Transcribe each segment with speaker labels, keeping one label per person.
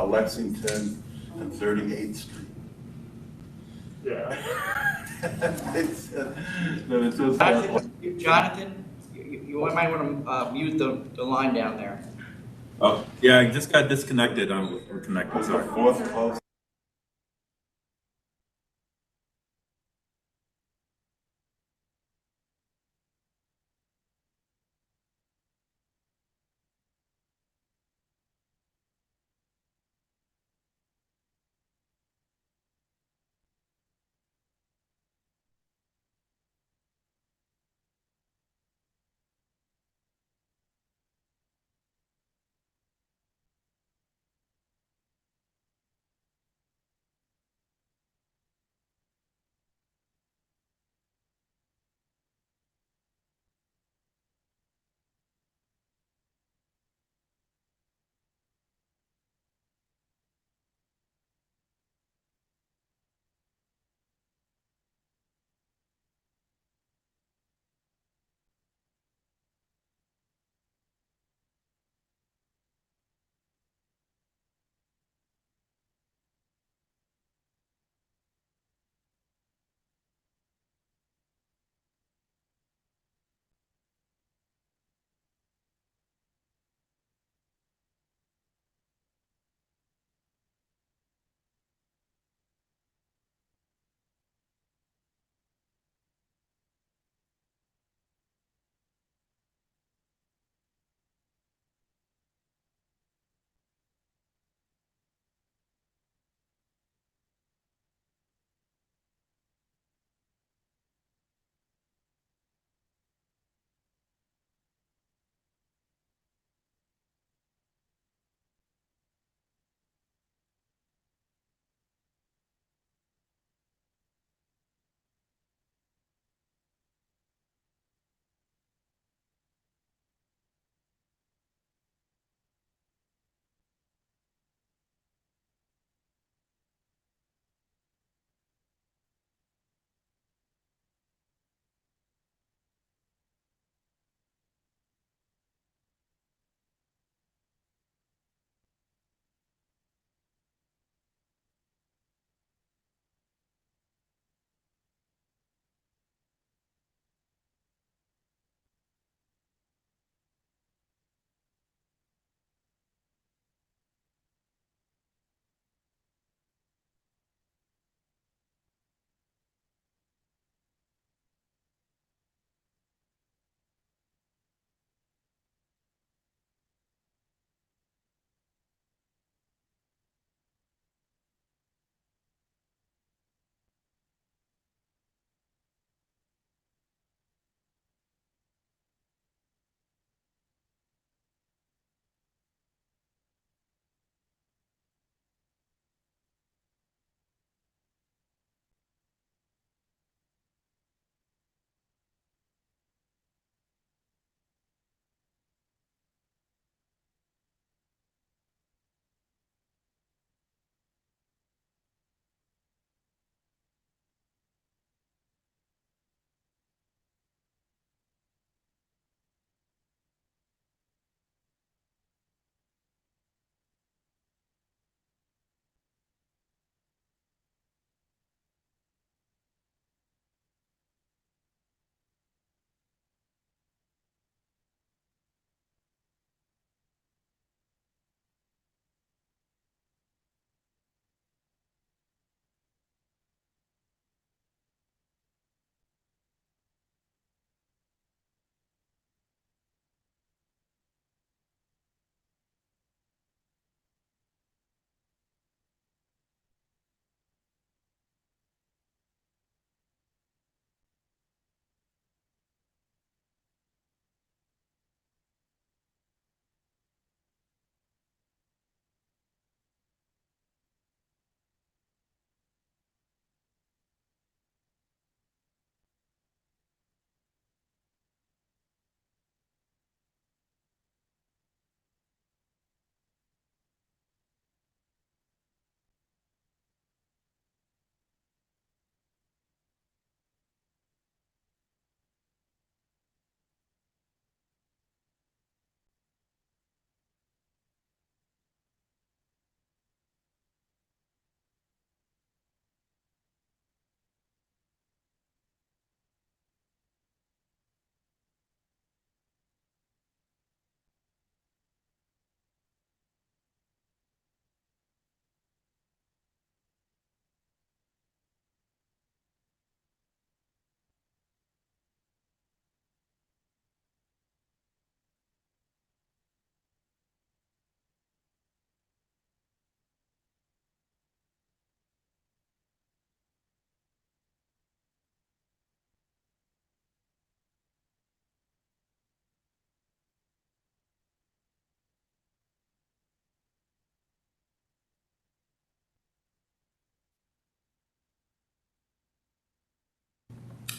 Speaker 1: Lexington and 38th Street.
Speaker 2: Yeah.
Speaker 1: No, it's just,
Speaker 3: Jonathan, you might want to mute the line down there.
Speaker 4: Oh, yeah, I just got disconnected. We're connected,
Speaker 1: the
Speaker 4: sorry.
Speaker 1: fourth close.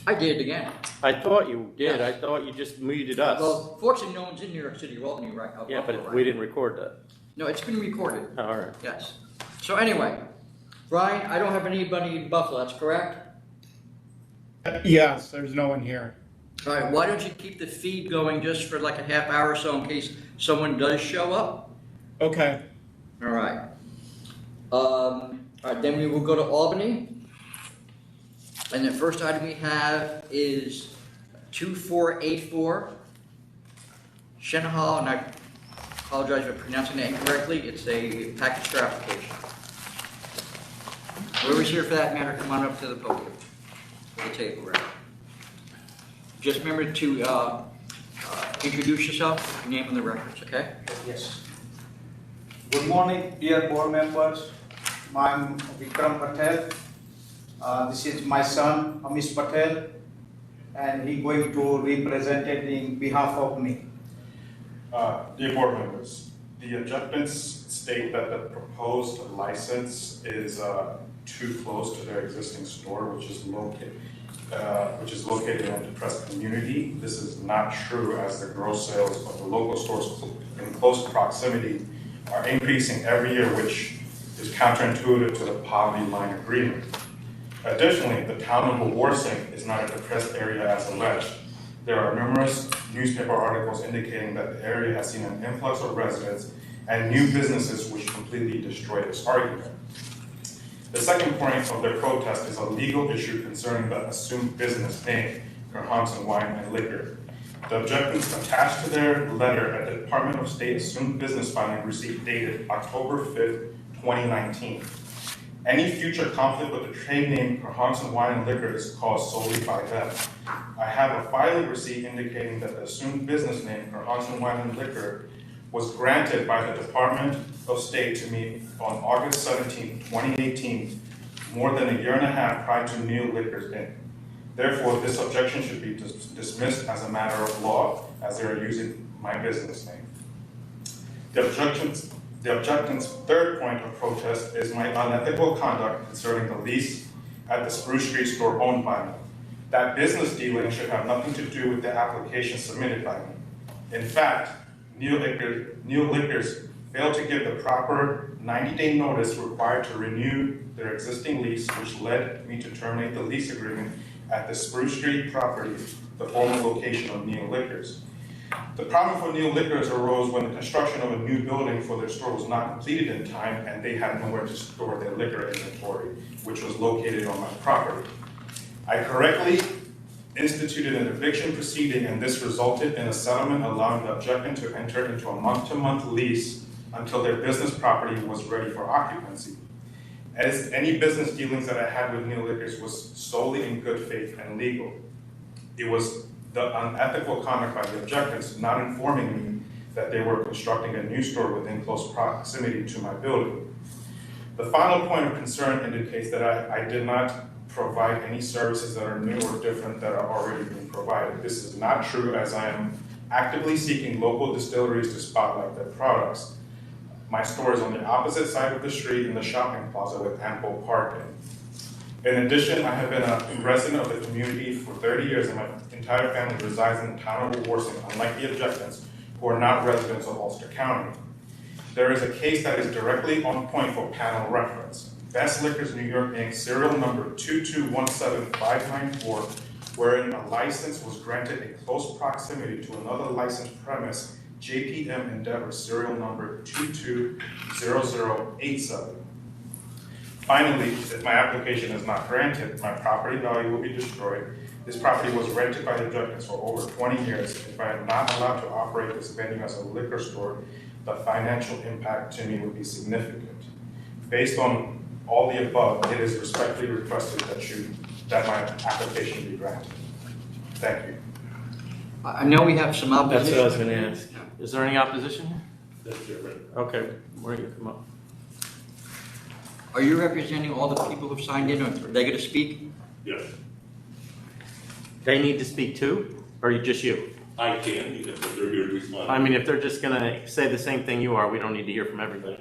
Speaker 5: I did it again.
Speaker 6: I thought you did. I thought you just muted us.
Speaker 5: Well, fortunately, no one's in New York City with me right now.
Speaker 6: Yeah, but we didn't record that.
Speaker 5: No, it's been recorded,
Speaker 6: Oh, all right.
Speaker 5: yes. So anyway, Brian, I don't have anybody in Buffalo, that's correct?
Speaker 7: Yes, there's no one here.
Speaker 5: All right, why don't you keep the feed going just for like a half hour or so in case someone does show up?
Speaker 7: Okay.
Speaker 5: All right. All right, then we will go to Albany. And the first item we have is 2484 Shenhal, and I apologize for pronouncing that incorrectly. It's a package store application. Whoever's here for that matter, come on up to the podium, to the table, right? Just remember to introduce yourself, your name on the records, okay?
Speaker 8: Yes. Good morning, dear board members. I'm Vikram Patel. This is my son, Amish Patel, and he's going to represent it in behalf of me.
Speaker 2: Dear board members, the objectors state that the proposed license is too close to their existing store, which is located in a depressed community. This is not true, as the gross sales of the local stores in close proximity are increasing every year, which is counterintuitive to the poverty line agreement. Additionally, the town of Warsing is not a depressed area as alleged. There are numerous newspaper articles indicating that the area has seen an influx of residents and new businesses which completely destroy this argument. The second point of their protest is a legal issue concerning the assumed business name, Hansen Wine and Liquor. The objections attached to their letter at the Department of State assumed business filing received dated October 5th, 2019. Any future conflict with the trade name Hansen Wine and Liquor is caused solely by them. I have a filing receipt indicating that the assumed business name Hansen Wine and Liquor was granted by the Department of State to me on August 17, 2018, more than a year and a half prior to Neil Liquors Inc. Therefore, this objection should be dismissed as a matter of law, as they are using my business name. The objectant's third point of protest is my unethical conduct concerning the lease at the Spruce Street store owned by me. That business dealing should have nothing to do with the application submitted by me. In fact, Neil Liquors failed to give the proper 90-day notice required to renew their existing lease, which led me to terminate the lease agreement at the Spruce Street property, the former location of Neil Liquors. The problem for Neil Liquors arose when the construction of a new building for their store was not completed in time, and they had nowhere to store their liquor inventory, which was located on my property. I correctly instituted an eviction proceeding, and this resulted in a settlement allowing the objectant to enter into a month-to-month lease until their business property was ready for occupancy. As any business dealings that I had with Neil Liquors was solely in good faith and legal. It was the unethical conduct by the objectants not informing me that they were constructing a new store within close proximity to my building. The final point of concern indicates that I did not provide any services that are new or different that are already being provided. This is not true, as I am actively seeking local distilleries to spotlight their products. My store is on the opposite side of the street in the shopping plaza with ample parking. In addition, I have been a resident of the community for 30 years, and my entire family resides in the town of Warsing, unlike the objectants, who are not residents of Ulster County. There is a case that is directly on point for panel reference. Best Liquors New York Inc. serial number 2217594, wherein a license was granted in close proximity to another licensed premise, JPM Endeavor serial number 220087. Finally, if my application is not granted, my property value will be destroyed. This property was rented by the objectants for over 20 years. If I am not allowed to operate this venue as a liquor store, the financial impact to me would be significant. Based on all the above, it is respectfully requested that my application be granted. Thank you.
Speaker 5: I know we have some opposition.
Speaker 6: That's what I was gonna ask. Is there any opposition?
Speaker 2: That's it, right?
Speaker 6: Okay, where do you come up?
Speaker 5: Are you representing all the people who've signed in, or are they gonna speak?
Speaker 2: Yes,
Speaker 6: They need to speak too, or just you?
Speaker 2: I can, because they're here to respond.
Speaker 6: I mean, if they're just gonna say the same thing you are, we don't need to hear from everybody.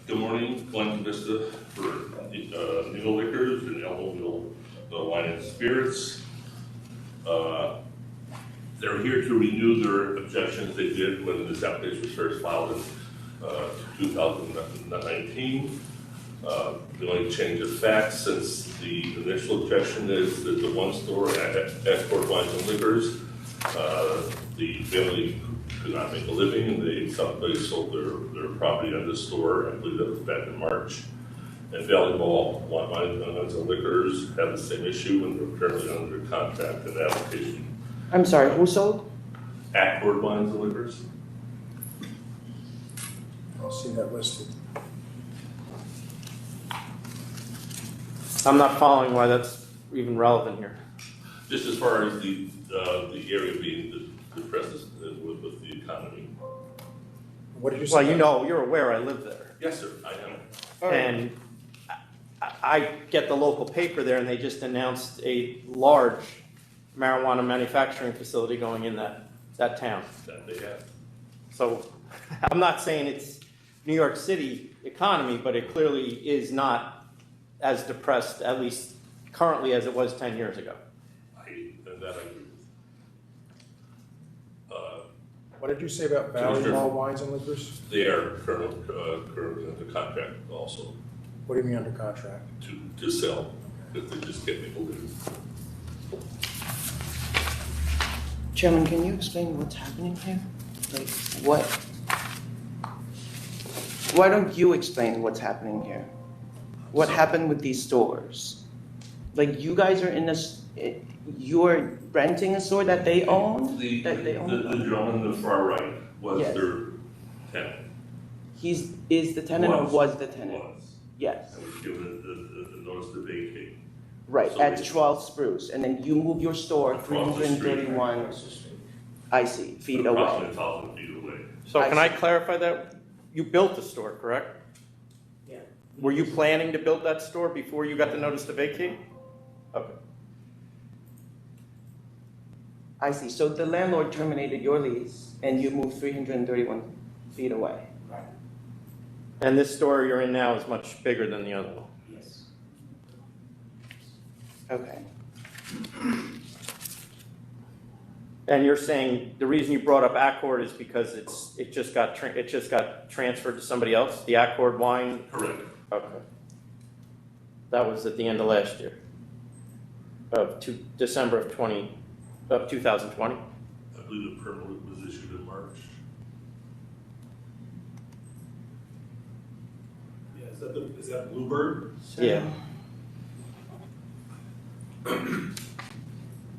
Speaker 9: Good morning,
Speaker 7: Glen Vista for Needle Liquors and Elmville Wine and Spirits. They're here to renew their objections they did when this application was first filed in 2019. The only change of facts since the initial objection is that the one store at Export Wines and Liquors, the family could not make a living, and they sold their property on the store. I believe that was back in March. And Valley Mall Wines and Liquors have the same issue, and they're currently under contract and application.
Speaker 9: I'm sorry, who sold?
Speaker 7: Accord Wines and Liquors.
Speaker 10: I'll see that listed.
Speaker 6: I'm not following why that's even relevant here.
Speaker 7: Just as far as the area being depressed with the economy.
Speaker 10: What did you say?
Speaker 6: Well, you know, you're aware I live there.
Speaker 7: Yes, sir, I am.
Speaker 6: And I get the local paper there, and they just announced a large marijuana manufacturing facility going in that town.
Speaker 7: That they have.
Speaker 6: So I'm not saying it's New York City economy, but it clearly is not as depressed, at least currently, as it was 10 years ago.
Speaker 7: And that I agree with.
Speaker 10: What did you say about Valley
Speaker 7: Commissioner-
Speaker 10: Mall Wines and Liquors?
Speaker 7: They are currently under contract also
Speaker 10: What do you mean under contract?
Speaker 7: to sell, because they just can't make a living.
Speaker 9: Chairman, can you explain what's happening here? Like, what? Why don't you explain what's happening here? What happened with these stores? Like, you guys are in this, you're renting a store that they own?
Speaker 7: The
Speaker 9: That they own?
Speaker 7: gentleman on the far right was
Speaker 9: Yes.
Speaker 7: their tenant.
Speaker 9: Is the tenant or was the tenant?
Speaker 7: Was.
Speaker 9: Yes,
Speaker 7: And was given the notice to vacate.
Speaker 9: right,
Speaker 7: So
Speaker 9: at
Speaker 7: they-
Speaker 9: 12 Spruce, and then you move your store
Speaker 7: Across the street.
Speaker 9: 331, I see, feet away.
Speaker 7: Approximately 1,000 feet away.
Speaker 6: So
Speaker 9: I
Speaker 6: can I
Speaker 9: see.
Speaker 6: clarify that? You built the store, correct?
Speaker 9: Yeah.
Speaker 6: Were you planning to build that store before you got the notice to vacate? Okay.
Speaker 9: I see, so the landlord terminated your lease, and you moved 331 feet away?
Speaker 6: And this store you're in now is much bigger than the other one?
Speaker 9: Yes. Okay.
Speaker 6: And you're saying the reason you brought up Accord is because it just got transferred to somebody else, the Accord wine?
Speaker 7: Correct.
Speaker 6: Okay. That was at the end of last year, December of 2020?
Speaker 7: I believe the permit was issued in March.
Speaker 2: Yeah, is that Bluebird?
Speaker 6: Yeah.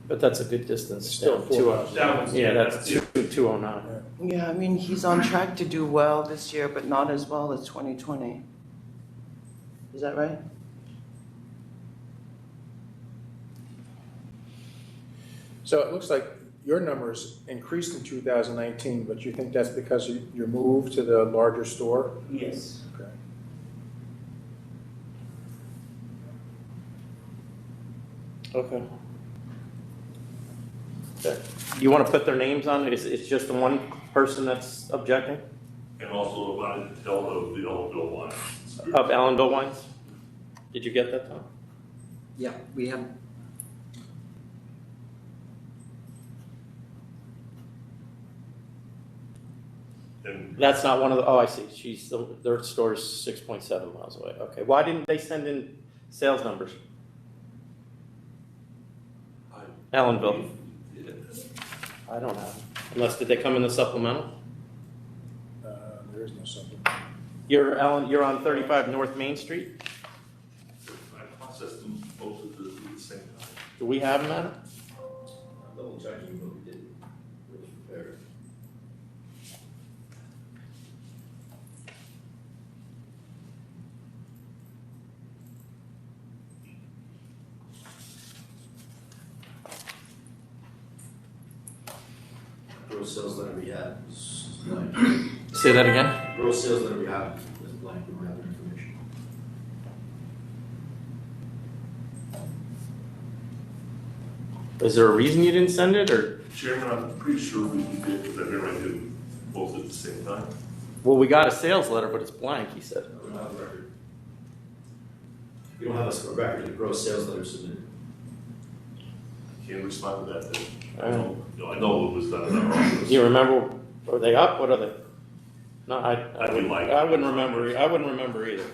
Speaker 6: But that's a good distance.
Speaker 10: It's still
Speaker 6: down,
Speaker 10: 4,000.
Speaker 2: That was-
Speaker 6: Yeah, that's 209.
Speaker 9: Yeah, I mean, he's on track to do well this year, but not as well as 2020. Is that right?
Speaker 10: So it looks like your numbers increased in 2019, but you think that's because you moved to the larger store?
Speaker 9: Yes.
Speaker 10: Okay.
Speaker 6: Okay. Okay. You want to put their names on it? It's just the one person that's objecting?
Speaker 7: And also wanted to tell of the Elmville wine.
Speaker 6: Of Allenville Wines? Did you get that, Tom?
Speaker 5: Yeah, we have,
Speaker 7: And
Speaker 6: That's not one of the, oh, I see. Their store's 6.7 miles away. Okay. Why didn't they send in sales numbers? Allenville. I don't have them. Unless, did they come in the supplemental?
Speaker 10: There is no something.
Speaker 6: You're on 35 North Main Street?
Speaker 7: I processed them both at the same time.
Speaker 6: Do we have them, Adam?
Speaker 1: Double checking what we did, was prepared. Gross sales letter we had was blank.
Speaker 6: Say that again?
Speaker 1: Gross sales letter we have was blank, we don't have the information.
Speaker 6: Is there a reason you didn't send it, or?
Speaker 7: Chairman, I'm pretty sure we did, because I remember I did both at the same time.
Speaker 6: Well, we got a sales letter, but it's blank, he said.
Speaker 1: I don't have the record. You don't have a record of gross sales letters submitted.
Speaker 7: Can't respond to that then. I know it was done in our office.
Speaker 6: Do you remember, are they up, what are they? No, I
Speaker 7: wouldn't like-
Speaker 6: I wouldn't remember either.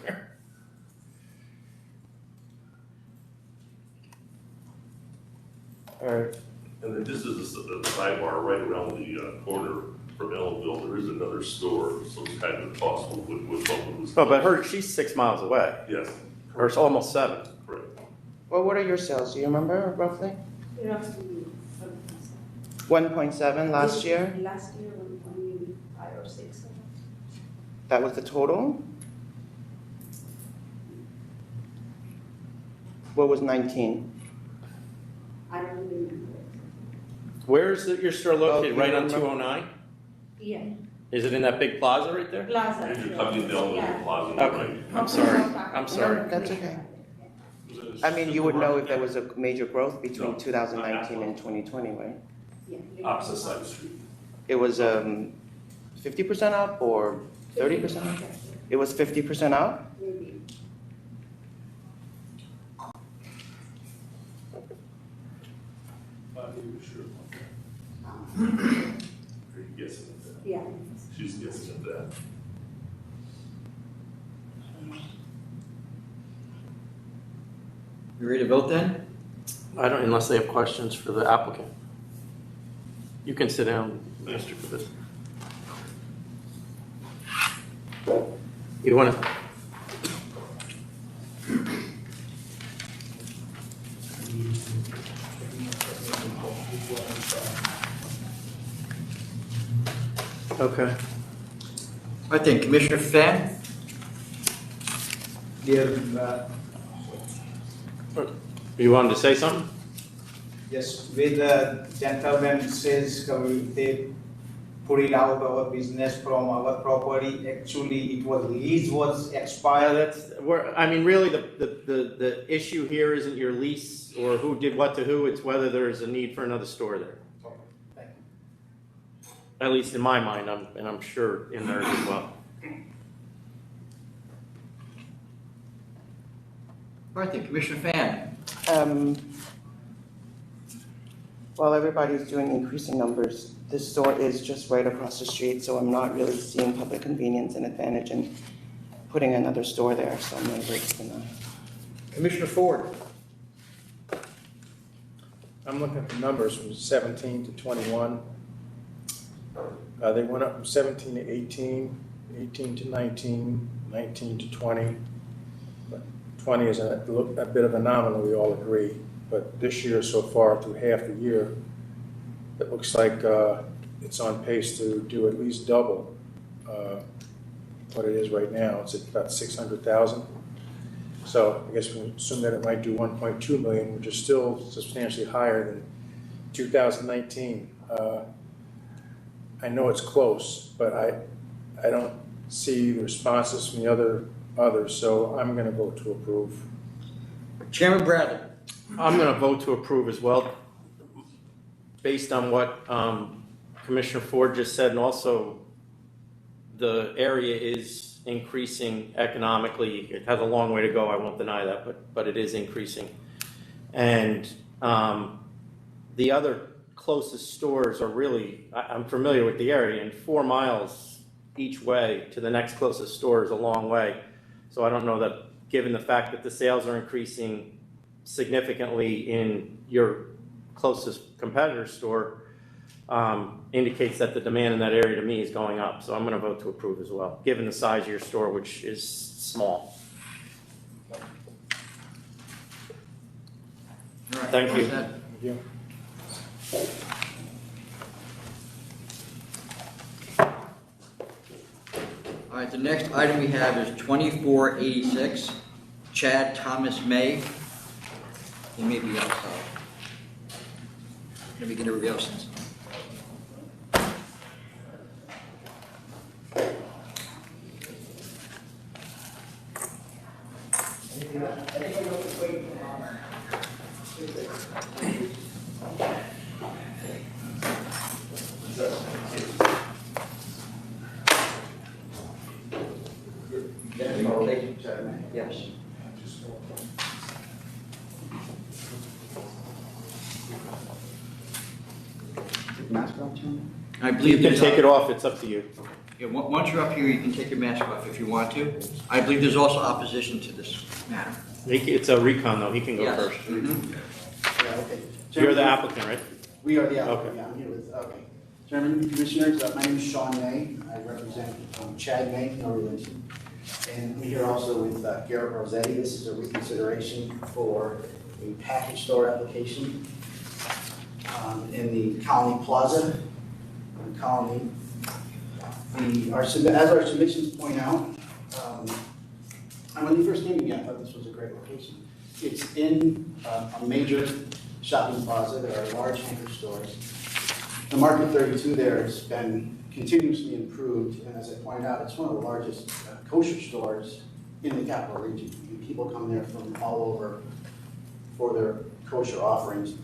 Speaker 6: All right,
Speaker 7: And then this is the sidebar right around the corner from Ellenville. There is another store, so it's kind of possible with what was.
Speaker 6: oh, but she's 6 miles away,
Speaker 7: Yes,
Speaker 6: or it's almost 7.
Speaker 7: correct.
Speaker 9: Well, what are your sales? Do you remember roughly?
Speaker 11: Roughly
Speaker 9: 1.7 last year?
Speaker 11: Last year, 1.5 or 6.
Speaker 9: That was the total? What was 19?
Speaker 11: I don't remember.
Speaker 6: Where is your store located,
Speaker 9: Oh,
Speaker 6: right
Speaker 9: you
Speaker 6: on
Speaker 9: remember?
Speaker 6: 209?
Speaker 11: Yeah,
Speaker 6: Is it in that big plaza right there?
Speaker 11: Plaza.
Speaker 7: If you're coming down
Speaker 11: Yeah.
Speaker 7: the plaza,
Speaker 6: Okay,
Speaker 7: right?
Speaker 6: I'm sorry.
Speaker 9: No, that's okay. I mean, you would know if there was a major growth between 2019 and 2020, right?
Speaker 11: Yeah.
Speaker 7: Opposite side of the street.
Speaker 9: It was 50% up or 30% up? It was 50% up?
Speaker 11: Maybe.
Speaker 7: Are you sure? Are you guessing at that?
Speaker 11: Yeah.
Speaker 7: She's guessing at that.
Speaker 5: You ready to vote then?
Speaker 6: I don't, unless they have questions for the applicant. You can sit down, Mr. Kibitz. You want to? Okay.
Speaker 5: I think Commissioner Fan?
Speaker 8: Dear,
Speaker 6: You wanted to say something?
Speaker 8: yes, with the gentleman says they put it out our business from our property. Actually, it was lease was expired.
Speaker 6: That's, I mean, really, the issue here isn't your lease or who did what to who, it's whether there's a need for another store there.
Speaker 8: Thank you.
Speaker 6: At least in my mind, and I'm sure in theirs as well.
Speaker 5: All right, then, Commissioner Fan.
Speaker 9: While everybody's doing increasing numbers, this store is just right across the street, so I'm not really seeing public convenience and advantage in putting another store there, so I'm gonna vote for no.
Speaker 5: Commissioner Ford.
Speaker 10: I'm looking at the numbers from 17 to 21. They went up from 17 to 18, 18 to 19, 19 to 20. But 20 is a bit of a nominal, we all agree. But this year so far, through half the year, it looks like it's on pace to do at least double what it is right now. It's at about 600,000. So I guess we assume that it might do 1.2 million, which is still substantially higher than 2019. I know it's close, but I don't see the responses from the others, so I'm going to vote to approve.
Speaker 5: Chairman Bradley.
Speaker 6: I'm going to vote to approve as well, based on what Commissioner Ford just said, and also the area is increasing economically. It has a long way to go, I won't deny that, but it is increasing. And the other closest stores are really, I'm familiar with the area, and 4 miles each way to the next closest store is a long way. So I don't know that, given the fact that the sales are increasing significantly in your closest competitor store, indicates that the demand in that area to me is going up. So I'm going to vote to approve as well, given the size of your store, which is small.
Speaker 5: All right,
Speaker 6: Thank you.
Speaker 10: Thank you.
Speaker 5: All right, the next item we have is 2486, Chad Thomas May. He may be outside. Let me get everybody else's. Yes.
Speaker 12: take the mask off, Chairman?
Speaker 3: I
Speaker 6: You
Speaker 3: believe
Speaker 6: can
Speaker 3: there's,
Speaker 6: take it off, it's up to you.
Speaker 3: yeah, once you're up here, you can take your mask off if you want to. I believe there's also opposition to this matter.
Speaker 6: It's a recon though, he can go
Speaker 3: Yes.
Speaker 6: first.
Speaker 3: Mhm.
Speaker 12: Yeah, okay.
Speaker 6: You're the
Speaker 12: Chairman,
Speaker 6: applicant, right?
Speaker 12: We are the
Speaker 6: Okay.
Speaker 12: applicant, yeah, I'm here with, okay. Chairman, Commissioners, my name is Sean May. I represent Chad May, no relation. And I'm here also with Garrett Rossetti. This is a reconsideration for a package store application in the Colony Plaza, in Colony. As our submissions point out, and when you first came to me, I thought this was a great location. It's in a major shopping plaza. There are large anchor stores. The Market 32 there has been continuously improved, and as I pointed out, it's one of the largest kosher stores in the capital region. And people come there from all over for their kosher offerings,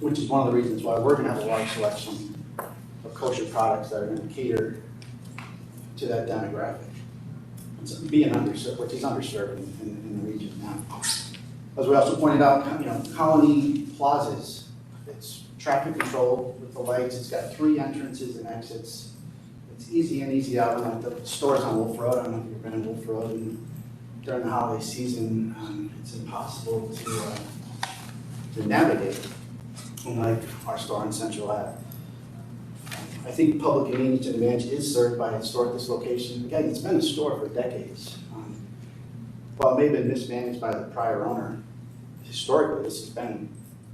Speaker 12: which is one of the reasons why we're going to have a large selection of kosher products that are going to cater to that demographic. It's being underserved, which is underserved in the region now. As we also pointed out, Colony Plazas, it's traffic control with the lights. It's got 3 entrances and exits. It's easy in, easy out. Like the stores on Wolf Road, I don't know if you've been in Wolf Road, and during the holiday season, it's impossible to navigate, unlike our store on Central Ave. I think public convenience and advantage is served by a store at this location. Again, it's been a store for decades. While it may have been mismanaged by the prior owner, historically this has been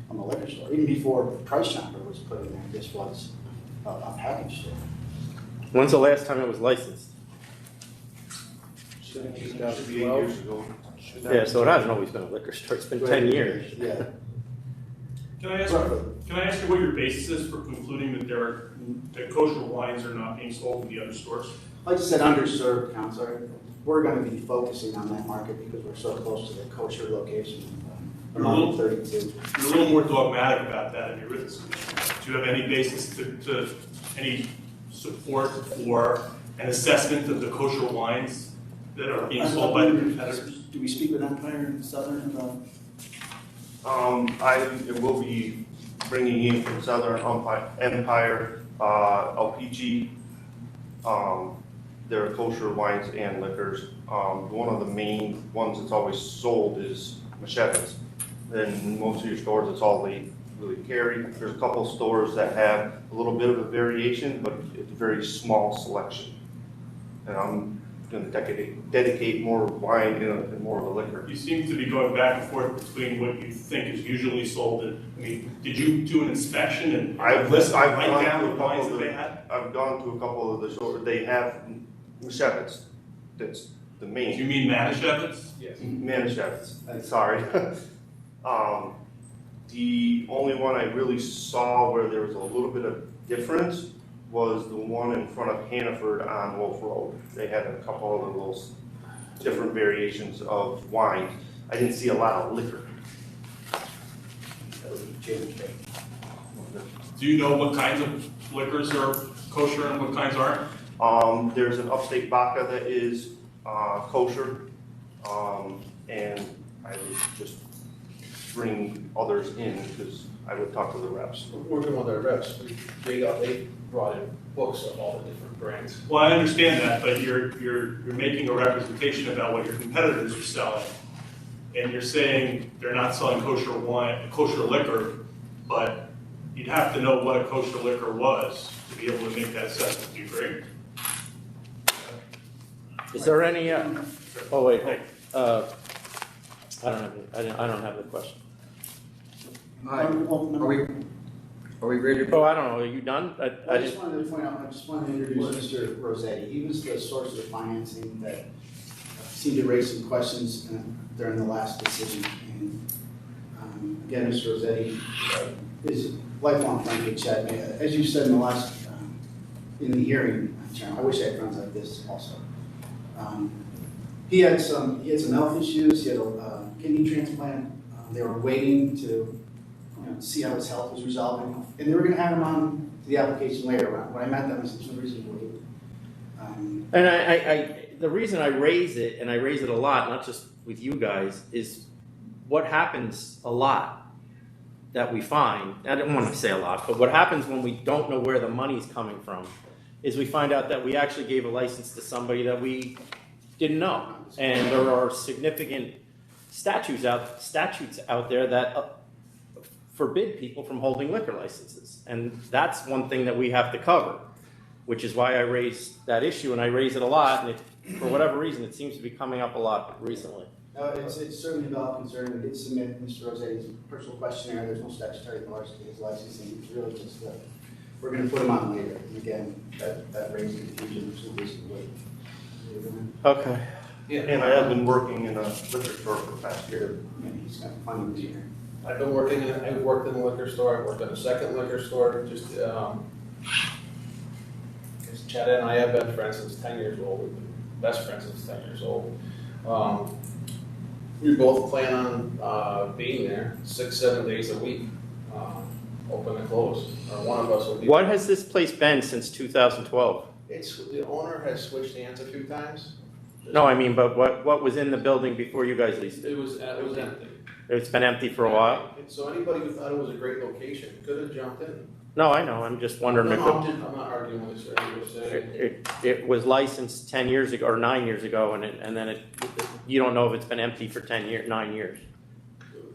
Speaker 12: a liquor store. Even before Price Chopper was put in there, this was a package store.
Speaker 6: When's the last time it was licensed?
Speaker 10: 2012.
Speaker 6: Yeah, so it hasn't always been a liquor store, it's been 10 years.
Speaker 12: Yeah.
Speaker 13: Can I ask you what your basis is for concluding that kosher wines are not being sold in the other stores?
Speaker 12: Like I said, underserved, Counselor. We're going to be focusing on that market because we're so close to the kosher location.
Speaker 13: You're a little-
Speaker 12: 32.
Speaker 13: You're a little more dogmatic about that in your written submission. Do you have any basis to any support for an assessment of the kosher wines that are being sold by the competitors?
Speaker 12: Do we speak with Empire and Southern about?
Speaker 14: I will be bringing in from Southern Empire, LPG, their kosher wines and liquors. One of the main ones that's always sold is Machetes. In most of your stores, it's all they really carry. There's a couple stores that have a little bit of a variation, but it's a very small selection. And I'm going to dedicate more wine and more of the liquor.
Speaker 13: You seem to be going back and forth between what you think is usually sold and, I mean, did you do an inspection and
Speaker 14: I've
Speaker 13: list
Speaker 14: gone
Speaker 13: right down
Speaker 14: to
Speaker 13: the
Speaker 14: a
Speaker 13: wines
Speaker 14: couple
Speaker 13: that
Speaker 14: of
Speaker 13: they had?
Speaker 14: I've gone to a couple of the stores. They have Machetes. That's the main.
Speaker 13: Do you mean Manischewitz?
Speaker 14: Yes. Manischewitz. Sorry. The only one I really saw where there was a little bit of difference was the one in front of Hannaford on Wolf Road. They had a couple of those different variations of wine. I didn't see a lot of liquor.
Speaker 13: Do you know what kinds of liquors are kosher and what kinds aren't?
Speaker 14: There's an upstate vodka that is kosher, and I would just bring others in because I would talk to the reps.
Speaker 1: Working with our reps, they brought in books of all the different brands.
Speaker 13: Well, I understand that, but you're making a representation about what your competitors are selling. And you're saying they're not selling kosher wine, kosher liquor, but you'd have to know what a kosher liquor was to be able to make that assessment. Do you agree?
Speaker 6: Is there any, oh wait, I don't have the question.
Speaker 3: All right, are we ready to?
Speaker 6: Oh, I don't know, are you done?
Speaker 12: I just wanted to point out, I just wanted to introduce Mr. Rossetti. He was the source of the financing that seemed to raise some questions during the last decision. And again, Mr. Rossetti is a lifelong friend with Chad May. As you said in the last, in the hearing, Chairman, I wish I had friends like this also. He had some health issues. He had a kidney transplant. They were waiting to see how his health was resolving, and they were going to have him on to the application later. When I met them, I said, "There's no reason to wait."
Speaker 6: And I the reason I raise it, and I raise it a lot, not just with you guys, is what happens a lot that we find, I don't want to say a lot, but what happens when we don't know where the money's coming from is we find out that we actually gave a license to somebody that we didn't know. And there are significant statutes out there that forbid people from holding liquor licenses. And that's one thing that we have to cover, which is why I raised that issue, and I raise it a lot, and for whatever reason, it seems to be coming up a lot recently.
Speaker 12: No, it's certainly a valid concern. We did submit Mr. Rossetti's personal questionnaire. There's no statutory bars to his licensing. It's really just, we're gonna put him on later. And again, that raises confusion, so basically.
Speaker 6: Okay.
Speaker 1: Yeah.
Speaker 14: And I have been working in a liquor store for the past year.
Speaker 12: And he's got funding here.
Speaker 1: I've worked in a liquor store, I've worked in a second liquor store, just, Chad and I have been friends since 10 years old, we've been best friends since 10 years old. We both plan on being there 6-7 days a week, open and close, or one of us will be.
Speaker 6: What has this place been since 2012?
Speaker 1: The owner has switched hands a few times.
Speaker 6: No, I mean, but what was in the building before you guys leased it?
Speaker 1: It was empty.
Speaker 6: It's been empty for a while?
Speaker 1: So anybody who thought it was a great location could have jumped in.
Speaker 6: No, I know, I'm just wondering if
Speaker 1: I'm not arguing with you, I'm just saying.
Speaker 6: it was licensed 10 years ago, or 9 years ago, and then you don't know if it's been empty for 9 years.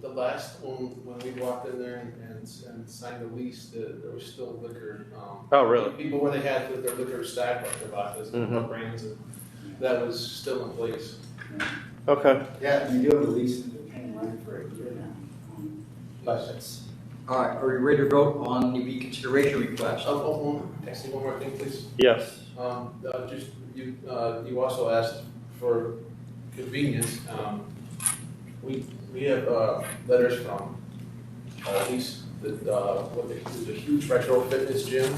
Speaker 1: The last one, when we walked in there and signed the lease, there was still liquor.
Speaker 6: Oh, really?
Speaker 1: People where they had their liquor stacked, like their vodkas and
Speaker 6: Mhm.
Speaker 1: brands, and that was still in place.
Speaker 6: Okay.
Speaker 12: Yeah, we do have a lease that we've been running for a year now. But it's,
Speaker 5: All right, are we ready to vote on the reconsideration request?
Speaker 1: Actually, one more thing, please.
Speaker 6: Yes.
Speaker 1: You also asked for convenience. We have letters from Aldi's that there's a huge retro fitness gym.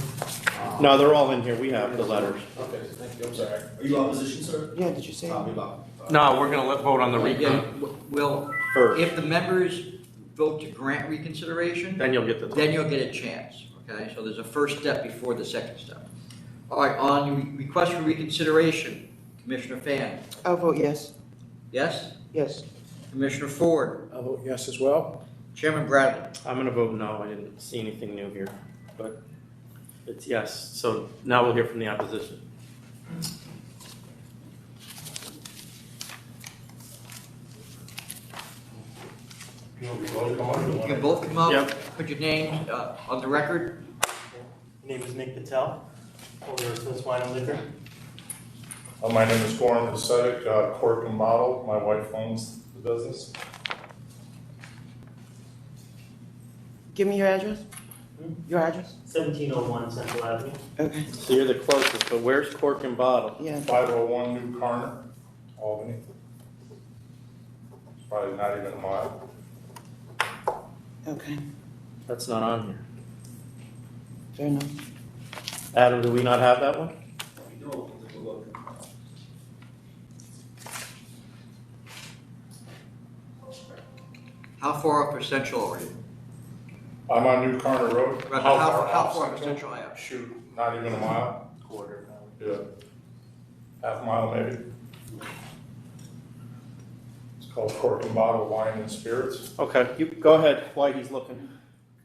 Speaker 6: No, they're all in here, we have the letters.
Speaker 1: Okay, thank you, I'm sorry.
Speaker 15: Are you opposition, sir?
Speaker 9: Yeah, did you say?
Speaker 6: No, we're gonna vote on the
Speaker 5: Well,
Speaker 6: first.
Speaker 5: if the members vote to grant reconsideration,
Speaker 6: Then you'll get the.
Speaker 5: then you'll get a chance, okay? So there's a first step before the second step. All right, on the request for reconsideration, Commissioner Fan,
Speaker 9: I'll vote yes.
Speaker 5: yes?
Speaker 9: Yes.
Speaker 5: Commissioner Ford,
Speaker 10: I'll vote yes as well.
Speaker 5: Chairman Bradley.
Speaker 6: I'm gonna vote no, I didn't see anything new here, but it's yes. So now we'll hear from the opposition.
Speaker 2: You
Speaker 5: can both come up,
Speaker 6: Yep.
Speaker 5: put your names on the record.
Speaker 16: My name is Nick Patel, owner of Smith's Wine and Liquor.
Speaker 2: My name is Goran Pasetic, Cork and Model. My wife owns the business.
Speaker 9: Give me your address. Your address?
Speaker 16: 1701 Central Avenue.
Speaker 9: Okay.
Speaker 6: So you're the closest, but where's Cork and Bottle?
Speaker 9: Yeah.
Speaker 2: 501 New Carner, Albany. It's probably not even a mile.
Speaker 9: Okay.
Speaker 6: That's not on here.
Speaker 9: Fair enough.
Speaker 6: Adam, do we not have that one?
Speaker 15: We don't, take a look.
Speaker 5: How far off of Central are you?
Speaker 2: I'm on New Carner Road.
Speaker 5: Right, how far
Speaker 2: off
Speaker 5: off Central Ave?
Speaker 2: Shoot, not even a mile.
Speaker 16: Quarter.
Speaker 2: Yeah. Half mile maybe. It's called Cork and Bottle Wine and Spirits.
Speaker 6: Okay, you go ahead while he's looking.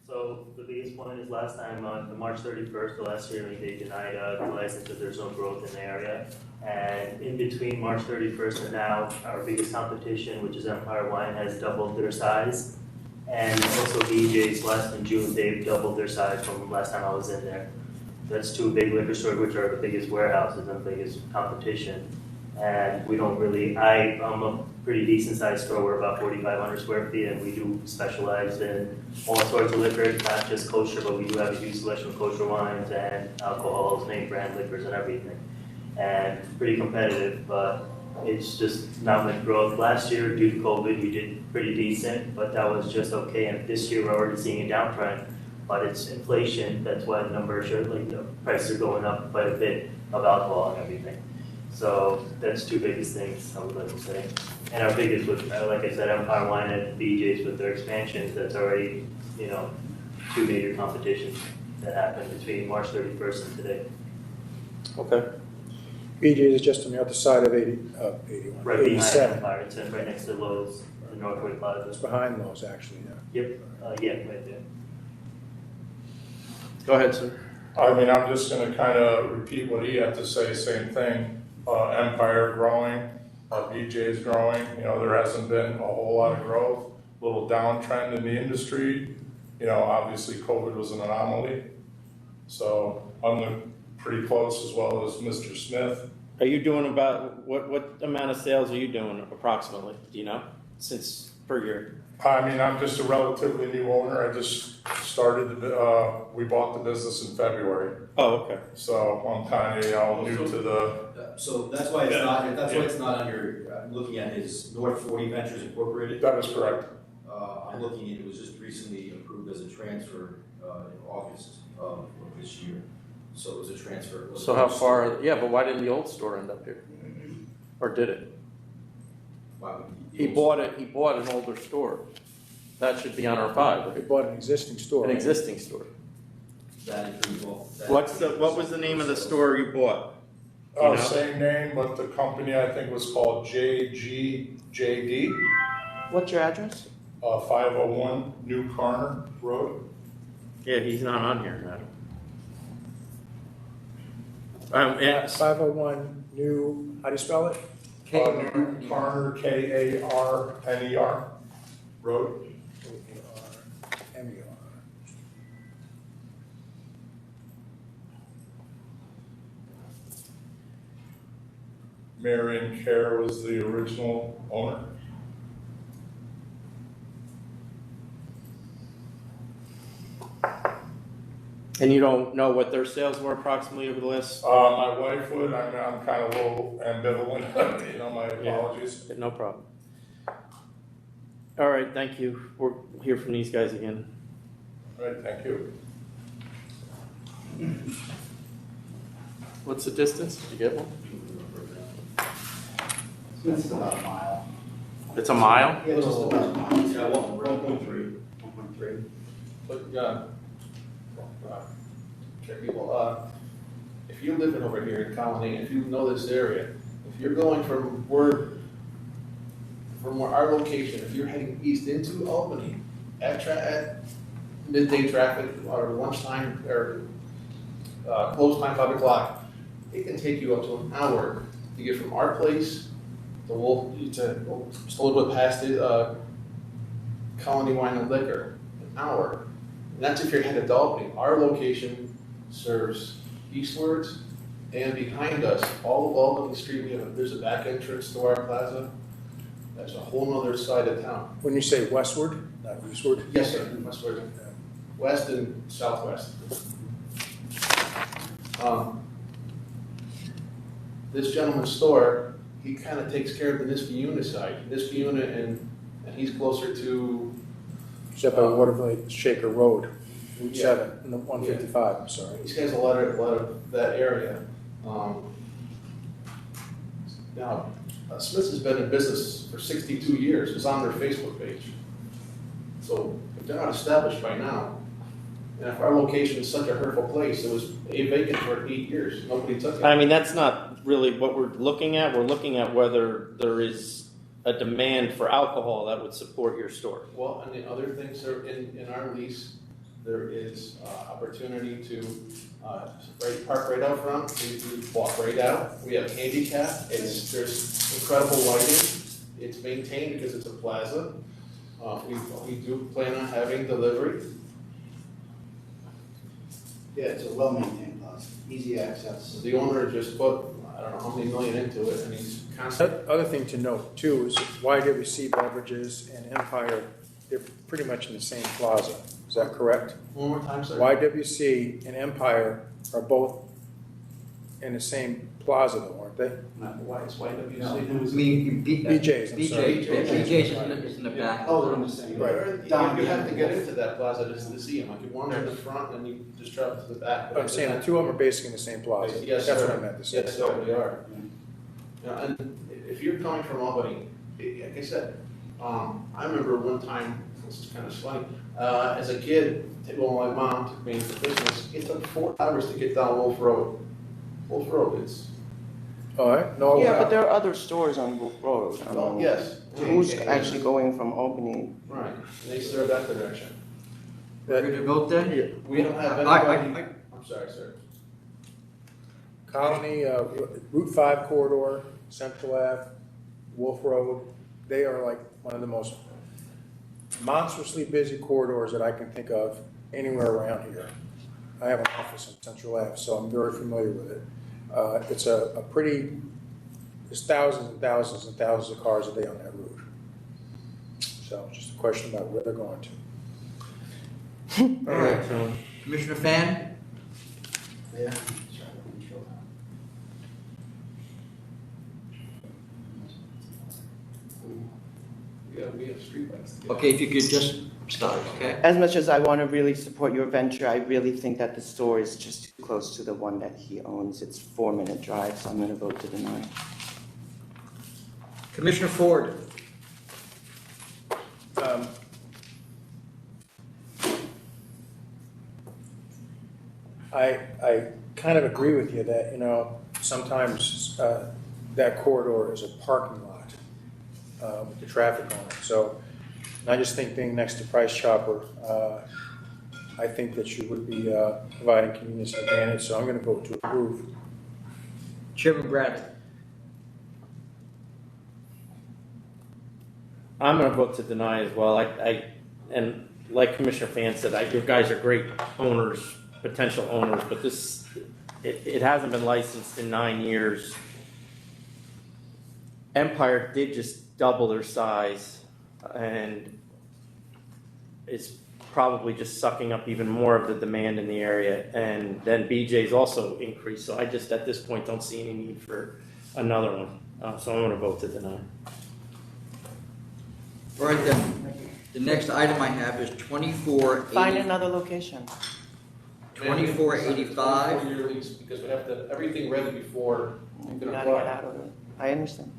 Speaker 16: So the biggest point is last time on March 31st, the last hearing, they denied the license because there's no growth in the area. And in between March 31st and now, our biggest competition, which is Empire Wine, has doubled their size. And also BJ's West in June, they've doubled their size from last time I was in there. That's two big liquor stores, which are the biggest warehouses and the biggest competition. And we don't really, I'm a pretty decent sized store, we're about 4,500 square feet, and we do specialize in all sorts of liquor, not just kosher, but we do have a huge selection of kosher wines and alcohols, name brand liquors and everything. And pretty competitive, but it's just not much growth. Last year, due to COVID, we did pretty decent, but that was just okay. And this year, we're already seeing a downtrend, but it's inflation. That's why the numbers are, like, the prices are going up quite a bit of alcohol and everything. So that's two biggest things I would like to say. And our biggest, with, like I said, Empire Wine and BJ's with their expansions, that's already, two major competitions that happened between March 31st and today.
Speaker 6: Okay.
Speaker 10: BJ's is just on the other side of 81,
Speaker 16: Right behind
Speaker 10: 87.
Speaker 16: Empire, it's right next to Lowe's. the Northway Plaza.
Speaker 10: It's behind those, actually, yeah.
Speaker 16: Yep, yeah, right there.
Speaker 6: Go ahead, sir.
Speaker 17: I mean, I'm just gonna kind of repeat what he had to say, same thing. Empire growing, BJ's growing, you know, there hasn't been a whole lot of growth, little downtrend in the industry. You know, obviously COVID was an anomaly. So I'm pretty close as well as Mr. Smith.
Speaker 6: Are you doing about, what amount of sales are you doing approximately, do you know, since per year?
Speaker 17: I mean, I'm just a relatively new owner. I just started, we bought the business in February.
Speaker 6: Oh, okay.
Speaker 17: So I'm kind of, you know, new to the.
Speaker 15: So that's why it's not, that's why it's not on your, I'm looking at his North 40 Ventures Incorporated.
Speaker 17: That is correct.
Speaker 15: I'm looking at, it was just recently approved as a transfer in August of this year. So it was a transfer.
Speaker 6: So how far, yeah, but why didn't the old store end up here? Or did it?
Speaker 15: Wow.
Speaker 6: He bought an older store. That should be on our file,
Speaker 10: They
Speaker 6: right?
Speaker 10: bought an existing store.
Speaker 6: An existing store.
Speaker 15: That includes all.
Speaker 6: What was the name of the store you bought? You know?
Speaker 17: Same name, but the company I think was called JGJD,
Speaker 9: What's your address?
Speaker 17: 501 New Carner Road.
Speaker 6: Yeah, he's not on here, madam. And
Speaker 10: 501 New, how do you spell it?
Speaker 17: New Carner, Karner Road.
Speaker 10: M-U-R.
Speaker 17: Marion Care was the original owner.
Speaker 6: And you don't know what their sales were approximately over the last?
Speaker 17: My wife would. I mean, I'm kind of a little ambivalent. You know, my apologies.
Speaker 6: No problem. All right, thank you. We'll hear from these guys again.
Speaker 17: All right, thank you.
Speaker 6: What's the distance? Did you get one?
Speaker 12: It's about a mile.
Speaker 6: It's a mile?
Speaker 12: Yeah, just about a mile. Yeah, 1.3. 1.3.
Speaker 1: But, people, if you're living over here in Colony, if you know this area, if you're going from where our location, if you're heading east into Albany at midday traffic or lunchtime or close time 5 o'clock, it can take you up to an hour to get from our place to just a little bit past the Colony Wine and Liquor, an hour. And that's if you're headed to Albany. Our location serves eastwards and behind us, all of Albany Street, there's a back entrance to our plaza. That's a whole nother side of town.
Speaker 10: When you say westward, not eastward?
Speaker 1: Yes, sir, westward, west and southwest. This gentleman's store, he kind of takes care of the Niskayuna side. Niskayuna and he's closer to.
Speaker 10: Except by Waterville Shaker Road, Route
Speaker 1: Yeah.
Speaker 10: 7, and the 155, I'm sorry.
Speaker 1: These guys a lot of that area. Now, Smith's has been in business for 62 years. It's on their Facebook page. So if they're not established by now, and if our location is such a hurtful place, it was vacant for 8 years. Nobody took it.
Speaker 6: I mean, that's not really what we're looking at. We're looking at whether there is a demand for alcohol that would support your store.
Speaker 1: Well, and the other things are in our lease, there is opportunity to park right out front, we walk right out. We have handicap, there's incredible lighting, it's maintained because it's a plaza. We do plan on having delivery.
Speaker 12: Yeah, it's a well-maintained plaza, easy access.
Speaker 1: The owner just put, I don't know how many million into it, and he's constantly.
Speaker 10: Other thing to note too is YWC Beverages and Empire, they're pretty much in the same plaza. Is that correct?
Speaker 1: One more time, sir.
Speaker 10: YWC and Empire are both in the same plaza though, aren't they?
Speaker 1: Why is YWC?
Speaker 10: BJ's, I'm sorry.
Speaker 5: BJ's is in the back.
Speaker 12: Oh, they're on the same.
Speaker 10: Right.
Speaker 1: You have to get into that plaza just to see them. Like, one's in the front, and you just travel to the back.
Speaker 10: I'm saying the two of them are basically in the same plaza.
Speaker 1: Yes,
Speaker 10: That's
Speaker 1: sir.
Speaker 10: what I meant to say.
Speaker 1: Yes, sir, we are. And if you're coming from Albany, like I said, I remember one time, this is kind of funny, as a kid, my mom took me for Christmas, it took 4 hours to get down Wolf Road. Wolf Road, it's.
Speaker 10: All right, no.
Speaker 9: Yeah, but there are other stores on Wolf Road.
Speaker 1: Well, yes.
Speaker 9: who's
Speaker 1: J&J.
Speaker 9: actually going from Albany?
Speaker 1: Right, they serve that direction.
Speaker 5: We're good to vote then?
Speaker 1: We don't have
Speaker 5: I-
Speaker 1: anybody, I'm sorry, sir.
Speaker 10: Colony, Route 5 corridor, Central Ave, Wolf Road, they are like one of the most monstrously busy corridors that I can think of anywhere around here. I have an office in Central Ave, so I'm very familiar with it. It's a pretty, there's thousands and thousands and thousands of cars a day on that route. So it's just a question about where they're going to.
Speaker 5: All right, Commissioner Fan?
Speaker 12: Yeah.
Speaker 1: We have streetlights.
Speaker 5: Okay, if you could just stop, okay?
Speaker 9: As much as I want to really support your venture, I really think that the store is just too close to the one that he owns. It's 4-minute drive, so I'm going to vote to deny.
Speaker 5: Commissioner Ford?
Speaker 10: I kind of agree with you that, sometimes that corridor is a parking lot with the traffic on it. So I just think being next to Price Chopper, I think that you would be providing convenience and advantage, so I'm going to vote to approve.
Speaker 5: Chairman Bradley?
Speaker 6: I'm gonna vote to deny as well. And like Commissioner Fan said, your guys are great owners, potential owners, but it hasn't been licensed in 9 years. Empire did just double their size, and it's probably just sucking up even more of the demand in the area. And then BJ's also increased, so I just at this point don't see any need for another one. So I'm gonna vote to deny.
Speaker 5: All right, then, the next item I have is 2480.
Speaker 9: Find another location.
Speaker 5: 2485.
Speaker 1: 4-year lease, because we have to, everything ready before you
Speaker 9: You
Speaker 1: can
Speaker 9: gotta get
Speaker 1: apply.
Speaker 9: out of it. I understand.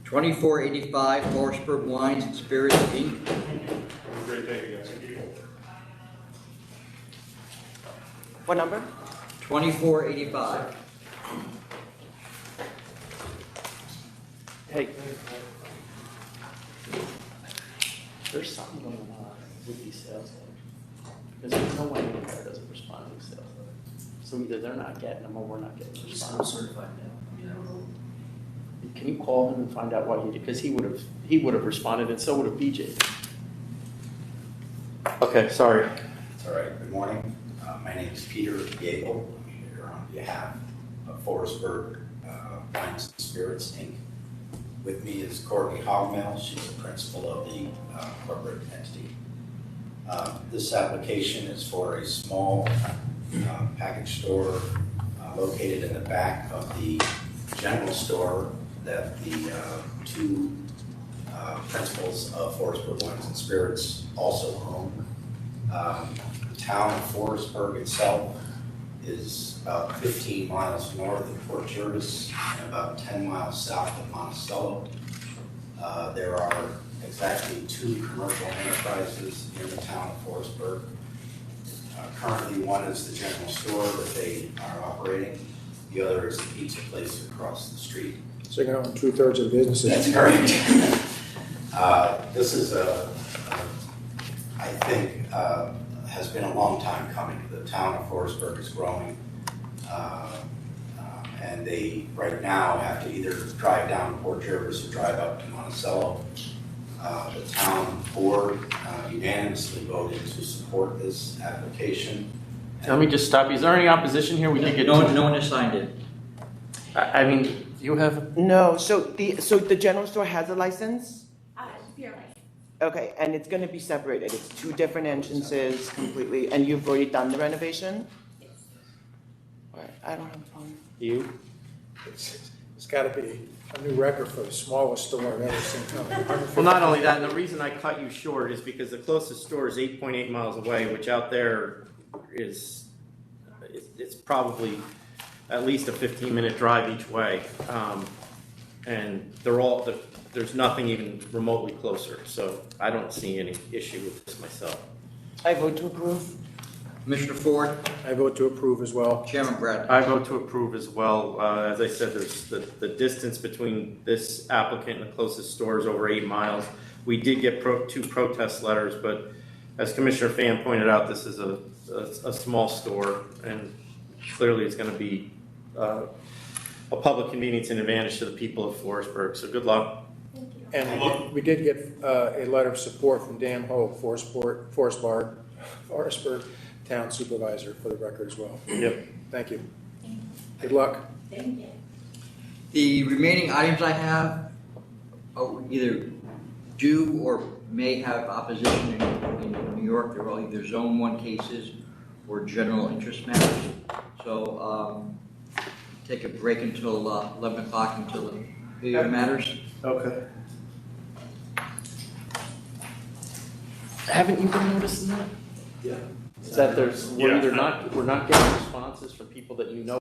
Speaker 5: 2485 Forestburg Wines and Spirits, Inc.
Speaker 2: Have a great day, guys.
Speaker 9: What number?
Speaker 5: 2485.
Speaker 6: Hey. There's something going on with these sales letters. Because there's no way Empire doesn't respond to these sales letters. So either they're not getting them or we're not getting the response.
Speaker 15: certified now. I mean, I don't know.
Speaker 6: Can you call him and find out why he did? Because he would have responded and so would have BJ. Okay, sorry.
Speaker 18: It's all right. Good morning. My name is Peter Gable. I'm here on behalf of Forestburg Wines and Spirits, Inc. With me is Courtney Hogmel. She's the principal of the corporate entity. This application is for a small package store located in the back of the general store that the two principals of Forestburg Wines and Spirits also own. The town of Forestburg itself is about 15 miles north of Port Jervis and about 10 miles south of Monticello. There are exactly 2 commercial enterprises in the town of Forestburg. Currently, one is the general store that they are operating. The other is the pizza place across the street.
Speaker 10: So you're going to own 2/3 of the businesses?
Speaker 18: That's correct. This is I think, has been a long time coming. The town of Forestburg is growing. And they, right now, have to either drive down to Port Jervis or drive up to Monticello. The town board unanimously voted to support this application.
Speaker 6: Let me just stop you. Is there any opposition here? We can get
Speaker 5: No one has signed it.
Speaker 6: I mean, you have.
Speaker 9: No, so the general store has a license?
Speaker 11: Beer license.
Speaker 9: Okay, and it's gonna be separated. It's 2 different entrances completely, and you've already done the renovation?
Speaker 11: Yes.
Speaker 9: All right, I don't have a problem.
Speaker 6: You?
Speaker 10: It's got to be a new record for the smallest store I've ever seen.
Speaker 6: Well, not only that, and the reason I cut you short is because the closest store is 8.8 miles away, which out there is, it's probably at least a 15-minute drive each way. And there's nothing even remotely closer, so I don't see any issue with this myself.
Speaker 9: I vote to approve.
Speaker 5: Commissioner Ford,
Speaker 10: I vote to approve as well.
Speaker 5: Chairman Bradley.
Speaker 6: I vote to approve as well. As I said, there's the distance between this applicant and the closest store is over 8 miles. We did get two protest letters, but as Commissioner Fan pointed out, this is a small store, and clearly it's going to be a public convenience and advantage to the people of Forestburg. So good luck.
Speaker 10: And we did get a letter of support from Dan Ho, Forestburg Town Supervisor, for the record as well.
Speaker 6: Yep.
Speaker 10: Thank you. Good luck.
Speaker 11: Thank you.
Speaker 5: The remaining items I have either do or may have opposition in New York. They're all either Zone 1 cases or general interest matters. So take a break until 11 o'clock until the other matters.
Speaker 6: Okay. Haven't you been noticing that?
Speaker 18: Yeah.
Speaker 6: That we're
Speaker 13: Yeah.
Speaker 6: either we're not getting responses from people that you know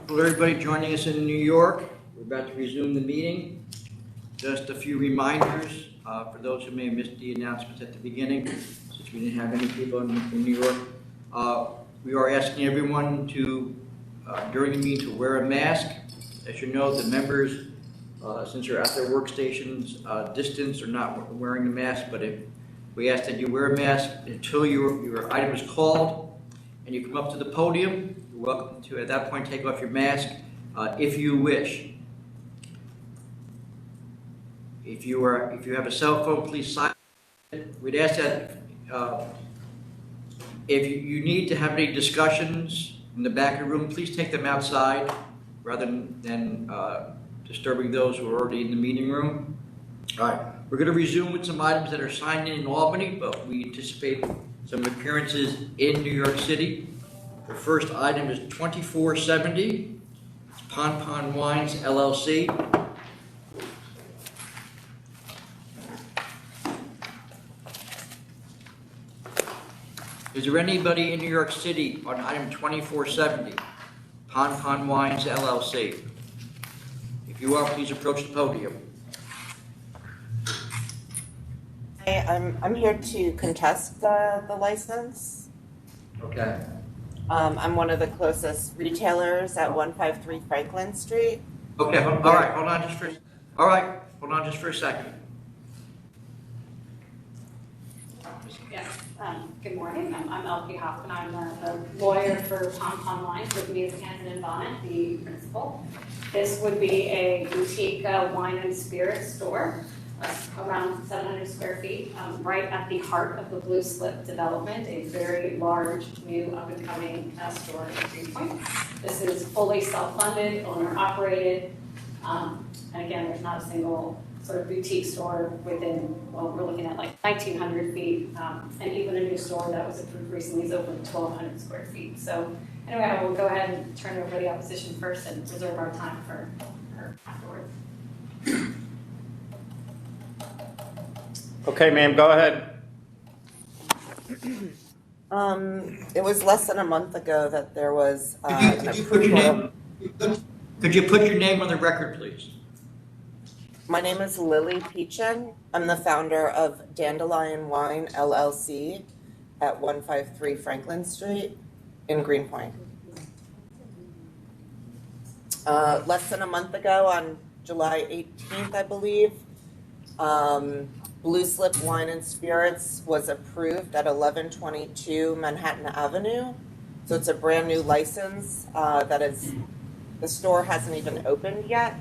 Speaker 5: for everybody joining us in New York. We're about to resume the meeting. Just a few reminders for those who may have missed the announcements at the beginning, since we didn't have any people in New York. We are asking everyone to, during the meeting, to wear a mask. As you know, the members, since you're at their workstations, distance are not wearing the mask, but we ask that you wear a mask until your item is called and you come up to the podium. You're welcome to, at that point, take off your mask if you wish. If you have a cell phone, please silence it. We'd ask that if you need to have any discussions in the back of the room, please take them outside rather than disturbing those who are already in the meeting room. All right, we're going to resume with some items that are signed in Albany, but we anticipate some appearances in New York City. The first item is 2470. It's Pon Pon Wines, LLC. Is there anybody in New York City on item 2470, Pon Pon Wines, LLC? If you are, please approach the podium.
Speaker 19: Hi, I'm here to contest the license.
Speaker 5: Okay.
Speaker 19: I'm one of the closest retailers at 153 Franklin Street.
Speaker 5: Okay, all right, hold on just for a second.
Speaker 11: Yes, good morning. I'm Elke Hoffman. I'm a lawyer for Pon Pon Wines. With me is Anthony Bonnet, the principal. This would be a boutique wine and spirits store, around 700 square feet, right at the heart of the Blue Slip development, a very large, new, up-and-coming store in Greenpoint. This is fully self-funded, owner-operated, and again, there's not a single sort of boutique store within, well, we're looking at like 1,900 feet, and even a new store that was approved recently is over 1,200 square feet. So anyway, we'll go ahead and turn it over to the opposition first and reserve our time for afterwards.
Speaker 6: Okay, ma'am, go ahead.
Speaker 19: It was less than a month ago that there was an approval.
Speaker 5: Could you put your name on the record, please?
Speaker 19: My name is Lily Peachin. I'm the founder of Dandelion Wine LLC at 153 Franklin Street in Greenpoint. Less than a month ago, on July 18th, I believe, Blue Slip Wine and Spirits was approved at 1122 Manhattan Avenue. So it's a brand new license the store hasn't even opened yet,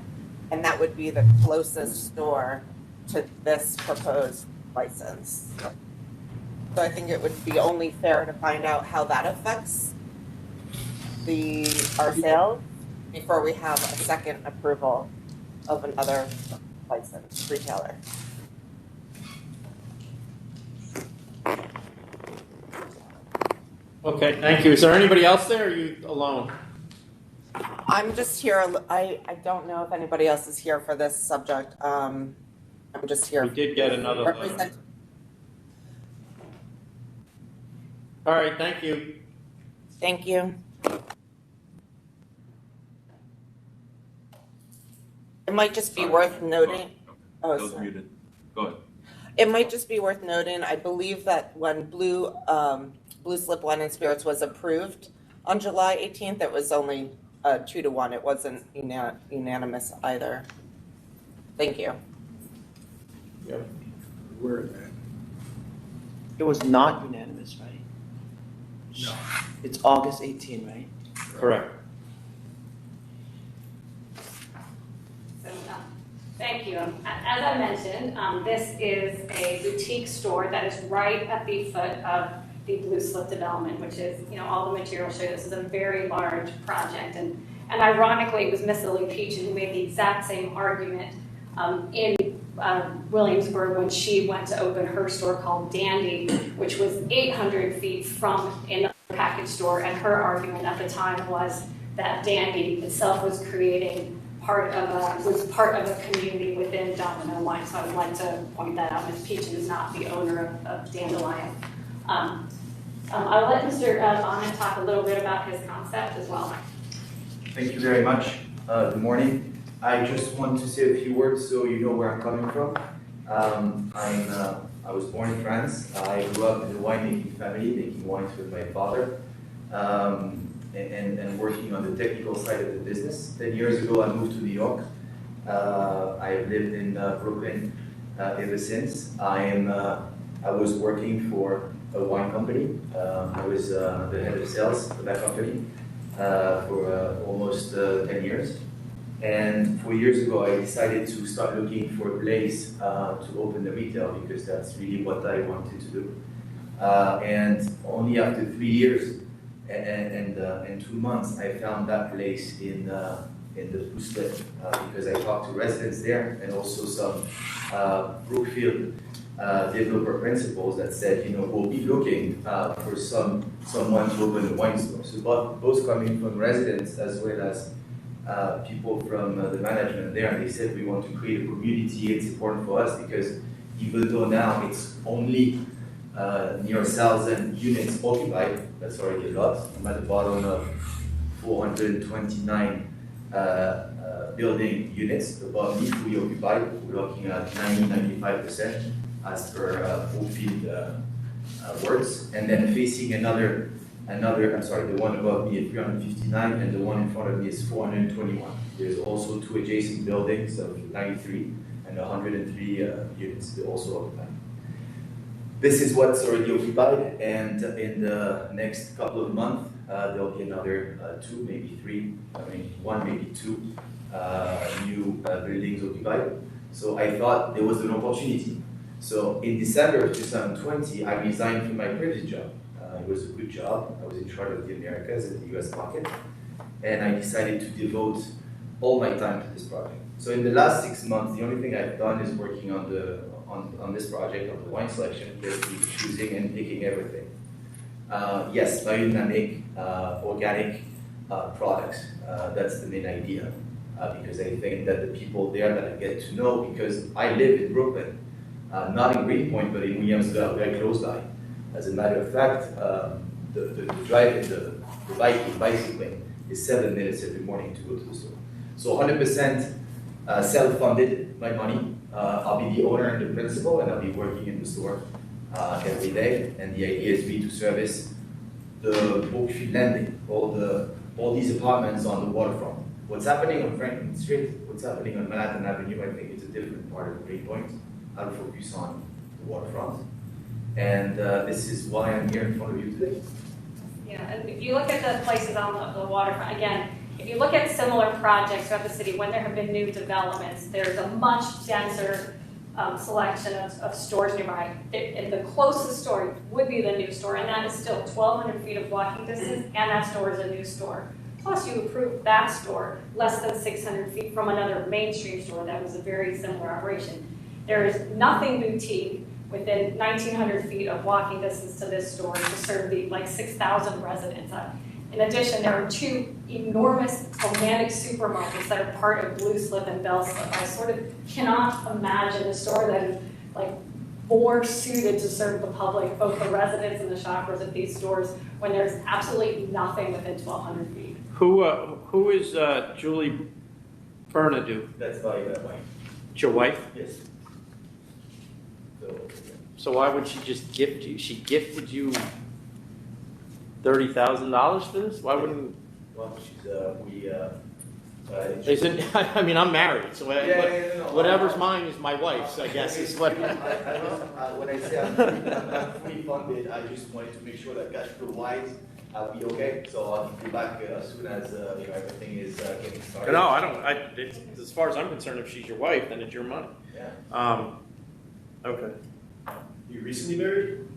Speaker 19: and that would be the closest store to this proposed license. So I think it would be only fair to find out how that affects our sales before we have a second approval of another licensed retailer.
Speaker 6: Okay, thank you. Is there anybody else there, or are you alone?
Speaker 19: I'm just here, I don't know if anybody else is here for this subject. I'm just here.
Speaker 6: We did get another letter. All right, thank you.
Speaker 19: Thank you. It might just be worth noting.
Speaker 4: That was muted. Go ahead.
Speaker 19: It might just be worth noting, I believe that when Blue Slip Wine and Spirits was approved on July 18th, it was only 2-1. It wasn't unanimous either. Thank you.
Speaker 10: Yep. Where is that?
Speaker 9: It was not unanimous, right?
Speaker 10: No.
Speaker 9: It's August 18, right?
Speaker 6: Correct.
Speaker 11: So, thank you. As I mentioned, this is a boutique store that is right at the foot of the Blue Slip development, which is, all the materials show this is a very large project. And ironically, it was Miss Lily Peachin who made the exact same argument in Williamsburg when she went to open her store called Dandy, which was 800 feet from another package store. And her argument at the time was that Dandy itself was creating part of a community within Domino Wine. So I would like to point that out. Ms. Peachin is not the owner of Dandelion. I'll let Mr. Bonnet talk a little bit about his concept as well.
Speaker 20: Thank you very much. Good morning. I just want to say a few words so you know where I'm coming from. I was born in France. I grew up in a winemaking family, making wines with my father, and working on the technical side of the business. 10 years ago, I moved to New York. I've lived in Brooklyn ever since. I was working for a wine company. I was the head of sales for that company for almost 10 years. And 4 years ago, I decided to start looking for a place to open the retail because that's really what I wanted to do. And only after 3 years and 2 months, I found that place in the Blue Slip because I talked to residents there and also some Brookfield developer principals that said, you know, we'll be looking for someone to open a wine store. So both coming from residents as well as people from the management there, and they said we want to create a community. It's important for us because even though now it's only near 1,000 units occupied, that's already a lot. I'm at the bottom of 429 building units above me, fully occupied. We're looking at 90-95% as per Brookfield words, and then facing another, I'm sorry, the one above me is 359 and the one in front of me is 421. There's also 2 adjacent buildings of 93 and 103 units that also occupied. This is what's already occupied, and in the next couple of months, there'll be another 2, maybe 3, I mean 1, maybe 2 new buildings occupied. So I thought there was an opportunity. So in December of 2020, I resigned from my previous job. It was a good job. I was in charge of the Americas and the US market. And I decided to devote all my time to this project. So in the last 6 months, the only thing I've done is working on this project, on the wine selection, basically choosing and picking everything. Yes, biodynamic, organic products. That's the main idea. Because I think that the people there that I get to know, because I live in Brooklyn, not in Greenpoint, but in Williamsville, very close by. As a matter of fact, the drive in the bicycling is 7 minutes every morning to go to the store. So 100% self-funded by money. I'll be the owner and the principal, and I'll be working in the store every day. And the idea is to service the Brookfield Landing, all these apartments on the waterfront. What's happening on Franklin Street, what's happening on Manhattan Avenue, I think it's a different part of Greenpoint. I'll focus on the waterfront. And this is why I'm here in front of you today.
Speaker 11: Yeah, and if you look at the places on the waterfront, again, if you look at similar projects throughout the city, when there have been new developments, there's a much denser selection of stores nearby. And the closest store would be the new store, and that is still 1,200 feet of walking distance, and that store is a new store. Plus, you approved that store less than 600 feet from another mainstream store that was a very similar operation. There is nothing boutique within 1,900 feet of walking distance to this store to serve the 6,000 residents. In addition, there are 2 enormous romantic supermarkets that are part of Blue Slip and Bell Slip. I sort of cannot imagine a store that is more suited to serve the public, both the residents and the shoppers at these stores, when there's absolutely nothing within 1,200 feet.
Speaker 6: Who is Julie Bernadou?
Speaker 20: That's my wife.
Speaker 6: It's your wife?
Speaker 20: Yes.
Speaker 6: So why would she just gift you? She gifted you $30,000 for this? Why wouldn't?
Speaker 20: Well, she's
Speaker 6: Isn't? I mean, I'm married, so
Speaker 20: no.
Speaker 6: whatever's mine is my wife's. I guess is what.
Speaker 20: When I say I'm fully funded, I just wanted to make sure that cash flow wise, I'll be okay. So I'll be back as soon as everything is getting started.
Speaker 6: No, I don't. As far as I'm concerned, if she's your wife, then it's your money.
Speaker 20: Yeah.
Speaker 6: Okay.
Speaker 20: You recently married?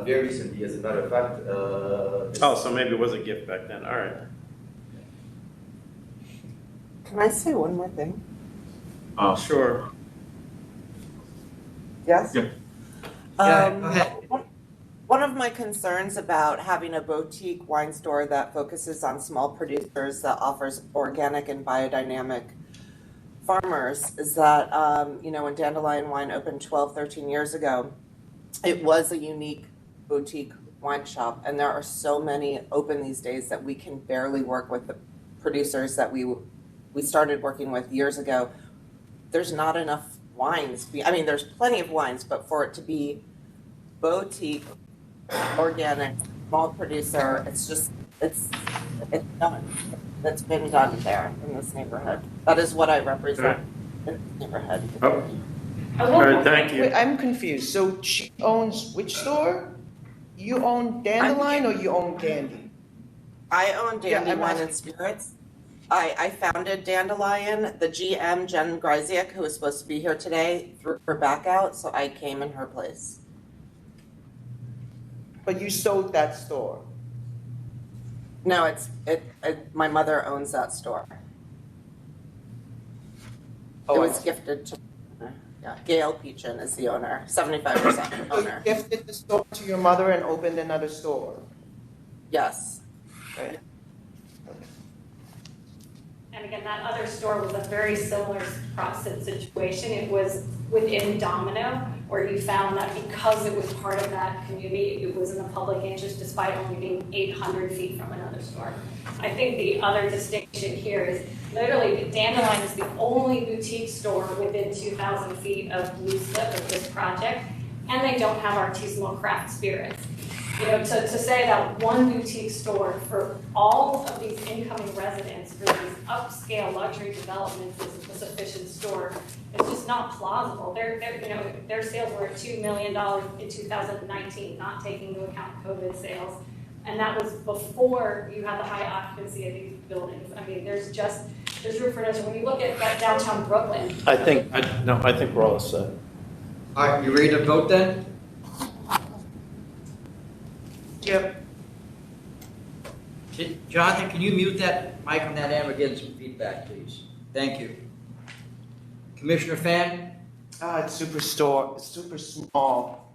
Speaker 20: Very recently, as a matter of fact.
Speaker 6: Oh, so maybe it was a gift back then. All right.
Speaker 19: Can I say one more thing?
Speaker 6: Oh, sure.
Speaker 19: Yes?
Speaker 6: Yeah. Go ahead.
Speaker 19: One of my concerns about having a boutique wine store that focuses on small producers that offers organic and biodynamic farmers is that, when Dandelion Wine opened 12, 13 years ago, it was a unique boutique wine shop. And there are so many open these days that we can barely work with the producers that we started working with years ago, there's not enough wines. I mean, there's plenty of wines, but for it to be boutique, organic, small producer, it's done. It's been done there in this neighborhood. That is what I represent in this neighborhood.
Speaker 6: Oh. All right, thank you.
Speaker 9: Wait, I'm confused. So she owns which store? You own Dandelion or you own Dandy?
Speaker 19: I own
Speaker 9: Yeah,
Speaker 19: Dandy
Speaker 9: I'm
Speaker 19: Wine
Speaker 9: asking-
Speaker 19: and Spirits. I founded Dandelion. The GM, Jen Gryziak, who was supposed to be here today, threw her back out, so I came in her place.
Speaker 9: But you sold that store?
Speaker 19: No, my mother owns that store.
Speaker 9: Oh,
Speaker 19: It
Speaker 9: I
Speaker 19: was
Speaker 9: see.
Speaker 19: gifted to, yeah, Gail Peachin is the owner, 75%
Speaker 9: So you
Speaker 19: owner.
Speaker 9: gifted the store to your mother and opened another store?
Speaker 19: Yes.
Speaker 9: Okay.
Speaker 11: And again, that other store was a very similar process situation. It was within Domino, where you found that because it was part of that community, it was in the public interest despite only being 800 feet from another store. I think the other distinction here is literally Dandelion is the only boutique store within 2,000 feet of Blue Slip of this project, and they don't have artisanal craft spirits. You know, to say that one boutique store for all of these incoming residents for these upscale luxury developments is a sufficient store, it's just not plausible. Their sales were at $2 million in 2019, not taking into account COVID sales. And that was before you had the high occupancy of these buildings. I mean, there's room for another. When you look at downtown Brooklyn.
Speaker 6: I think we're all set.
Speaker 5: All right, you ready to vote then?
Speaker 9: Yep.
Speaker 5: Jonathan, can you mute that mic on that end? We're getting some feedback, please. Thank you. Commissioner Fan?
Speaker 9: It's super small.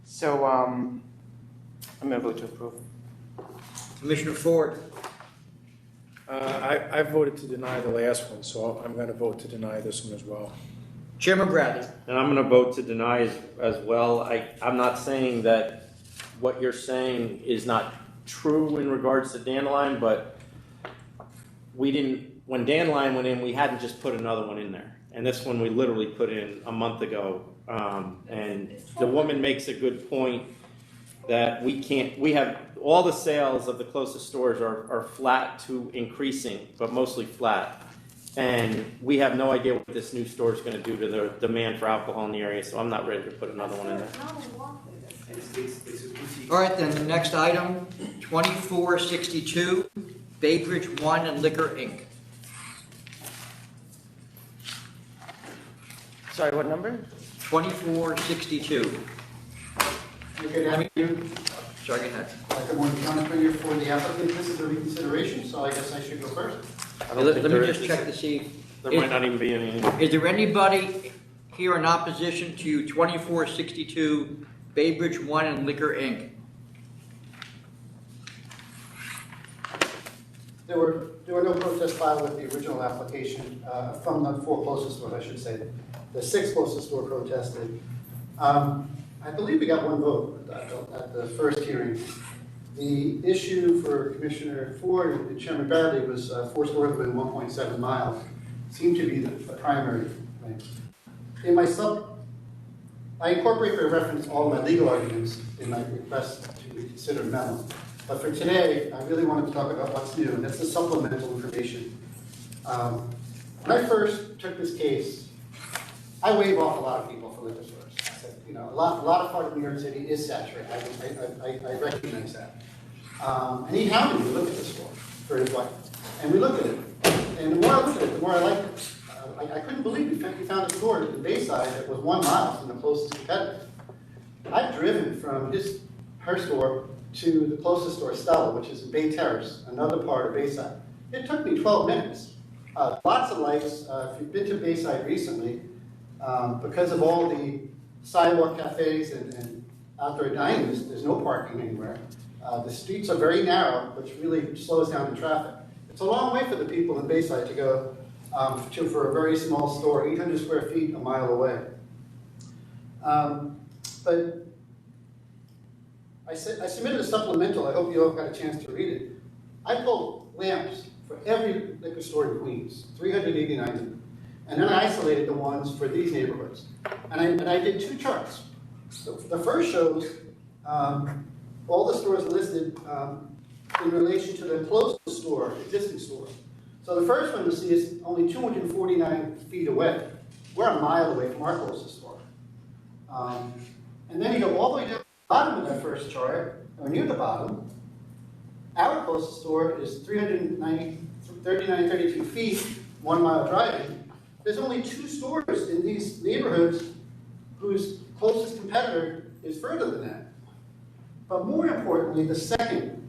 Speaker 9: So, I'm gonna vote to approve.
Speaker 5: Commissioner Ford?
Speaker 10: I voted to deny the last one, so I'm gonna vote to deny this one as well.
Speaker 5: Chairman Bradley?
Speaker 6: And I'm going to vote to deny as well. I'm not saying that what you're saying is not true in regards to Dandelion, but when Dandelion went in, we hadn't just put another one in there. And this one we literally put in a month ago. And the woman makes a good point that we have, all the sales of the closest stores are flat to increasing, but mostly flat. And we have no idea what this new store is going to do to the demand for alcohol in the area, so I'm not ready to put another one in there.
Speaker 5: All right, then the next item, 2462, Bay Bridge Wine and Liquor, Inc.
Speaker 9: Sorry, what number?
Speaker 5: 2462.
Speaker 12: Good afternoon.
Speaker 5: Sorry, go ahead.
Speaker 12: Good morning, Thomas Brenner for the applicant. This is a reconsideration, so I guess I should go first.
Speaker 5: Let me just check to see.
Speaker 6: There might not even be any.
Speaker 5: Is there anybody here in opposition to 2462 Bay Bridge Wine and Liquor, Inc.?
Speaker 12: There were no protests filed with the original application from the four closest stores, I should say. The six closest store protested. I believe we got one vote at the first hearing. The issue for Commissioner Ford and Chairman Bradley was 4 stores within 1.7 miles. Seemed to be the primary thing. I incorporate for reference all my legal arguments in my request to reconsider the memo. But for today, I really wanted to talk about what's new, and that's the supplemental information. When I first took this case, I wave off a lot of people for liquor stores. I said, a lot of part of New York City is saturated. I recognize that. And he hounded me to look at the store for his wife. And we looked at it. And the more I looked at it, the more I liked it. I couldn't believe he found a store at the Bayside that was 1 mile from the closest competitor. I've driven from her store to the closest store, Stella, which is in Bay Terrace, another part of Bayside. It took me 12 minutes. Lots of lights. If you've been to Bayside recently, because of all the sidewalk cafes and outdoor dining, there's no parking anywhere. The streets are very narrow, which really slows down the traffic. It's a long way for the people in Bayside to go for a very small store, 800 square feet, a mile away. But I submitted a supplemental. I hope you all got a chance to read it. I pulled lamps
Speaker 21: for every liquor store in Queens, 389 of them. And then I isolated the ones for these neighborhoods. And I did two charts. So the first shows all the stores listed in relation to the closest store, existing store. So the first one you see is only 249 feet away. We're a mile away from our closest store. And then you go all the way down to the bottom of that first chart, or near the bottom. Our closest store is 32 feet, 1 mile driving. There's only 2 stores in these neighborhoods whose closest competitor is further than that. But more importantly, the second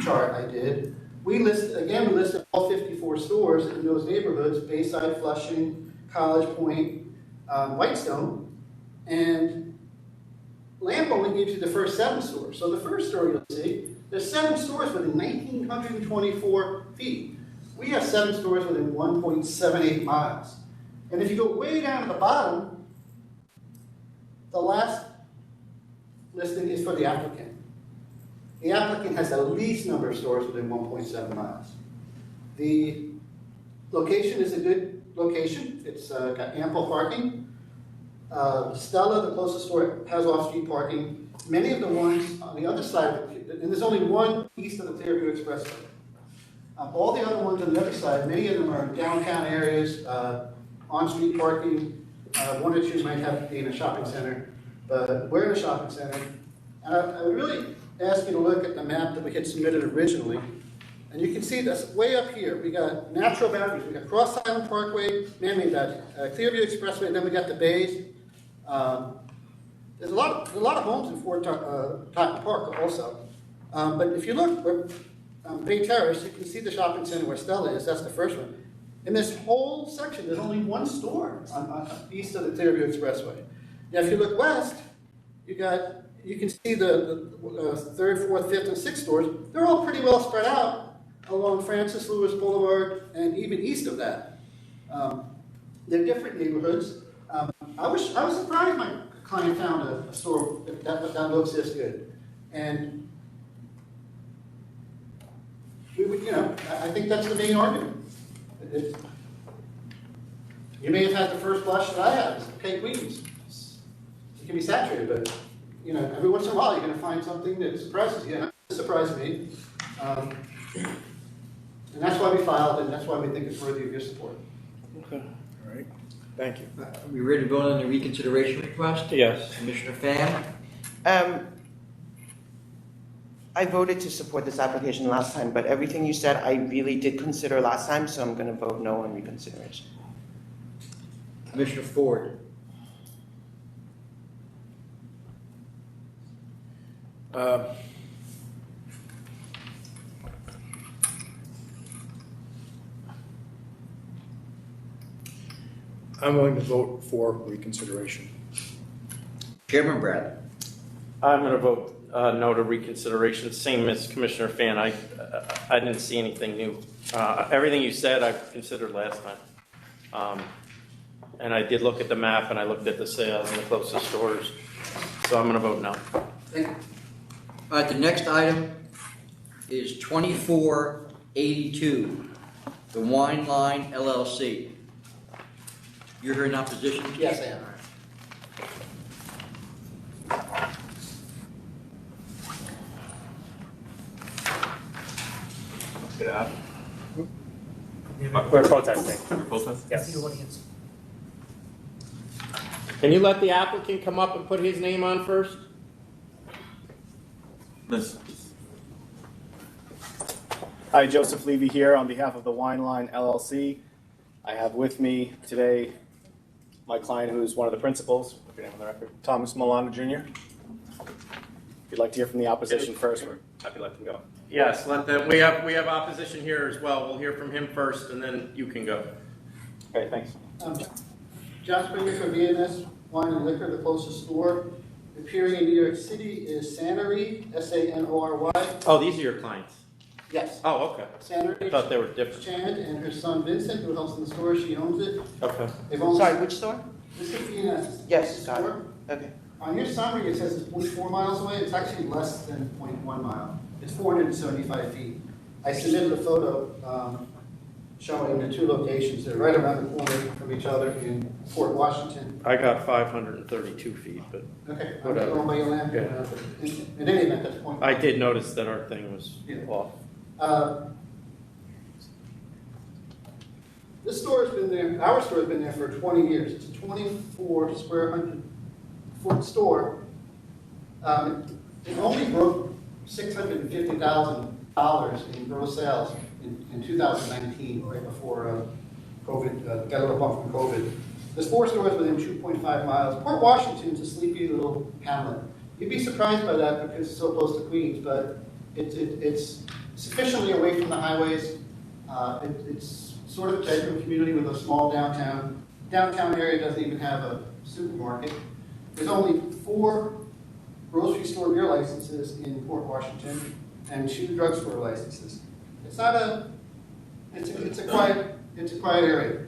Speaker 21: chart I did, we listed all 54 stores in those neighborhoods: Bayside, Flushing, College Point, Whitestone, and Lamp only gives you the first 7 stores. So the first store you'll see, there's 7 stores within 1,924 feet. We have 7 stores within 1.78 miles. And if you go way down to the bottom, the last listing is for the applicant. The applicant has the least number of stores within 1.7 miles. The location is a good location. It's got ample parking. Stella, the closest store, has off-street parking. Many of the ones on the other side, and there's only one east of the Clearview Expressway. All the other ones on the other side, many of them are in downtown areas, on-street parking. 1 or 2 might have to be in a shopping center, but we're in a shopping center. And I would really ask you to look at the map that we had submitted originally. And you can see this way up here. We got natural boundaries. We got Cross Island Parkway, man-made that, Clearview Expressway, and then we got the bays. There's a lot of homes in Fort Totten Park also. But if you look, Bay Terrace, you can see the shopping center where Stella is. That's the first one. In this whole section, there's only 1 store on east of the Clearview Expressway. Now, if you look west, you can see the 3rd, 4th, 5th, and 6th stores. They're all pretty well spread out along Francis Lewis Boulevard and even east of that. They're different neighborhoods. I was surprised my client found a store that looks this good. And we would, I think that's the main argument. You may have had the first blush that I had, okay, Queens. It can be saturated, but every once in a while you're going to find something that surprises you. And it surprised me. And that's why we filed, and that's why we think it's worthy of your support.
Speaker 10: Okay. All right. Thank you.
Speaker 5: Are we ready to vote on the reconsideration request?
Speaker 6: Yes.
Speaker 5: Commissioner Fan?
Speaker 9: I voted to support this application last time, but everything you said I really did consider last time, so I'm going to vote no on reconsideration.
Speaker 5: Commissioner Ford?
Speaker 10: I'm willing to vote for reconsideration.
Speaker 5: Chairman Brad?
Speaker 6: I'm going to vote no to reconsideration, same as Commissioner Fan. I didn't see anything new. Everything you said I considered last time. And I did look at the map and I looked at the sales and the closest stores. So I'm going to vote no.
Speaker 5: Thank you. All right, the next item is 2482, the Wine Line LLC. You're here in opposition?
Speaker 21: Yes, I am.
Speaker 13: Get out. We're protesting. Yes.
Speaker 6: Can you let the applicant come up and put his name on first?
Speaker 22: Hi, Joseph Levy here on behalf of the Wine Line LLC. I have with me today my client who is one of the principals, put your name on the record, Thomas Milano Jr. If you'd like to hear from the opposition first, we're happy to let them go.
Speaker 6: Yes, let them. We have opposition here as well. We'll hear from him first and then you can go.
Speaker 22: Okay, thanks.
Speaker 21: John Springer for V&S Wine and Liquor, the closest store. Appearing in New York City is Sanory, S-A-N-O-R-Y.
Speaker 6: Oh, these are your clients?
Speaker 21: Yes.
Speaker 6: Oh, okay.
Speaker 21: Sanory.
Speaker 6: I thought they were different.
Speaker 21: Chand and her son Vincent, who helps in the store. She owns it.
Speaker 6: Okay.
Speaker 21: Sorry,
Speaker 9: which store?
Speaker 21: This is V&S.
Speaker 9: Yes, got it. Okay.
Speaker 21: On your summary, it says it's 0.4 miles away. It's actually less than 0.1 mile. It's 475 feet. I submitted a photo showing the two locations. They're right around the corner from each other in Fort Washington.
Speaker 6: I got 532 feet, but
Speaker 21: Okay, I'm
Speaker 6: whatever.
Speaker 21: going by your land.
Speaker 6: Yeah.
Speaker 21: In any event, that's the point.
Speaker 6: I did notice that our thing was off.
Speaker 21: This store has been there, our store has been there for 20 years. It's a 24 square 100-foot store. It only broke $650,000 in gross sales in 2019, right before COVID, got a little bump from COVID. There's 4 stores within 2.5 miles. Port Washington's a sleepy little hamlet. You'd be surprised by that because it's so close to Queens, but it's sufficiently away from the highways. It's sort of a type of community with a small downtown. Downtown area doesn't even have a supermarket. There's only 4 grocery store beer licenses in Port Washington and 2 drugstore licenses. It's not a, it's a quiet area.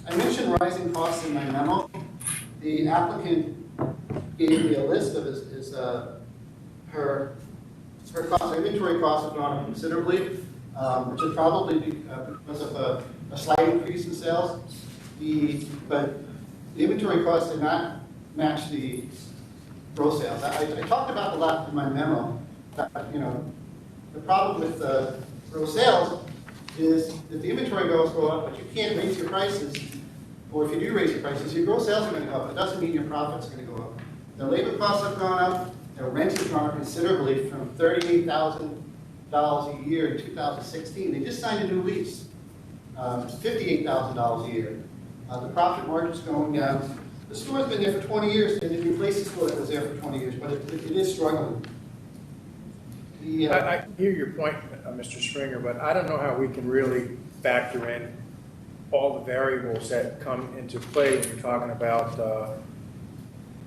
Speaker 21: I mentioned rising costs in my memo. The applicant gave me a list of her costs, inventory costs have gone up considerably, which is probably because of a slight increase in sales. But the inventory costs did not match the gross sales. I talked about a lot in my memo. You know, the problem with gross sales is that the inventory goes go up, but you can't raise your prices. Or if you do raise your prices, your gross sales are going to go up. It doesn't mean your profits are going to go up. The labor costs have gone up. The rent has gone up considerably from $38,000 a year in 2016. They just signed a new lease. It's $58,000 a year. The profit margin's going down. The store's been there for 20 years, and it replaced the store that was there for 20 years, but it is struggling.
Speaker 10: I hear your point, Mr. Springer, but I don't know how we can really factor in all the variables that come into play when you're talking about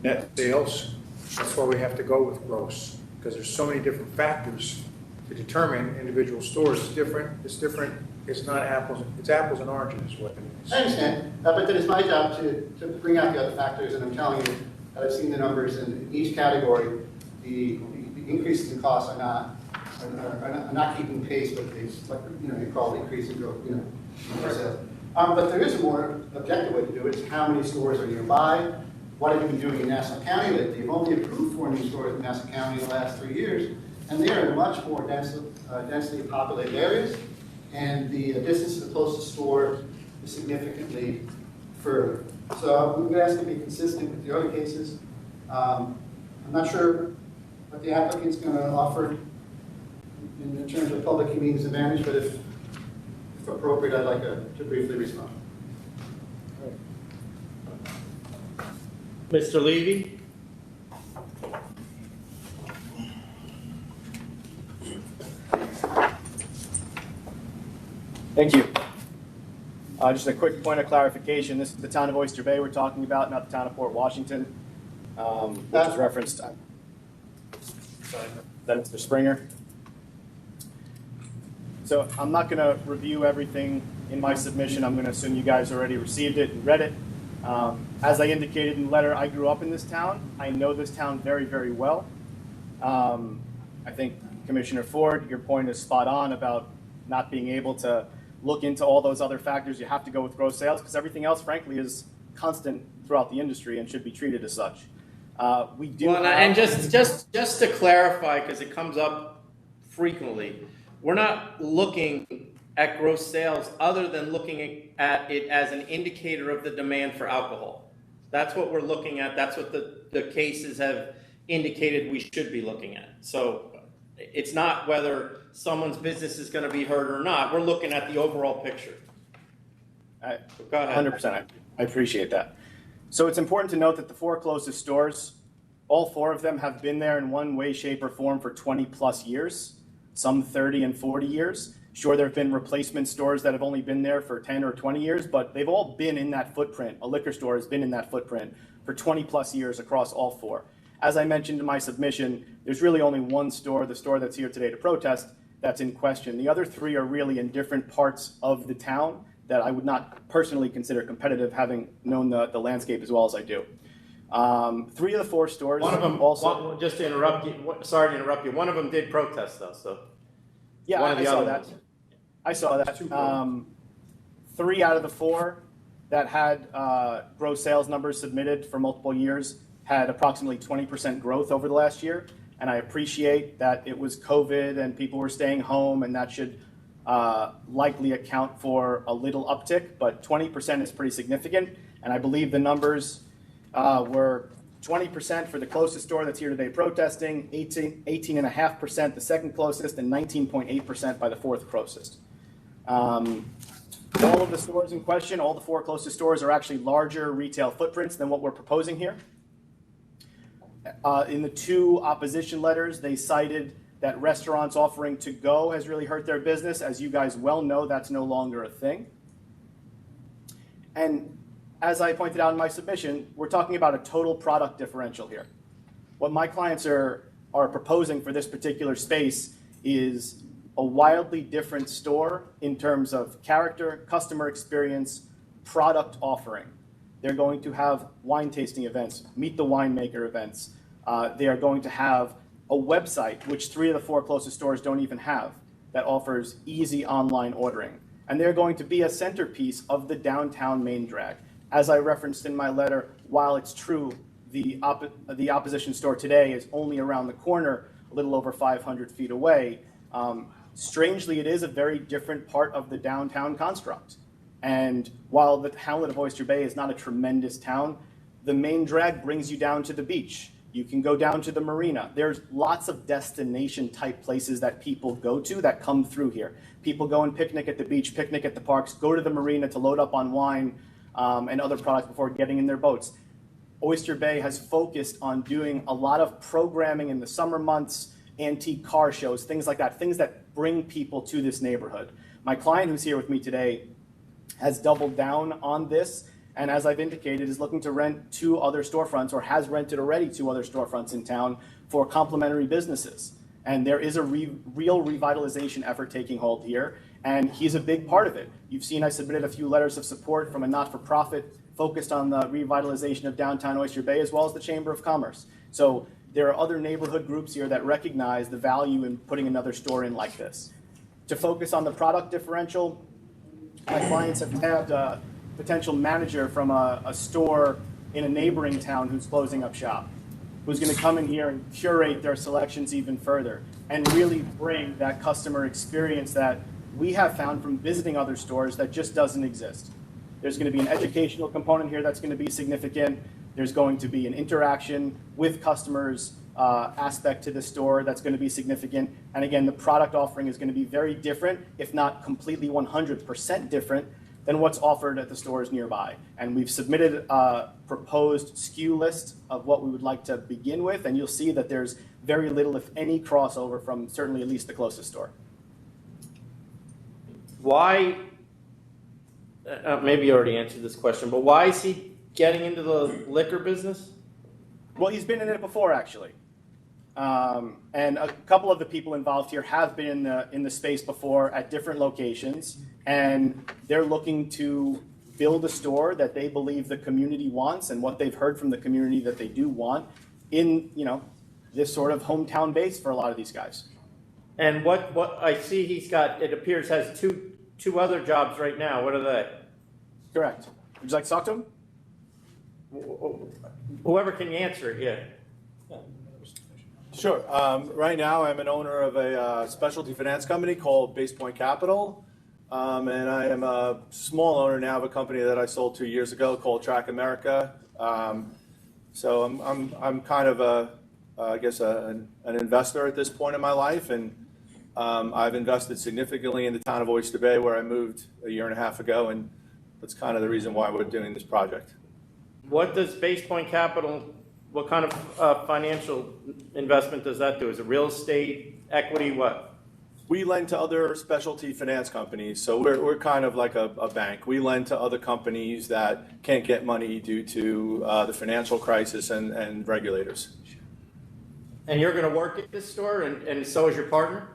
Speaker 10: net sales. That's why we have to go with gross, because there's so many different factors to determine individual stores. It's different, it's not apples, it's apples and oranges is what it is.
Speaker 21: I understand, but then it's my job to bring out the other factors, and I'm telling you that I've seen the numbers in each category. The increases in costs are not keeping pace with these, like, you know, you call it increase in growth, you know, sales. But there is a more objective way to do it. It's how many stores are nearby. What have you been doing in Nassau County lately? You've only approved 4 new stores in Nassau County in the last 3 years, and they're in much more densely populated areas, and the distance to the closest store is significantly further. So I'm going to ask you to be consistent with the other cases. I'm not sure what the applicant's going to offer in terms of public convenience advantage, but if appropriate, I'd like to briefly respond.
Speaker 6: Mr. Levy?
Speaker 22: Thank you. Just a quick point of clarification. This is the town of Oyster Bay we're talking about, not the town of Port Washington, which is referenced. Then Mr. Springer. So I'm not going to review everything in my submission. I'm going to assume you guys already received it and read it. As I indicated in the letter, I grew up in this town. I know this town very, very well. I think Commissioner Ford, your point is spot on about not being able to look into all those other factors. You have to go with gross sales because everything else, frankly, is constant throughout the industry and should be treated as such. We do.
Speaker 6: Well, and just to clarify, because it comes up frequently, we're not looking at gross sales other than looking at it as an indicator of the demand for alcohol. That's what we're looking at. That's what the cases have indicated we should be looking at. So it's not whether someone's business is going to be hurt or not. We're looking at the overall picture.
Speaker 22: Go
Speaker 6: ahead.
Speaker 22: 100%. I appreciate that. So it's important to note that the 4 closest stores, all 4 of them have been there in one way, shape, or form for 20 plus years, some 30 and 40 years. Sure, there have been replacement stores that have only been there for 10 or 20 years, but they've all been in that footprint. A liquor store has been in that footprint for 20 plus years across all 4. As I mentioned in my submission, there's really only one store, the store that's here today to protest, that's in question. The other 3 are really in different parts of the town that I would not personally consider competitive, having known the landscape as well as I do. Three of the four stores.
Speaker 6: One of them
Speaker 22: also.
Speaker 6: just to interrupt you, sorry to interrupt you, one of them did protest though, so.
Speaker 22: Yeah,
Speaker 6: One of the
Speaker 22: I saw
Speaker 6: other
Speaker 22: that.
Speaker 6: ones.
Speaker 22: I saw that. 3 out of the 4 that had gross sales numbers submitted for multiple years had approximately 20% growth over the last year. And I appreciate that it was COVID and people were staying home, and that should likely account for a little uptick, but 20% is pretty significant. And I believe the numbers were 20% for the closest store that's here today protesting, 18.5% the second closest, and 19.8% by the fourth closest. All of the stores in question, all the 4 closest stores, are actually larger retail footprints than what we're proposing here. In the 2 opposition letters, they cited that restaurants offering to go has really hurt their business. As you guys well know, that's no longer a thing. And as I pointed out in my submission, we're talking about a total product differential here. What my clients are proposing for this particular space is a wildly different store in terms of character, customer experience, product offering. They're going to have wine tasting events, meet the winemaker events. They are going to have a website, which 3 of the 4 closest stores don't even have, that offers easy online ordering. And they're going to be a centerpiece of the downtown main drag. As I referenced in my letter, while it's true the opposition store today is only around the corner, a little over 500 feet away, strangely, it is a very different part of the downtown construct. And while the hamlet of Oyster Bay is not a tremendous town, the main drag brings you down to the beach. You can go down to the marina. There's lots of destination type places that people go to that come through here. People go and picnic at the beach, picnic at the parks, go to the marina to load up on wine and other products before getting in their boats. Oyster Bay has focused on doing a lot of programming in the summer months, antique car shows, things like that, things that bring people to this neighborhood. My client who's here with me today has doubled down on this, and as I've indicated, is looking to rent 2 other storefronts, or has rented already 2 other storefronts in town for complementary businesses. And there is a real revitalization effort taking hold here, and he's a big part of it. You've seen I submitted a few letters of support from a not-for-profit focused on the revitalization of downtown Oyster Bay, as well as the Chamber of Commerce. So there are other neighborhood groups here that recognize the value in putting another store in like this. To focus on the product differential, my clients have had a potential manager from a store in a neighboring town who's closing up shop, who's going to come in here and curate their selections even further and really bring that customer experience that we have found from visiting other stores that just doesn't exist. There's going to be an educational component here that's going to be significant. There's going to be an interaction with customers aspect to the store that's going to be significant. And again, the product offering is going to be very different, if not completely 100% different than what's offered at the stores nearby. And we've submitted a proposed SKU list of what we would like to begin with, and you'll see that there's very little, if any, crossover from certainly at least the closest store.
Speaker 6: Why, maybe you already answered this question, but why is he getting into the liquor business?
Speaker 22: Well, he's been in it before, actually. And a couple of the people involved here have been in the space before at different locations, and they're looking to build a store that they believe the community wants and what they've heard from the community that they do want in, this sort of hometown base for a lot of these guys.
Speaker 6: And what I see he's got, it appears, has two other jobs right now. What are they?
Speaker 22: Correct. Would you like to talk to him?
Speaker 6: Whoever can answer it, yeah.
Speaker 7: Sure. Right now, I'm an owner of a specialty finance company called Base Point Capital, and I am a small owner now of a company that I sold 2 years ago called Track America. So I'm kind of I guess an investor at this point in my life, and I've invested significantly in the town of Oyster Bay, where I moved a year and a half ago, and that's kind of the reason why we're doing this project.
Speaker 6: What does Base Point Capital, what kind of financial investment does that do? Is it real estate, equity, what?
Speaker 7: We lend to other specialty finance companies, so we're kind of like a bank. We lend to other companies that can't get money due to the financial crisis and regulators.
Speaker 6: And you're going to work at this store, and so is your partner?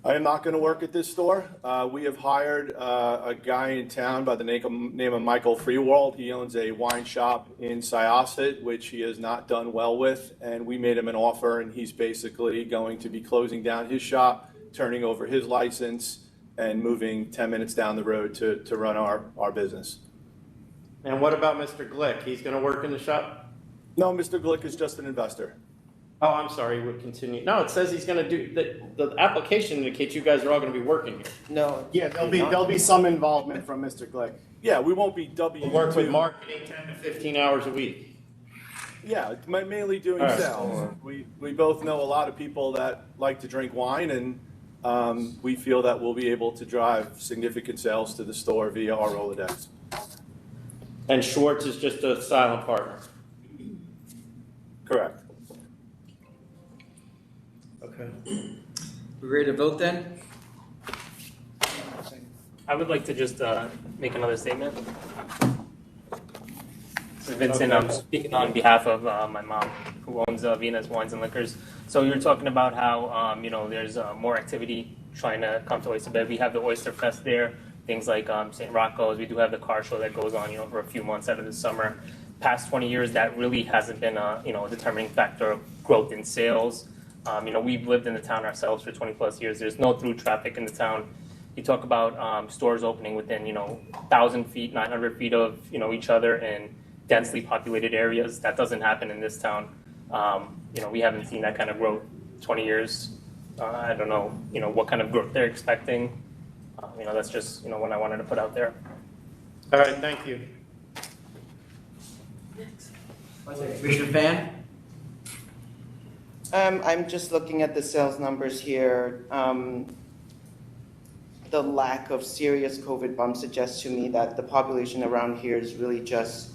Speaker 7: I am not going to work at this store. We have hired a guy in town by the name of Michael Freewald. He owns a wine shop in Syosset, which he has not done well with, and we made him an offer, and he's basically going to be closing down his shop, turning over his license, and moving 10 minutes down the road to run our business.
Speaker 6: And what about Mr. Glick? He's going to work in the shop?
Speaker 7: No, Mr. Glick is just an investor.
Speaker 6: Oh, I'm sorry, we'll continue. No, it says he's gonna do, the application indicates you guys are all gonna be working here.
Speaker 9: No.
Speaker 22: Yeah, there'll be some involvement from Mr. Glick.
Speaker 7: Yeah, we won't be W2.
Speaker 6: Work with marketing 10 to 15 hours a week.
Speaker 7: Yeah, mainly doing
Speaker 6: All right.
Speaker 7: sales. We both know a lot of people that like to drink wine, and we feel that we'll be able to drive significant sales to the store via our Rolodex.
Speaker 6: And Schwartz is just a silent partner.
Speaker 7: Correct.
Speaker 6: Okay.
Speaker 5: We ready to vote then?
Speaker 3: I would like to just make another statement. This is Vincent. I'm speaking on behalf of my mom, who owns Venus Wines and Liquors. So you were talking about how there's more activity trying to come to Oyster Bay. We have the Oyster Fest there, things like St. Rocco's. We do have the car show that goes on, for a few months out of the summer. Past 20 years, that really hasn't been a determining factor of growth in sales. We've lived in the town ourselves for 20 plus years. There's no through traffic in the town. You talk about stores opening within, 1,000 feet, 900 feet of, each other in densely populated areas. That doesn't happen in this town. We haven't seen that kind of growth 20 years. I don't know, what kind of growth they're expecting. That's just, what I wanted to put out there.
Speaker 6: All right, thank you.
Speaker 5: Commissioner Fan?
Speaker 9: I'm just looking at the sales numbers here. The lack of serious COVID bumps suggests to me that the population around here is really just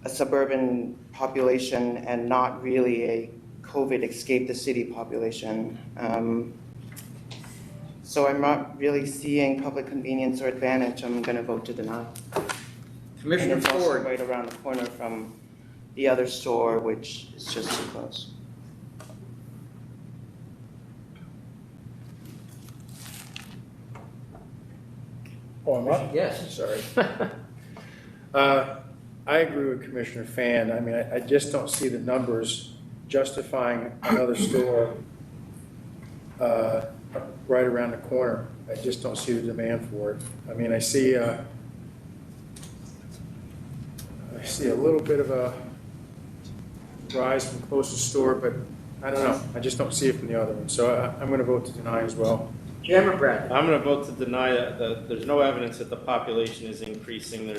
Speaker 9: a suburban population and not really a COVID escape the city population. So I'm not really seeing public convenience or advantage. I'm going to vote to deny.
Speaker 5: Commissioner
Speaker 9: And it's also
Speaker 5: Ford.
Speaker 9: right around the corner from the other store, which is just too close.
Speaker 10: Oh, I'm up?
Speaker 5: Yes.
Speaker 10: Sorry. I agree with Commissioner Fan. I mean, I just don't see the numbers justifying another store right around the corner. I just don't see the demand for it. I mean, I see a little bit of a rise from closest store, but I don't know. I just don't see it from the other one. So I'm going to vote to deny as well.
Speaker 5: Chairman Bradley.
Speaker 6: I'm going to vote to deny that there's no evidence that the population is increasing.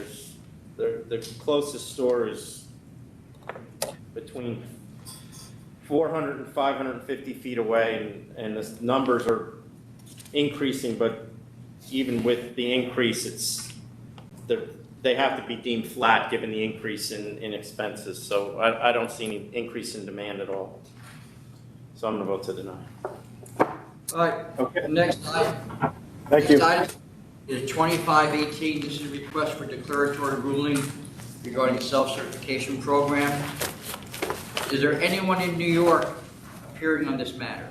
Speaker 6: The closest store is between 400 and 550 feet away, and the numbers are increasing, but even with the increase, they have to be deemed flat given the increase in expenses. So I don't see any increase in demand at all. So I'm going to vote to deny.
Speaker 5: All right, okay. Next item.
Speaker 7: Thank you.
Speaker 5: Next item is 2518. This is a request for declaratory ruling regarding self-certification program. Is there anyone in New York appearing on this matter?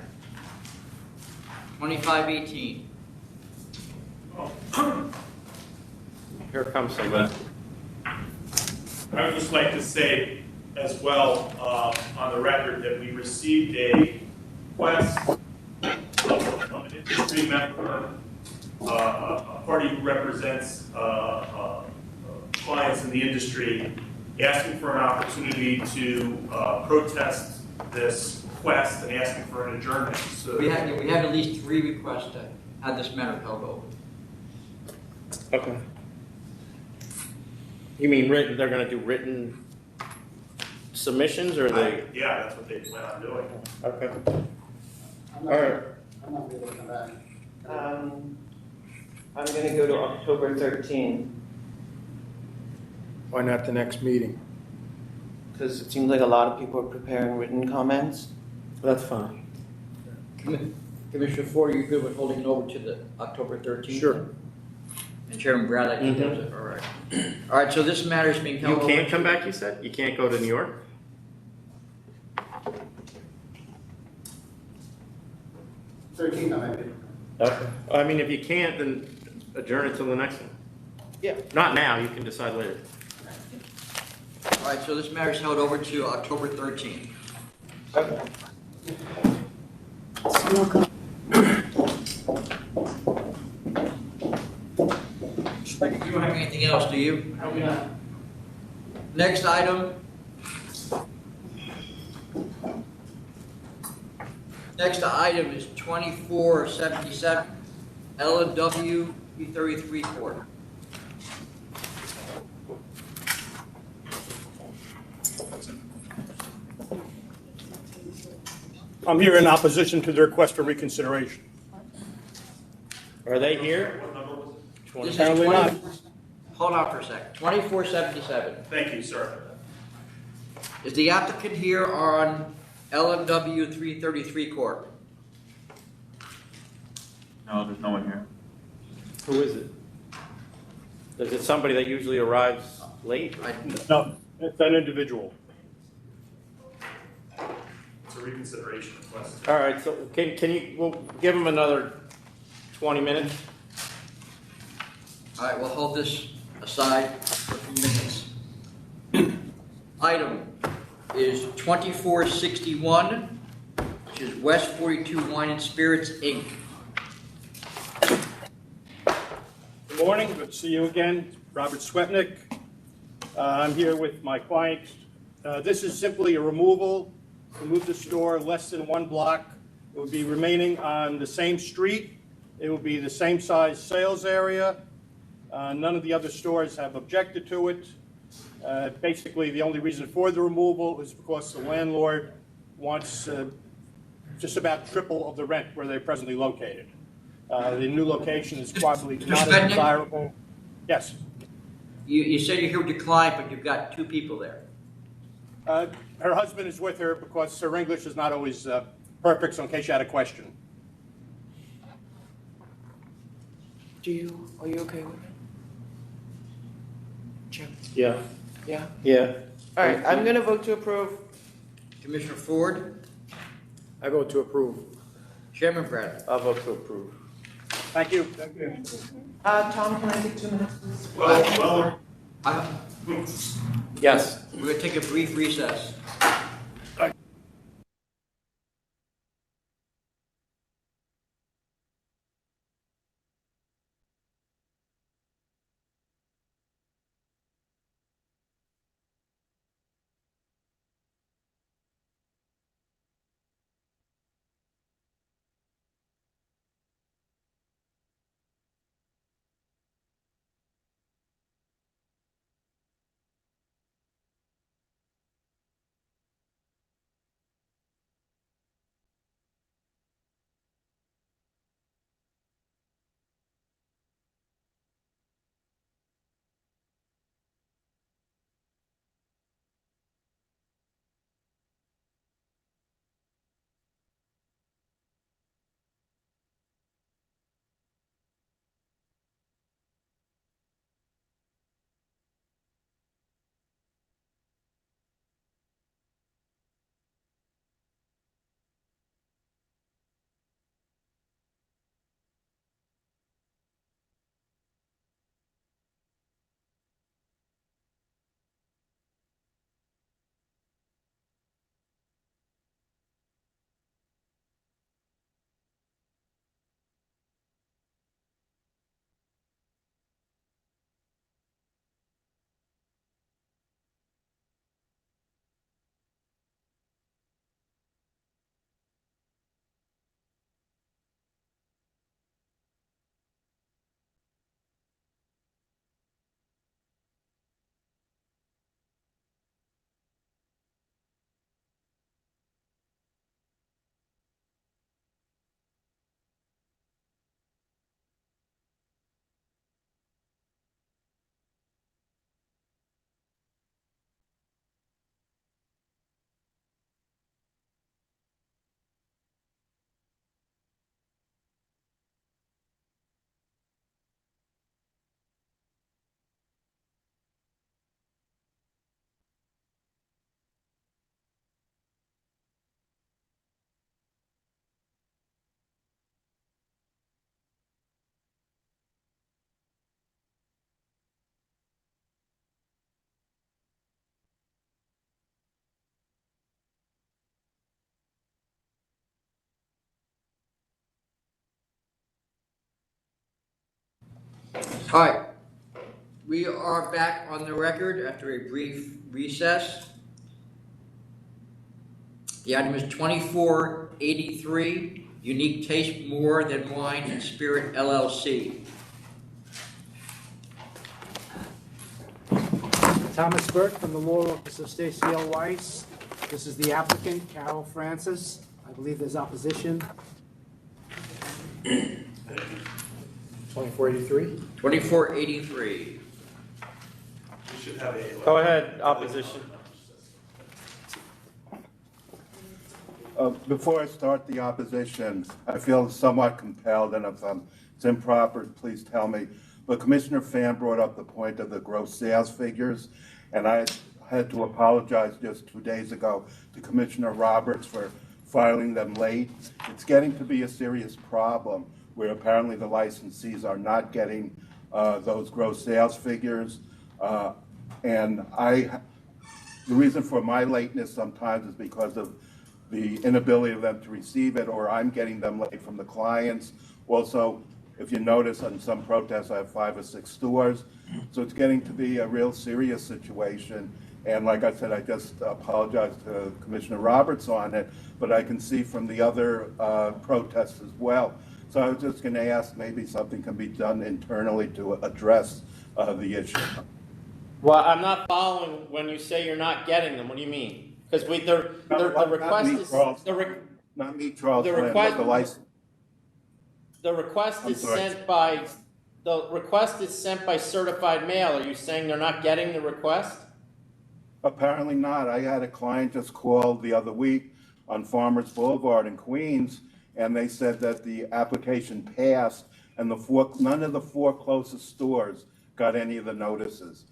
Speaker 5: 2518.
Speaker 6: Here comes somebody.
Speaker 13: I would just like to say as well, on the record, that we received a request from an industry member, a party who represents clients in the industry, asking for an opportunity to protest this request and asking for an adjournment. So
Speaker 5: We have at least 3 requests to have this matter held over.
Speaker 6: Okay. You mean written? They're going to do written submissions, or they?
Speaker 13: Yeah, that's what they plan on doing.
Speaker 6: Okay.
Speaker 21: I'm not going to come back.
Speaker 9: I'm going to go to October 13,
Speaker 10: Why not the next meeting?
Speaker 9: because it seems like a lot of people are preparing written comments.
Speaker 6: That's fine.
Speaker 5: Commissioner Ford, are you good with holding it over to the October 13th?
Speaker 10: Sure.
Speaker 5: And Chairman Bradley, I think that's it. All right. All right, so this matter is being held
Speaker 6: You
Speaker 5: over.
Speaker 6: can't come back, you said? You can't go to New York?
Speaker 21: 13th, I might be.
Speaker 6: Okay. I mean, if you can't, then adjourn it till the next one.
Speaker 21: Yeah.
Speaker 6: Not now, you can decide later.
Speaker 5: All right, so this matter is held over to October 13th. You don't have anything else, do you? Next item. Next item is 2477 L&W 33 Court.
Speaker 8: I'm here in opposition to the request for reconsideration.
Speaker 6: Are they here?
Speaker 5: This is
Speaker 8: Apparently not.
Speaker 5: Hold on for a second. 2477.
Speaker 13: Thank you, sir.
Speaker 5: Is the applicant here on L&W 333 Court?
Speaker 4: No, there's no one here.
Speaker 6: Who is it? Is it somebody that usually arrives late?
Speaker 8: No, it's an individual.
Speaker 13: It's a reconsideration request.
Speaker 6: All right, so can you, we'll give him another 20 minutes?
Speaker 5: All right, we'll hold this aside for a few minutes. Item is 2461, which is West 42 Wine and Spirits, Inc.
Speaker 8: Good morning, good to see you again. Robert Swetnick. I'm here with my client. This is simply a removal to move the store less than 1 block. It will be remaining on the same street. It will be the same size sales area. None of the other stores have objected to it. Basically, the only reason for the removal is because the landlord wants just about triple of the rent where they're presently located. The new location is probably not as desirable. Yes.
Speaker 5: You said you're here with your client, but you've got 2 people there.
Speaker 8: Her husband is with her because her English is not always perfect, so in case you had a question.
Speaker 9: Are you okay with it? Jim?
Speaker 6: Yeah.
Speaker 9: Yeah?
Speaker 6: Yeah.
Speaker 9: All right, I'm going to vote to approve.
Speaker 5: Commissioner Ford?
Speaker 10: I vote to approve.
Speaker 5: Chairman Bradley?
Speaker 6: I'll vote to approve.
Speaker 8: Thank you. Thank you.
Speaker 9: Tom, can I take 2 minutes, please?
Speaker 6: Yes.
Speaker 5: We're going to take a brief recess. All right, we are back on the record after a brief recess. The item is 2483, Unique Taste More Than Wine and Spirit LLC.
Speaker 14: Thomas Burke from the Law Office of Stacy L. Weiss. This is the applicant, Carol Francis. I believe there's opposition.
Speaker 10: 2483?
Speaker 5: 2483.
Speaker 13: We should have a.
Speaker 6: Go ahead, opposition.
Speaker 16: Before I start the opposition, I feel somewhat compelled, and if it's improper, please tell me. But Commissioner Fan brought up the point of the gross sales figures, and I had to apologize just 2 days ago to Commissioner Roberts for filing them late. It's getting to be a serious problem where apparently the licensees are not getting those gross sales figures. And the reason for my lateness sometimes is because of the inability of them to receive it, or I'm getting them late from the clients. Also, if you notice on some protests, I have 5 or 6 stores. So it's getting to be a real serious situation. And like I said, I just apologize to Commissioner Roberts on it, but I can see from the other protests as well. So I was just going to ask maybe something can be done internally to address the issue.
Speaker 6: Well, I'm not following when you say you're not getting them. What do you mean? Because the request is
Speaker 16: not me, Charles.
Speaker 6: The
Speaker 16: Flynn,
Speaker 6: request,
Speaker 16: but the license.
Speaker 6: the request is
Speaker 16: sorry.
Speaker 6: sent by certified mail. Are you saying they're not getting the request?
Speaker 16: Apparently not. I had a client just call the other week on Farmers Boulevard in Queens, and they said that the application passed, and none of the 4 closest stores got any of the notices.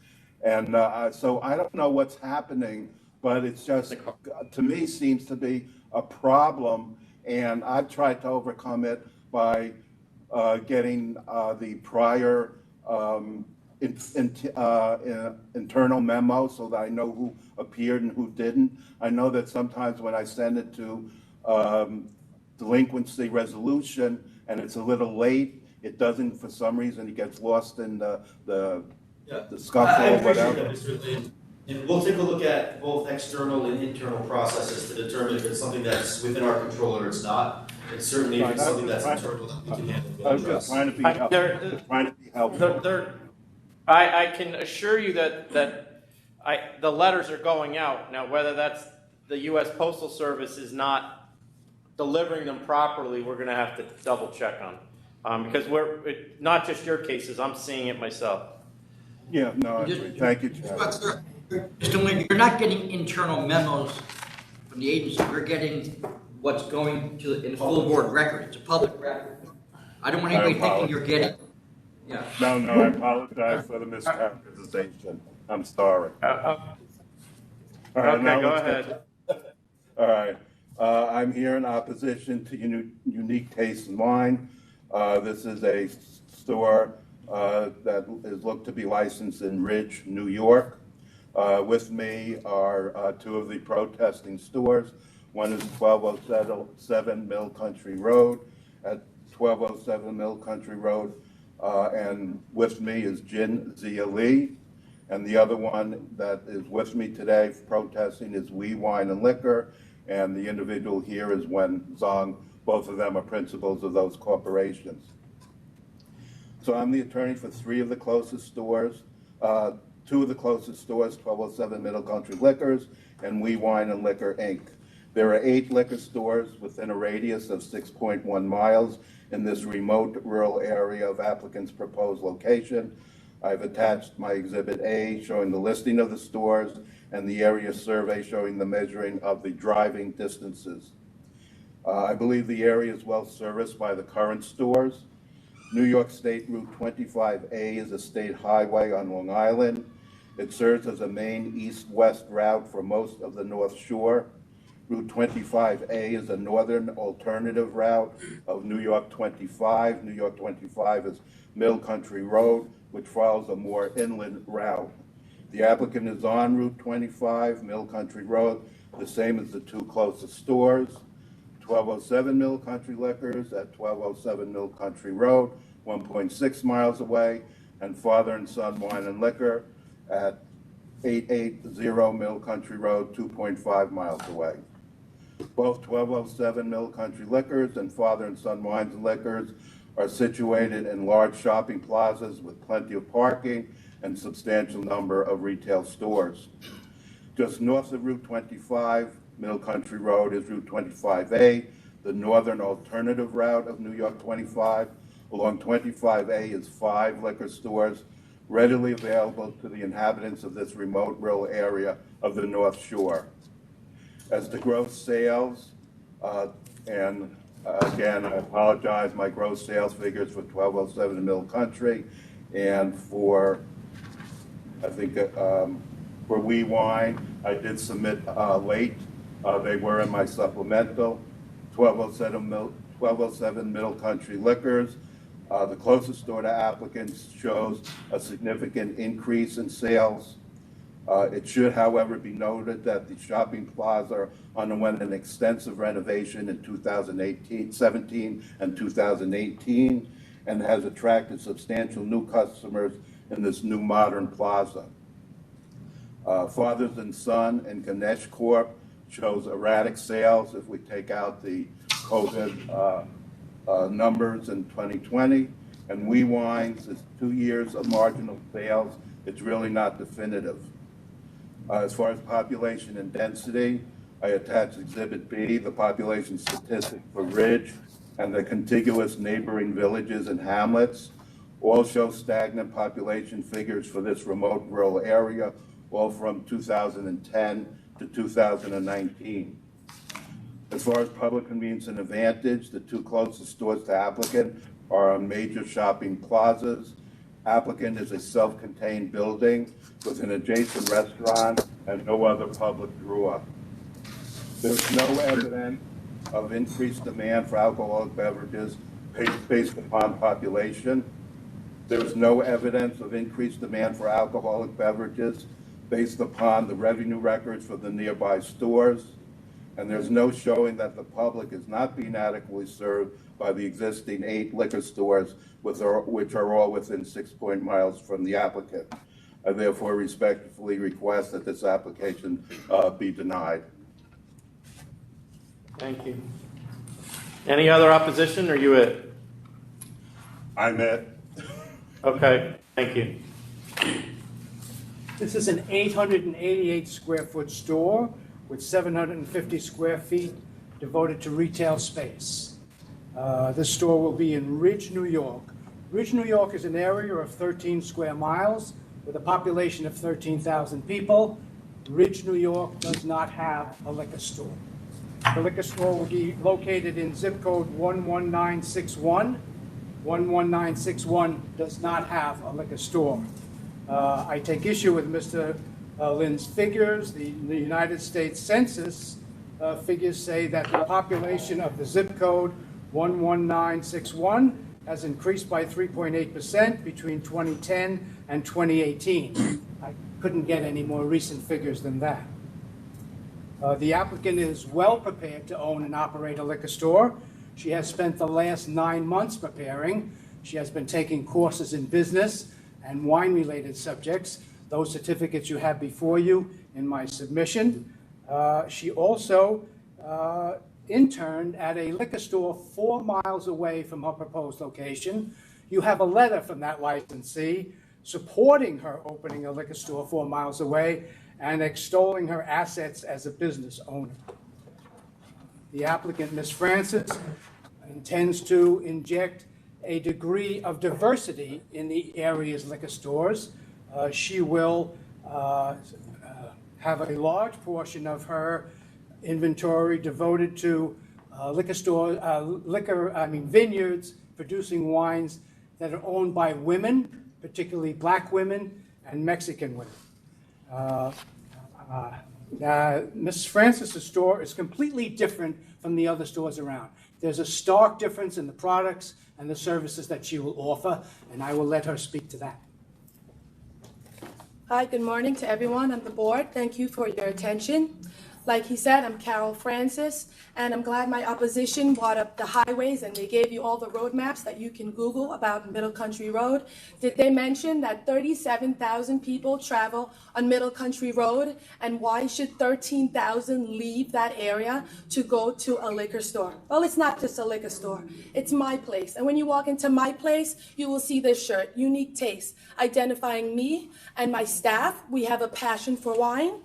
Speaker 16: And so I don't know what's happening, but it's just, to me, seems to be a problem, and I've tried to overcome it by getting the prior internal memo so that I know who appeared and who didn't. I know that sometimes when I send it to delinquency resolution and it's a little late, it doesn't, for some reason, it gets lost in the scuffle or whatever.
Speaker 15: And we'll take a look at both external and internal processes to determine if it's something that's within our control or it's not. And certainly if it's something that's internal that we can handle, we'll
Speaker 16: I was
Speaker 15: address.
Speaker 16: just trying to be helpful.
Speaker 6: I can assure you that the letters are going out. Now, whether that's the U.S. Postal Service is not delivering them properly, we're going to have to double check on. Because not just your cases, I'm seeing it myself.
Speaker 16: Yeah, no, I agree. Thank you, Chad.
Speaker 5: You're not getting internal memos from the agency. You're getting what's going to in the full board record. It's a public record. I don't want anybody thinking you're getting. Yeah.
Speaker 16: No, I apologize for the mischaracterization. I'm sorry. All right,
Speaker 6: Okay,
Speaker 16: now
Speaker 6: go
Speaker 16: let's
Speaker 6: ahead.
Speaker 16: All right. I'm here in opposition to Unique Taste and Wine. This is a store that is looked to be licensed in Ridge, New York. With me are 2 of the protesting stores. One is 1207 Mill Country Road. At 1207 Mill Country Road, and with me is Jin Zia Lee. And the other one that is with me today protesting is We Wine and Liquor, and the individual here is Wen Zong. Both of them are principals of those corporations. So I'm the attorney for 3 of the closest stores, 2 of the closest stores, 1207 Middle Country Liquors and We Wine and Liquor, Inc. There are 8 liquor stores within a radius of 6.1 miles in this remote rural area of applicant's proposed location. I've attached my Exhibit A showing the listing of the stores and the area survey showing the measuring of the driving distances. I believe the area is well serviced by the current stores. New York State Route 25A is a state highway on Long Island. It serves as a main east-west route for most of the North Shore. Route 25A is a northern alternative route of New York 25. New York 25 is Mill Country Road, which follows a more inland route. The applicant is on Route 25, Mill Country Road, the same as the 2 closest stores. 1207 Mill Country Liquors at 1207 Mill Country Road, 1.6 miles away, and Father and Son Wine and Liquor at 880 Mill Country Road, 2.5 miles away. Both 1207 Mill Country Liquors and Father and Son Wines and Liquors are situated in large shopping plazas with plenty of parking and substantial number of retail stores. Just north of Route 25, Mill Country Road, is Route 25A, the northern alternative route of New York 25. Along 25A is 5 liquor stores readily available to the inhabitants of this remote rural area of the North Shore. As to gross sales, again, I apologize, my gross sales figures for 1207 Mill Country and for, I think, for We Wine, I did submit late. They were in my supplemental. 1207 Middle Country Liquors, the closest store to applicants shows a significant increase in sales. It should, however, be noted that the shopping plaza underwent an extensive renovation in 2017 and 2018 and has attracted substantial new customers in this new modern plaza. Fathers and Son and Ganesh Corp shows erratic sales if we take out the COVID numbers in 2020. And We Wines is 2 years of marginal sales. It's really not definitive. As far as population and density, I attach Exhibit B, the population statistic for Ridge and the contiguous neighboring villages and hamlets. All show stagnant population figures for this remote rural area, all from 2010 to 2019. As far as public convenience and advantage, the 2 closest stores to applicant are on major shopping plazas. Applicant is a self-contained building with an adjacent restaurant and no other public draw. There's no evidence of increased demand for alcoholic beverages based upon population. There's no evidence of increased demand for alcoholic beverages based upon the revenue records for the nearby stores. And there's no showing that the public is not being adequately served by the existing 8 liquor stores, which are all within 6 miles from the applicant. I therefore respectfully request that this application be denied.
Speaker 6: Thank you. Any other opposition, or you it?
Speaker 16: I'm it.
Speaker 6: Okay, thank you.
Speaker 14: This is an 888 square foot store with 750 square feet devoted to retail space. This store will be in Ridge, New York. Ridge, New York is an area of 13 square miles with a population of 13,000 people. Ridge, New York does not have a liquor store. The liquor store will be located in zip code 11961. 11961 does not have a liquor store. I take issue with Mr. Lynn's figures. The United States Census figures say that the population of the zip code 11961 has increased by 3.8% between 2010 and 2018. I couldn't get any more recent figures than that. The applicant is well prepared to own and operate a liquor store. She has spent the last 9 months preparing. She has been taking courses in business and wine-related subjects, those certificates you have before you in my submission. She also interned at a liquor store 4 miles away from her proposed location. You have a letter from that licensee supporting her opening a liquor store 4 miles away and extolling her assets as a business owner. The applicant, Ms. Francis, intends to inject a degree of diversity in the area's liquor stores. She will have a large portion of her inventory devoted to vineyards producing wines that are owned by women, particularly black women and Mexican women. Ms. Francis' store is completely different from the other stores around. There's a stark difference in the products and the services that she will offer, and I will let her speak to that.
Speaker 1: Hi, good morning to everyone on the board. Thank you for your attention. Like he said, I'm Carol Francis, and I'm glad my opposition brought up the highways and they gave you all the road maps that you can Google about Middle Country Road. Did they mention that 37,000 people travel on Middle Country Road? And why should 13,000 leave that area to go to a liquor store? Well, it's not just a liquor store. It's my place. And when you walk into my place, you will see this shirt, Unique Taste, identifying me and my staff. We have a passion for wine.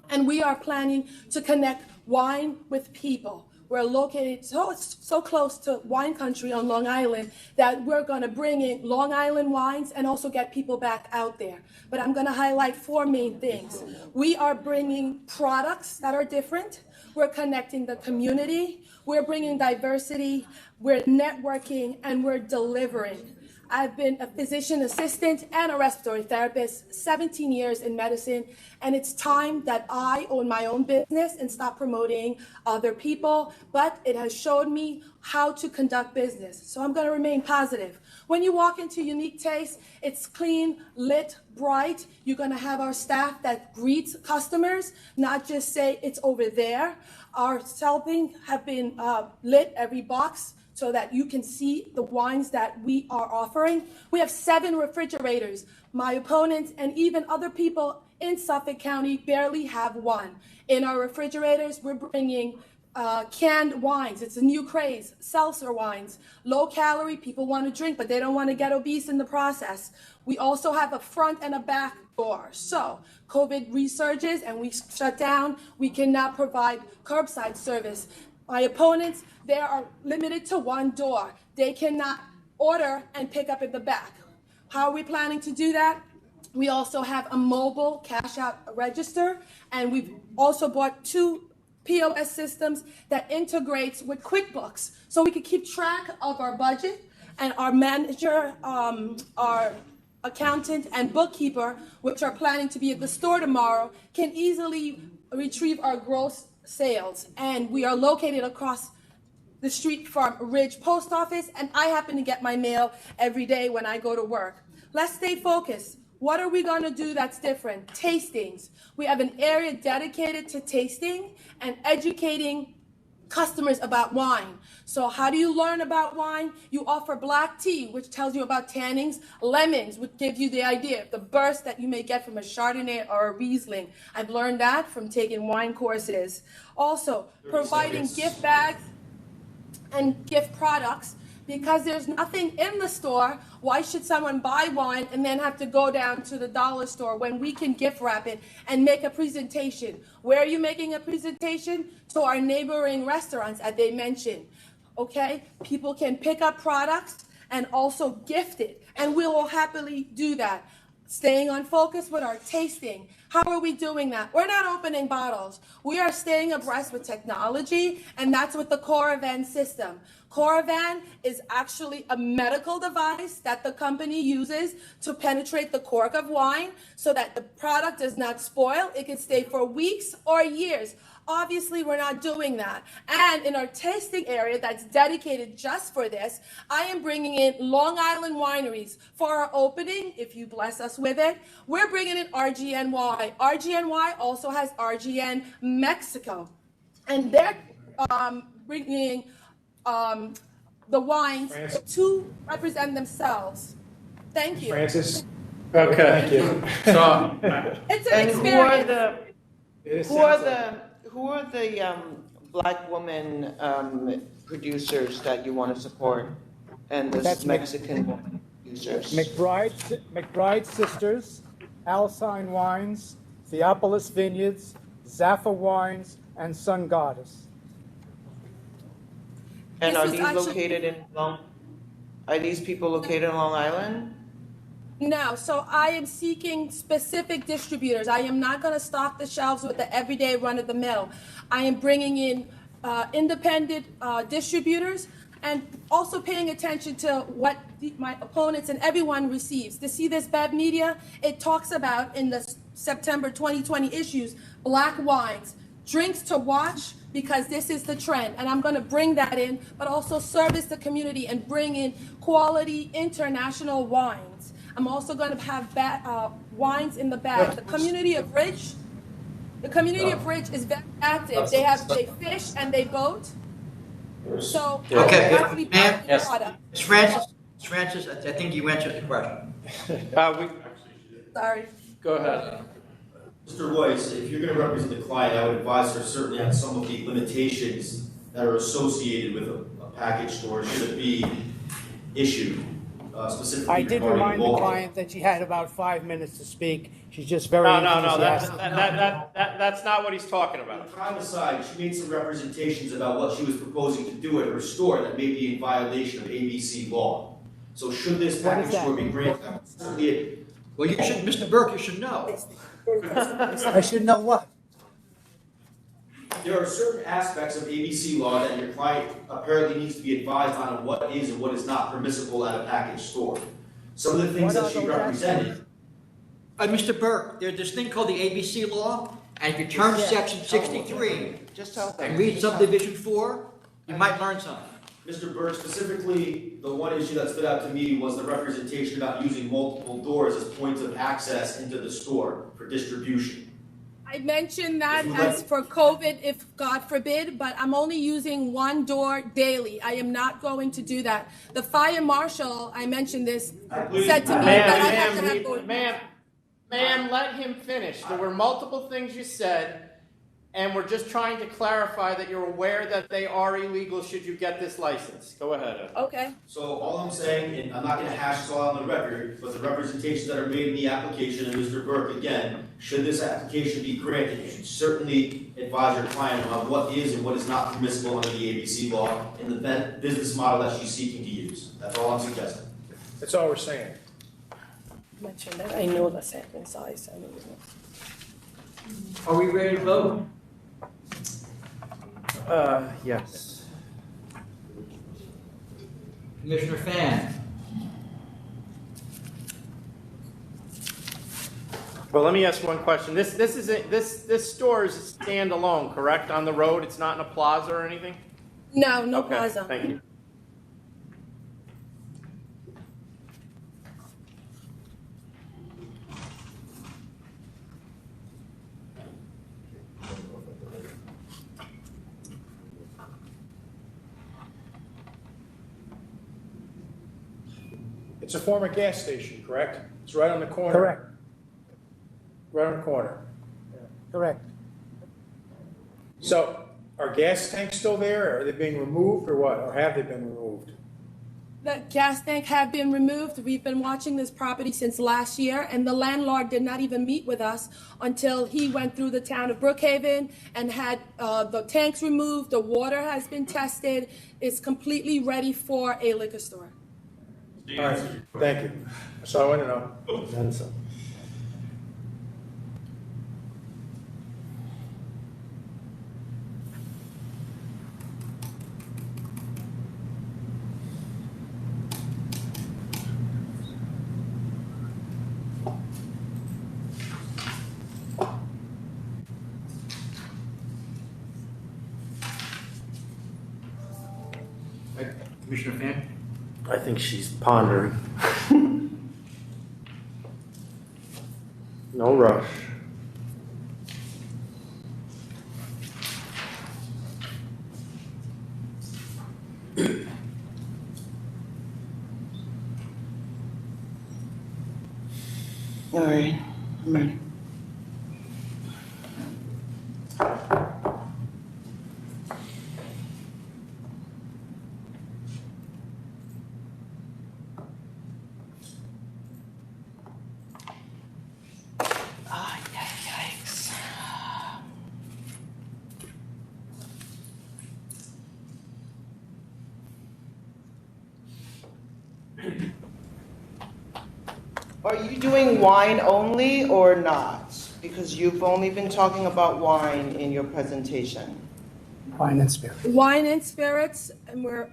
Speaker 1: And we are planning to connect wine with people. We're located so close to wine country on Long Island that we're going to bring in Long Island wines and also get people back out there. But I'm going to highlight 4 main things. We are bringing products that are different. We're connecting the community. We're bringing diversity. We're networking, and we're delivering. I've been a physician assistant and a respiratory therapist, 17 years in medicine, and it's time that I own my own business and stop promoting other people, but it has showed me how to conduct business. So I'm going to remain positive. When you walk into Unique Taste, it's clean, lit, bright. You're going to have our staff that greets customers, not just say it's over there. Our shelving have been lit, every box, so that you can see the wines that we are offering. We have 7 refrigerators. My opponents and even other people in Suffolk County barely have 1. In our refrigerators, we're bringing canned wines. It's a new craze, seltzer wines, low calorie. People want to drink, but they don't want to get obese in the process. We also have a front and a back door. So COVID resurges and we shut down. We cannot provide curbside service. My opponents, they are limited to 1 door. They cannot order and pick up at the back. How are we planning to do that? We also have a mobile cash out register, and we've also bought 2 POS systems that integrates with QuickBooks, so we can keep track of our budget, and our manager, our accountant and bookkeeper, which are planning to be at the store tomorrow, can easily retrieve our gross sales. And we are located across the street from Ridge Post Office, and I happen to get my mail every day when I go to work. Let's stay focused. What are we going to do that's different? Tastings. We have an area dedicated to tasting and educating customers about wine. So how do you learn about wine? You offer black tea, which tells you about tannins, lemons, which gives you the idea of the burst that you may get from a Chardonnay or a Riesling. I've learned that from taking wine courses. Also, providing gift bags and gift products. Because there's nothing in the store, why should someone buy wine and then have to go down to the dollar store when we can gift wrap it and make a presentation? Where are you making a presentation? To our neighboring restaurants, as they mentioned. Okay? People can pick up products and also gift it, and we will happily do that. Staying on focus with our tasting. How are we doing that? We're not opening bottles. We are staying abreast with technology, and that's with the Coravan system. Coravan is actually a medical device that the company uses to penetrate the cork of wine so that the product does not spoil. It can stay for weeks or years. Obviously, we're not doing that. And in our tasting area that's dedicated just for this, I am bringing in Long Island wineries for our opening, if you bless us with it. We're bringing in RGNY. RGNY also has RGN Mexico. And they're bringing the wines to represent themselves. Thank you.
Speaker 10: Francis?
Speaker 8: Okay.
Speaker 10: Thank you.
Speaker 8: So,
Speaker 1: it's an
Speaker 9: And
Speaker 1: experience.
Speaker 9: who are the black woman producers that you want to support, and the
Speaker 14: That's
Speaker 9: Mexican producers?
Speaker 14: McBride Sisters, Alcine Wines, Theopolis Vineyards, Zaffa Wines, and Sun Goddess.
Speaker 9: And
Speaker 1: This
Speaker 9: are
Speaker 1: is
Speaker 9: these
Speaker 1: actually-
Speaker 9: located in Are these people located in Long Island?
Speaker 1: No, so I am seeking specific distributors. I am not going to stock the shelves with the everyday run-of-the-mill. I am bringing in independent distributors and also paying attention to what my opponents and everyone receives. To see this bad media, it talks about in the September 2020 issues, black wines, drinks to watch, because this is the trend. And I'm going to bring that in, but also service the community and bring in quality international wines. I'm also going to have wines in the bag. The community of Ridge The community of Ridge is very active. They fish and they boat. So
Speaker 5: Okay,
Speaker 1: that's be part of the
Speaker 5: Ms.
Speaker 1: product.
Speaker 5: Francis, I think you answered the question.
Speaker 1: Sorry.
Speaker 6: Go ahead.
Speaker 15: Mr. Royce, if you're gonna represent the client, I would advise her certainly on some of the limitations that are associated with a package store should it be issued, specifically
Speaker 14: I did
Speaker 15: regarding
Speaker 14: remind the
Speaker 15: local.
Speaker 14: client that she had about 5 minutes to speak. She's just very
Speaker 6: No,
Speaker 14: enthusiastic.
Speaker 6: that's not what he's talking about.
Speaker 15: Crime aside, she made some representations about what she was proposing to do at her store that may be in violation of ABC law. So should this
Speaker 14: What is
Speaker 15: package
Speaker 14: that?
Speaker 15: store be granted? Certainly,
Speaker 5: Well, you should, Mr. Burke, you should know.
Speaker 14: I should know what?
Speaker 15: there are certain aspects of ABC law that your client apparently needs to be advised on what is and what is not permissible at a package store. Some of the things
Speaker 14: What
Speaker 15: that
Speaker 14: are
Speaker 15: she
Speaker 14: those
Speaker 15: represented.
Speaker 5: Mr. Burke, there's this thing called the ABC law, and if you turn to
Speaker 14: Yeah.
Speaker 5: section 63
Speaker 9: Just tell them.
Speaker 5: and read subdivision 4, you might learn something.
Speaker 15: Mr. Burke, specifically, the one issue that stood out to me was the representation about using multiple doors as points of access into the store for distribution.
Speaker 1: I mentioned that as for COVID, if God forbid, but I'm only using one door daily. I am not going to do that. The fire marshal, I mentioned this, said to me that I have to have both.
Speaker 6: Ma'am, let him finish. There were multiple things you said, and we're just trying to clarify that you're aware that they are illegal should you get this license. Go ahead.
Speaker 1: Okay.
Speaker 15: So all I'm saying, and I'm not gonna hash this all on the record, but the representations that are made in the application, and Mr. Burke, again, should this application be granted, you should certainly advise your client on what is and what is not permissible under the ABC law in the business model that she's seeking to use. That's all I'm suggesting.
Speaker 10: That's all we're saying.
Speaker 1: Mentioned that. I know the sampling size. I know
Speaker 5: Are we ready to vote?
Speaker 6: Yes.
Speaker 5: Commissioner Fan?
Speaker 6: Well, let me ask one question. This store is standalone, correct? On the road, it's not in a plaza or anything?
Speaker 1: No, no
Speaker 6: Okay,
Speaker 1: plaza.
Speaker 6: thank you.
Speaker 10: It's a former gas station, correct? It's right on the corner.
Speaker 14: Correct.
Speaker 10: Right on the corner.
Speaker 14: Correct.
Speaker 10: So are gas tanks still there? Are they being removed or what? Or have they been removed?
Speaker 1: The gas tank have been removed. We've been watching this property since last year, and the landlord did not even meet with us until he went through the town of Brookhaven and had the tanks removed. The water has been tested. It's completely ready for a liquor store.
Speaker 10: All right, thank you. That's all I want to know.
Speaker 6: Then some.
Speaker 5: Commissioner Fan?
Speaker 6: I think she's pondering. No rush.
Speaker 9: All right, I'm ready. Yikes. Are you doing wine only or not? Because you've only been talking about wine in your presentation.
Speaker 14: Wine and spirits.
Speaker 1: Wine and spirits, and we're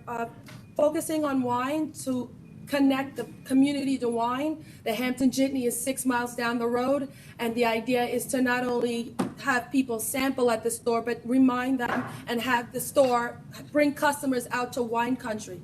Speaker 1: focusing on wine to connect the community to wine. The Hampton Jitney is 6 miles down the road, and the idea is to not only have people sample at the store, but remind them and have the store bring customers out to wine country.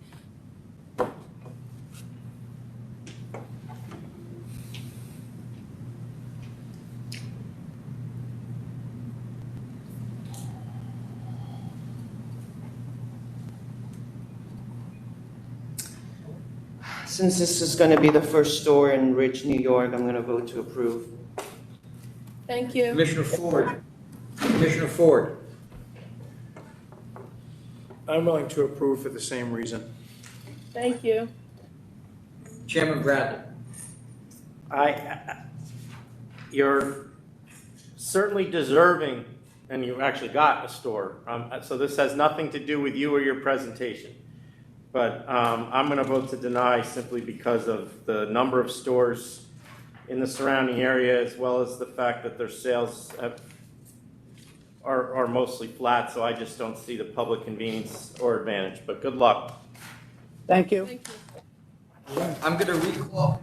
Speaker 9: Since this is going to be the first store in Ridge, New York, I'm going to vote to approve.
Speaker 1: Thank you.
Speaker 5: Commissioner Ford. Commissioner Ford.
Speaker 10: I'm willing to approve for the same reason.
Speaker 1: Thank you.
Speaker 5: Chairman Bradley.
Speaker 6: You're certainly deserving, and you actually got a store. So this has nothing to do with you or your presentation. But I'm going to vote to deny simply because of the number of stores in the surrounding area, as well as the fact that their sales are mostly flat. So I just don't see the public convenience or advantage. But good luck.
Speaker 14: Thank you.
Speaker 1: Thank you.
Speaker 5: I'm going to recall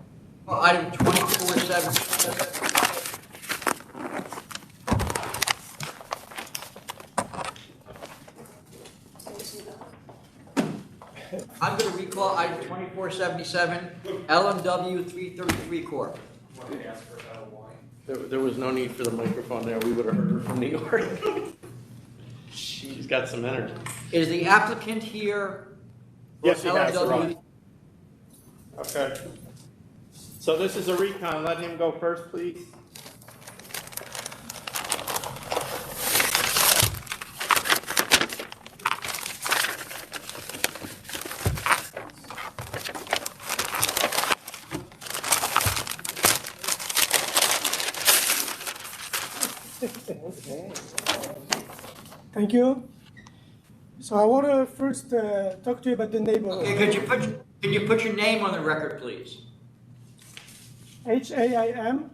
Speaker 5: item 2477. I'm going to recall item 2477, LMW 333 Corp.
Speaker 6: There was no need for the microphone there. We would have heard her from New York. She's got some energy.
Speaker 5: Is the applicant here?
Speaker 7: Yes, he has, Your Honor.
Speaker 6: Okay. So this is a recon. Let him go first, please.
Speaker 2: Thank you. So I want to first talk to you about the neighborhood.
Speaker 5: Okay, could you put your name on the record, please?
Speaker 2: Haim,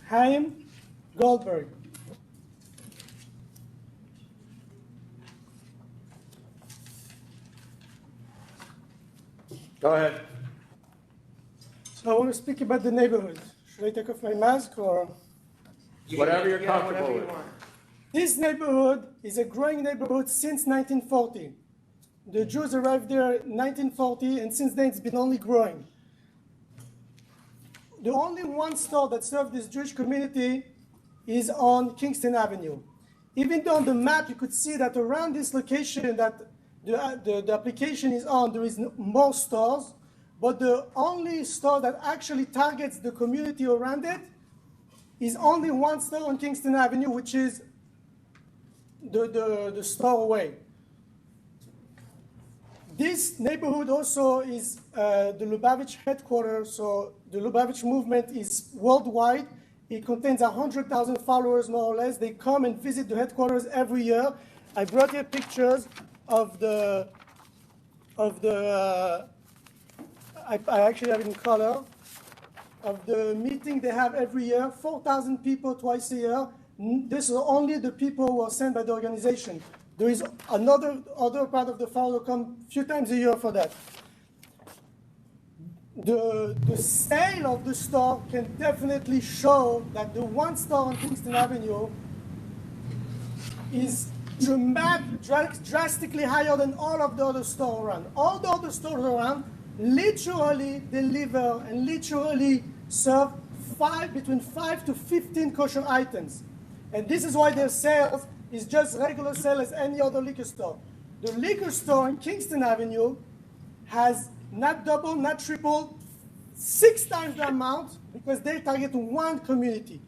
Speaker 2: Haim Goldberg.
Speaker 6: Go ahead.
Speaker 2: So I want to speak about the neighborhood. Should I take off my mask or?
Speaker 6: Whatever you're comfortable with.
Speaker 2: This neighborhood is a growing neighborhood since 1940. The Jews arrived there in 1940, and since then it's been only growing. The only one store that served this Jewish community is on Kingston Avenue. Even though on the map you could see that around this location that the application is on, there is more stores, but the only store that actually targets the community around it is only one store on Kingston Avenue, which is the store away. This neighborhood also is the Lubavitch headquarters, so the Lubavitch movement is worldwide. It contains 100,000 followers, more or less. They come and visit the headquarters every year. I brought here pictures of the I actually have it in color, of the meeting they have every year, 4,000 people twice a year. This is only the people who are sent by the organization. There is other part of the follow come a few times a year for that. The sale of the store can definitely show that the one store on Kingston Avenue is drastically higher than all of the other stores around. All the other stores around literally deliver and literally serve between 5 to 15 kosher items. And this is why their sales is just regular sale as any other liquor store. The liquor store on Kingston Avenue has not double, not triple, 6 times the amount because they target one community.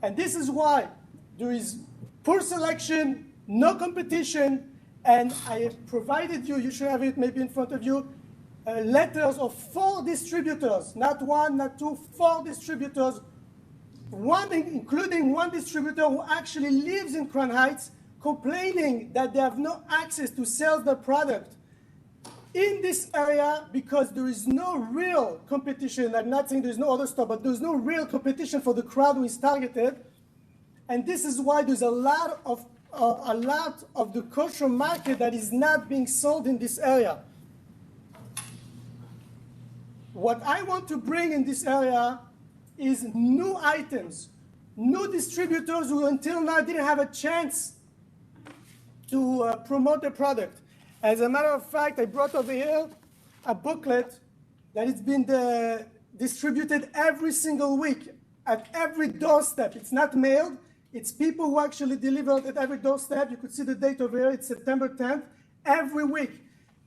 Speaker 2: And this is why there is poor selection, no competition, and I have provided you should have it maybe in front of you, letters of 4 distributors, not 1, not 2, 4 distributors, including one distributor who actually lives in Crown Heights, complaining that they have no access to sell their product in this area because there is no real competition. I'm not saying there's no other store, but there's no real competition for the crowd who is targeted. And this is why there's a lot of the kosher market that is not being sold in this area. What I want to bring in this area is new items, new distributors who until now didn't have a chance to promote the product. As a matter of fact, I brought over here a booklet that it's been distributed every single week at every doorstep. It's not mailed, it's people who actually deliver it at every doorstep. You could see the date over here, it's September 10th, every week.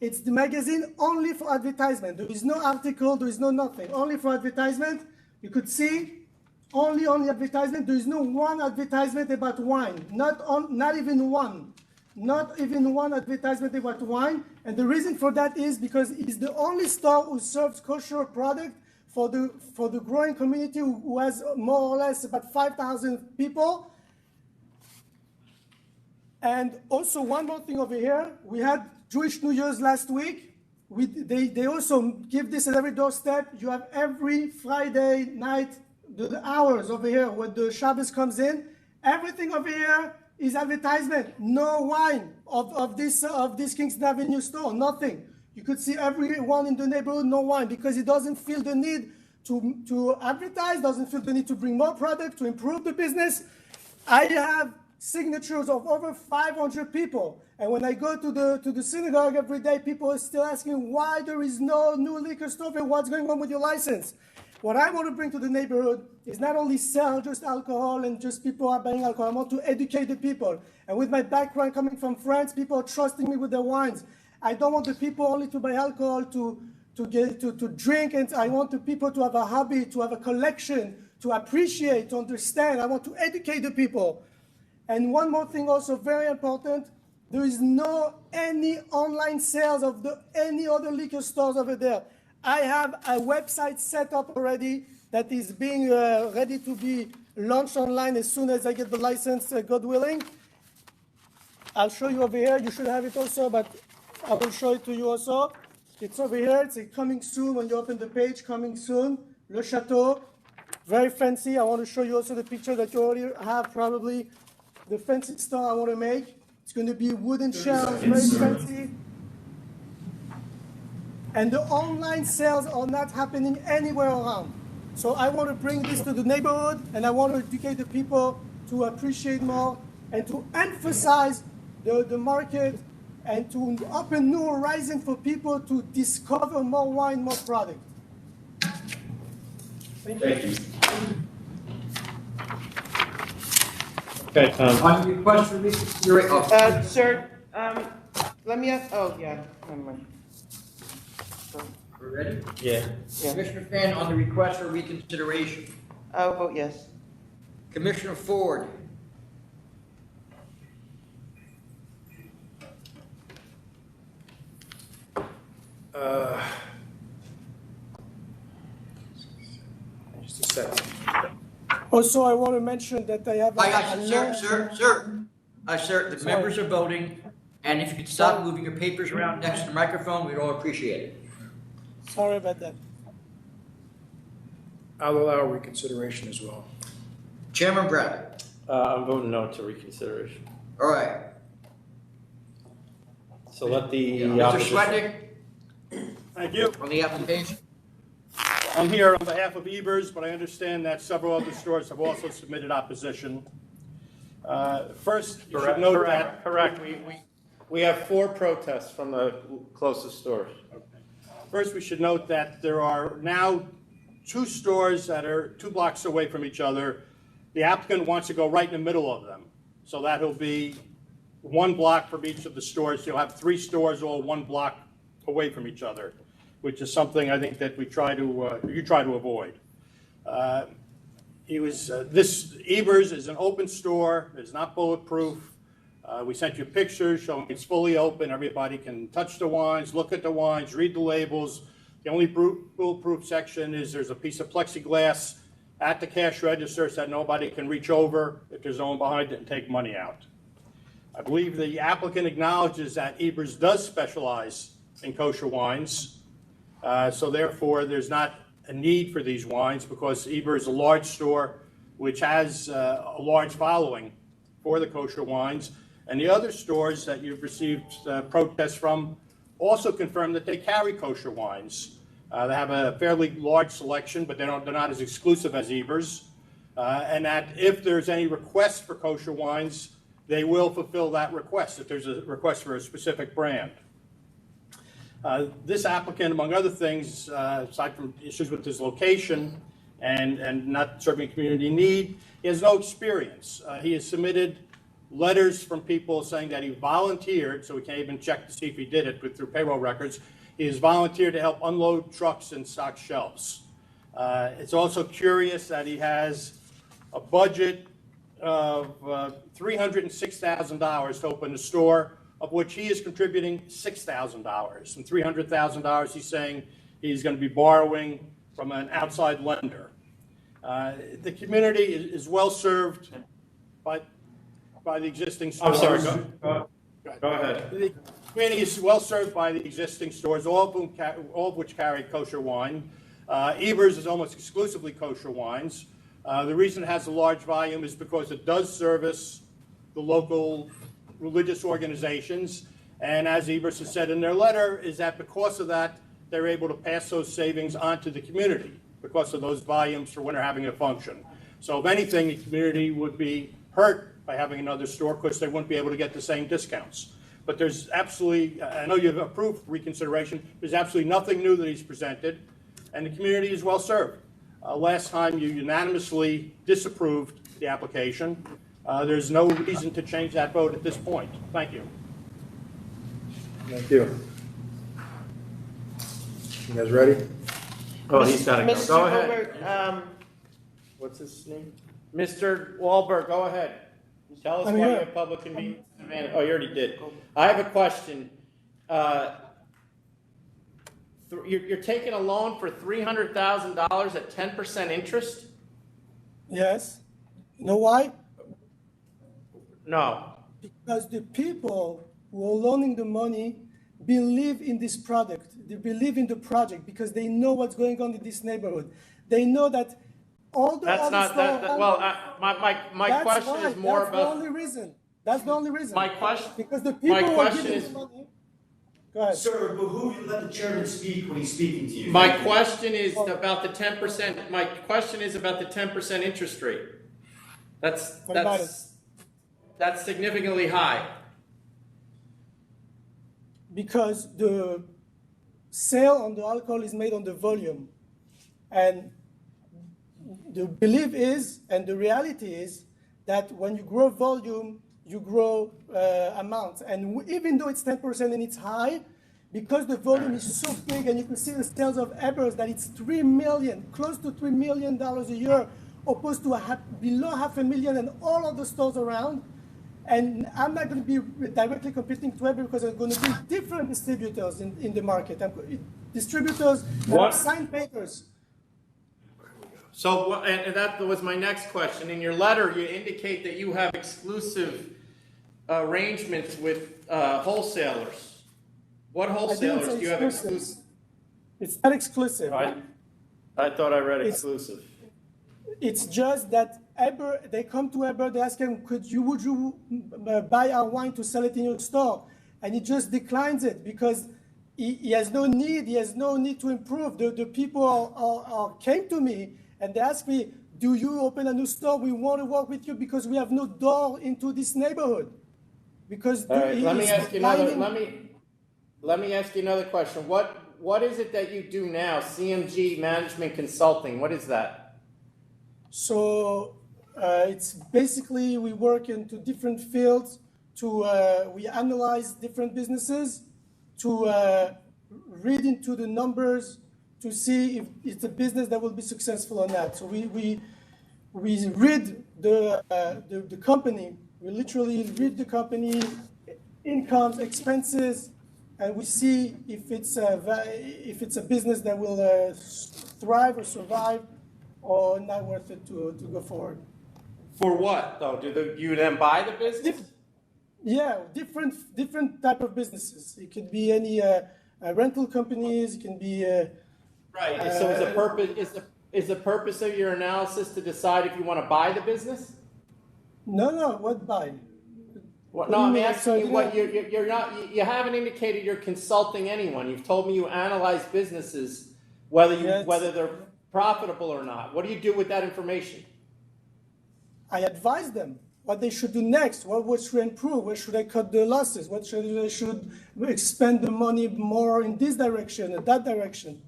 Speaker 2: It's the magazine only for advertisement. There is no article, there is no nothing, only for advertisement. You could see only advertisement. There is no one advertisement about wine, not even one. Not even one advertisement about wine. And the reason for that is because it's the only store who serves kosher product for the growing community who has more or less about 5,000 people. And also one more thing over here, we had Jewish New Year's last week. They also give this at every doorstep. You have every Friday night, the hours over here when the Shabbos comes in. Everything over here is advertisement. No wine of this Kingston Avenue store, nothing. You could see everyone in the neighborhood, no wine, because it doesn't feel the need to advertise, doesn't feel the need to bring more product, to improve the business. I have signatures of over 500 people. And when I go to the synagogue every day, people are still asking why there is no new liquor store and what's going on with your license. What I want to bring to the neighborhood is not only sell just alcohol and just people are buying alcohol. I want to educate the people. And with my background coming from France, people are trusting me with their wines. I don't want the people only to buy alcohol to drink, and I want the people to have a hobby, to have a collection, to appreciate, to understand. I want to educate the people. And one more thing also very important, there is no any online sales of any other liquor stores over there. I have a website set up already that is being ready to be launched online as soon as I get the license, God willing. I'll show you over here. You should have it also, but I will show it to you also. It's over here. It's coming soon. When you open the page, coming soon. Le Chateau, very fancy. I want to show you also the picture that you already have, probably the fancy store I want to make. It's going to be wooden shelves, very fancy. And the online sales are not happening anywhere around. So I want to bring this to the neighborhood, and I want to educate the people to appreciate more and to emphasize the market and to open new horizons for people to discover more wine, more product. Thank you.
Speaker 22: Okay,
Speaker 5: On your request for reconsideration,
Speaker 9: Sir, let me ask, oh, yeah, never mind.
Speaker 5: we're ready?
Speaker 6: Yeah.
Speaker 5: Commissioner Fan, on the request for reconsideration.
Speaker 9: I'll vote yes.
Speaker 5: Commissioner Ford.
Speaker 10: Just a second.
Speaker 2: Also, I want to mention that I have
Speaker 5: Sir, the members are voting, and if you could stop moving your papers around next to the microphone, we'd all appreciate it.
Speaker 2: Sorry about that.
Speaker 10: I'll allow reconsideration as well.
Speaker 5: Chairman Bradley.
Speaker 6: I'm voting no to reconsideration.
Speaker 5: All right.
Speaker 6: So let the
Speaker 5: Mr.
Speaker 6: opposition.
Speaker 5: Swetnick,
Speaker 8: Thank you.
Speaker 5: on the application.
Speaker 8: I'm here on behalf of Ebers, but I understand that several other stores have also submitted opposition. First, you should note that.
Speaker 6: Correct. We have 4 protests from the closest stores.
Speaker 8: First, we should note that there are now 2 stores that are 2 blocks away from each other. The applicant wants to go right in the middle of them. So that'll be 1 block from each of the stores. You'll have 3 stores all 1 block away from each other, which is something I think that you try to avoid. This Ebers is an open store. It's not bulletproof. We sent you pictures showing it's fully open. Everybody can touch the wines, look at the wines, read the labels. The only bulletproof section is there's a piece of plexiglass at the cash register so that nobody can reach over if there's no one behind it and take money out. I believe the applicant acknowledges that Ebers does specialize in kosher wines. So therefore, there's not a need for these wines because Ebers is a large store which has a large following for the kosher wines. And the other stores that you've received protests from also confirm that they carry kosher wines. They have a fairly large selection, but they're not as exclusive as Ebers. And that if there's any request for kosher wines, they will fulfill that request if there's a request for a specific brand. This applicant, among other things, aside from issues with his location and not serving community need, he has no experience. He has submitted letters from people saying that he volunteered, so we can't even check to see if he did it, but through payroll records, he has volunteered to help unload trucks and stock shelves. It's also curious that he has a budget of $306,000 to open the store, of which he is contributing $6,000. And $300,000 he's saying he's going to be borrowing from an outside lender. The community is well served by the existing stores.
Speaker 6: I'm sorry, go ahead.
Speaker 8: The community is well served by the existing stores, all of which carry kosher wine. Ebers is almost exclusively kosher wines. The reason it has a large volume is because it does service the local religious organizations. And as Ebers has said in their letter, is that because of that, they're able to pass those savings on to the community because of those volumes for when they're having a function. So if anything, the community would be hurt by having another store because they wouldn't be able to get the same discounts. But there's absolutely, I know you've approved reconsideration, there's absolutely nothing new that he's presented, and the community is well served. Last time you unanimously disapproved the application. There's no reason to change that vote at this point. Thank you.
Speaker 10: Thank you. You guys ready?
Speaker 6: Oh, he's got to go.
Speaker 19: Mr.
Speaker 6: Go ahead.
Speaker 19: Goldberg,
Speaker 6: What's his name? Mr. Wahlberg, go ahead. Tell us
Speaker 2: I'm
Speaker 6: why you
Speaker 2: here.
Speaker 6: have public convenience advantage. Oh, you already did. I have a question. You're taking a loan for $300,000 at 10% interest?
Speaker 2: Yes. You know why?
Speaker 6: No.
Speaker 2: Because the people who are loaning the money believe in this product. They believe in the project because they know what's going on in this neighborhood. They know that all the
Speaker 6: That's
Speaker 2: other
Speaker 6: not,
Speaker 2: stores.
Speaker 6: well, my
Speaker 2: That's
Speaker 6: question
Speaker 2: why.
Speaker 6: is more
Speaker 2: That's the
Speaker 6: about,
Speaker 2: only reason. That's the only reason.
Speaker 6: My question-
Speaker 2: Because the people
Speaker 6: my
Speaker 2: who are
Speaker 6: question
Speaker 2: giving
Speaker 6: is-
Speaker 2: the money. Go ahead.
Speaker 15: Sir, but who let the chairman speak when he's speaking to you?
Speaker 6: my question is about the 10%, my question is about the 10% interest rate.
Speaker 2: What about it?
Speaker 6: That's significantly high.
Speaker 2: Because the sale on the alcohol is made on the volume. And the belief is, and the reality is, that when you grow volume, you grow amounts. And even though it's 10% and it's high, because the volume is so big, and you can see the sales of Ebers, that it's $3 million, close to $3 million a year, opposed to below $500,000 in all of the stores around. And I'm not going to be directly competing to Eber because there's going to be different distributors in the market. Distributors that have signed papers.
Speaker 6: So, and that was my next question. In your letter, you indicate that you have exclusive arrangements with wholesalers. What wholesalers do you have exclusive?
Speaker 2: It's not exclusive.
Speaker 6: I thought I read exclusive.
Speaker 2: It's just that Eber, they come to Eber, they ask him, would you buy our wine to sell it in your store? And he just declines it because he has no need to improve. The people came to me and they asked me, do you open a new store? We want to work with you because we have no door into this neighborhood. Because
Speaker 6: All right, let me ask you another question. What is it that you do now? CMG Management Consulting, what is that?
Speaker 2: So it's basically we work into different fields we analyze different businesses to read into the numbers to see if it's a business that will be successful or not. So we read the company. We literally read the company incomes, expenses, and we see if it's a business that will thrive or survive, or not worth it to go forward.
Speaker 6: For what, though? Do you then buy the business?
Speaker 2: Yeah, different type of businesses. It could be any rental companies. It can be.
Speaker 6: Right. So is the purpose of your analysis to decide if you want to buy the business?
Speaker 2: No. What buy?
Speaker 6: Well, no, I'm asking you what you're not. You haven't indicated you're consulting anyone. You've told me you analyze businesses, whether they're profitable or not. What do you do with that information?
Speaker 2: I advise them what they should do next. What should improve? Where should I cut the losses? What should expend the money more in this direction or that direction?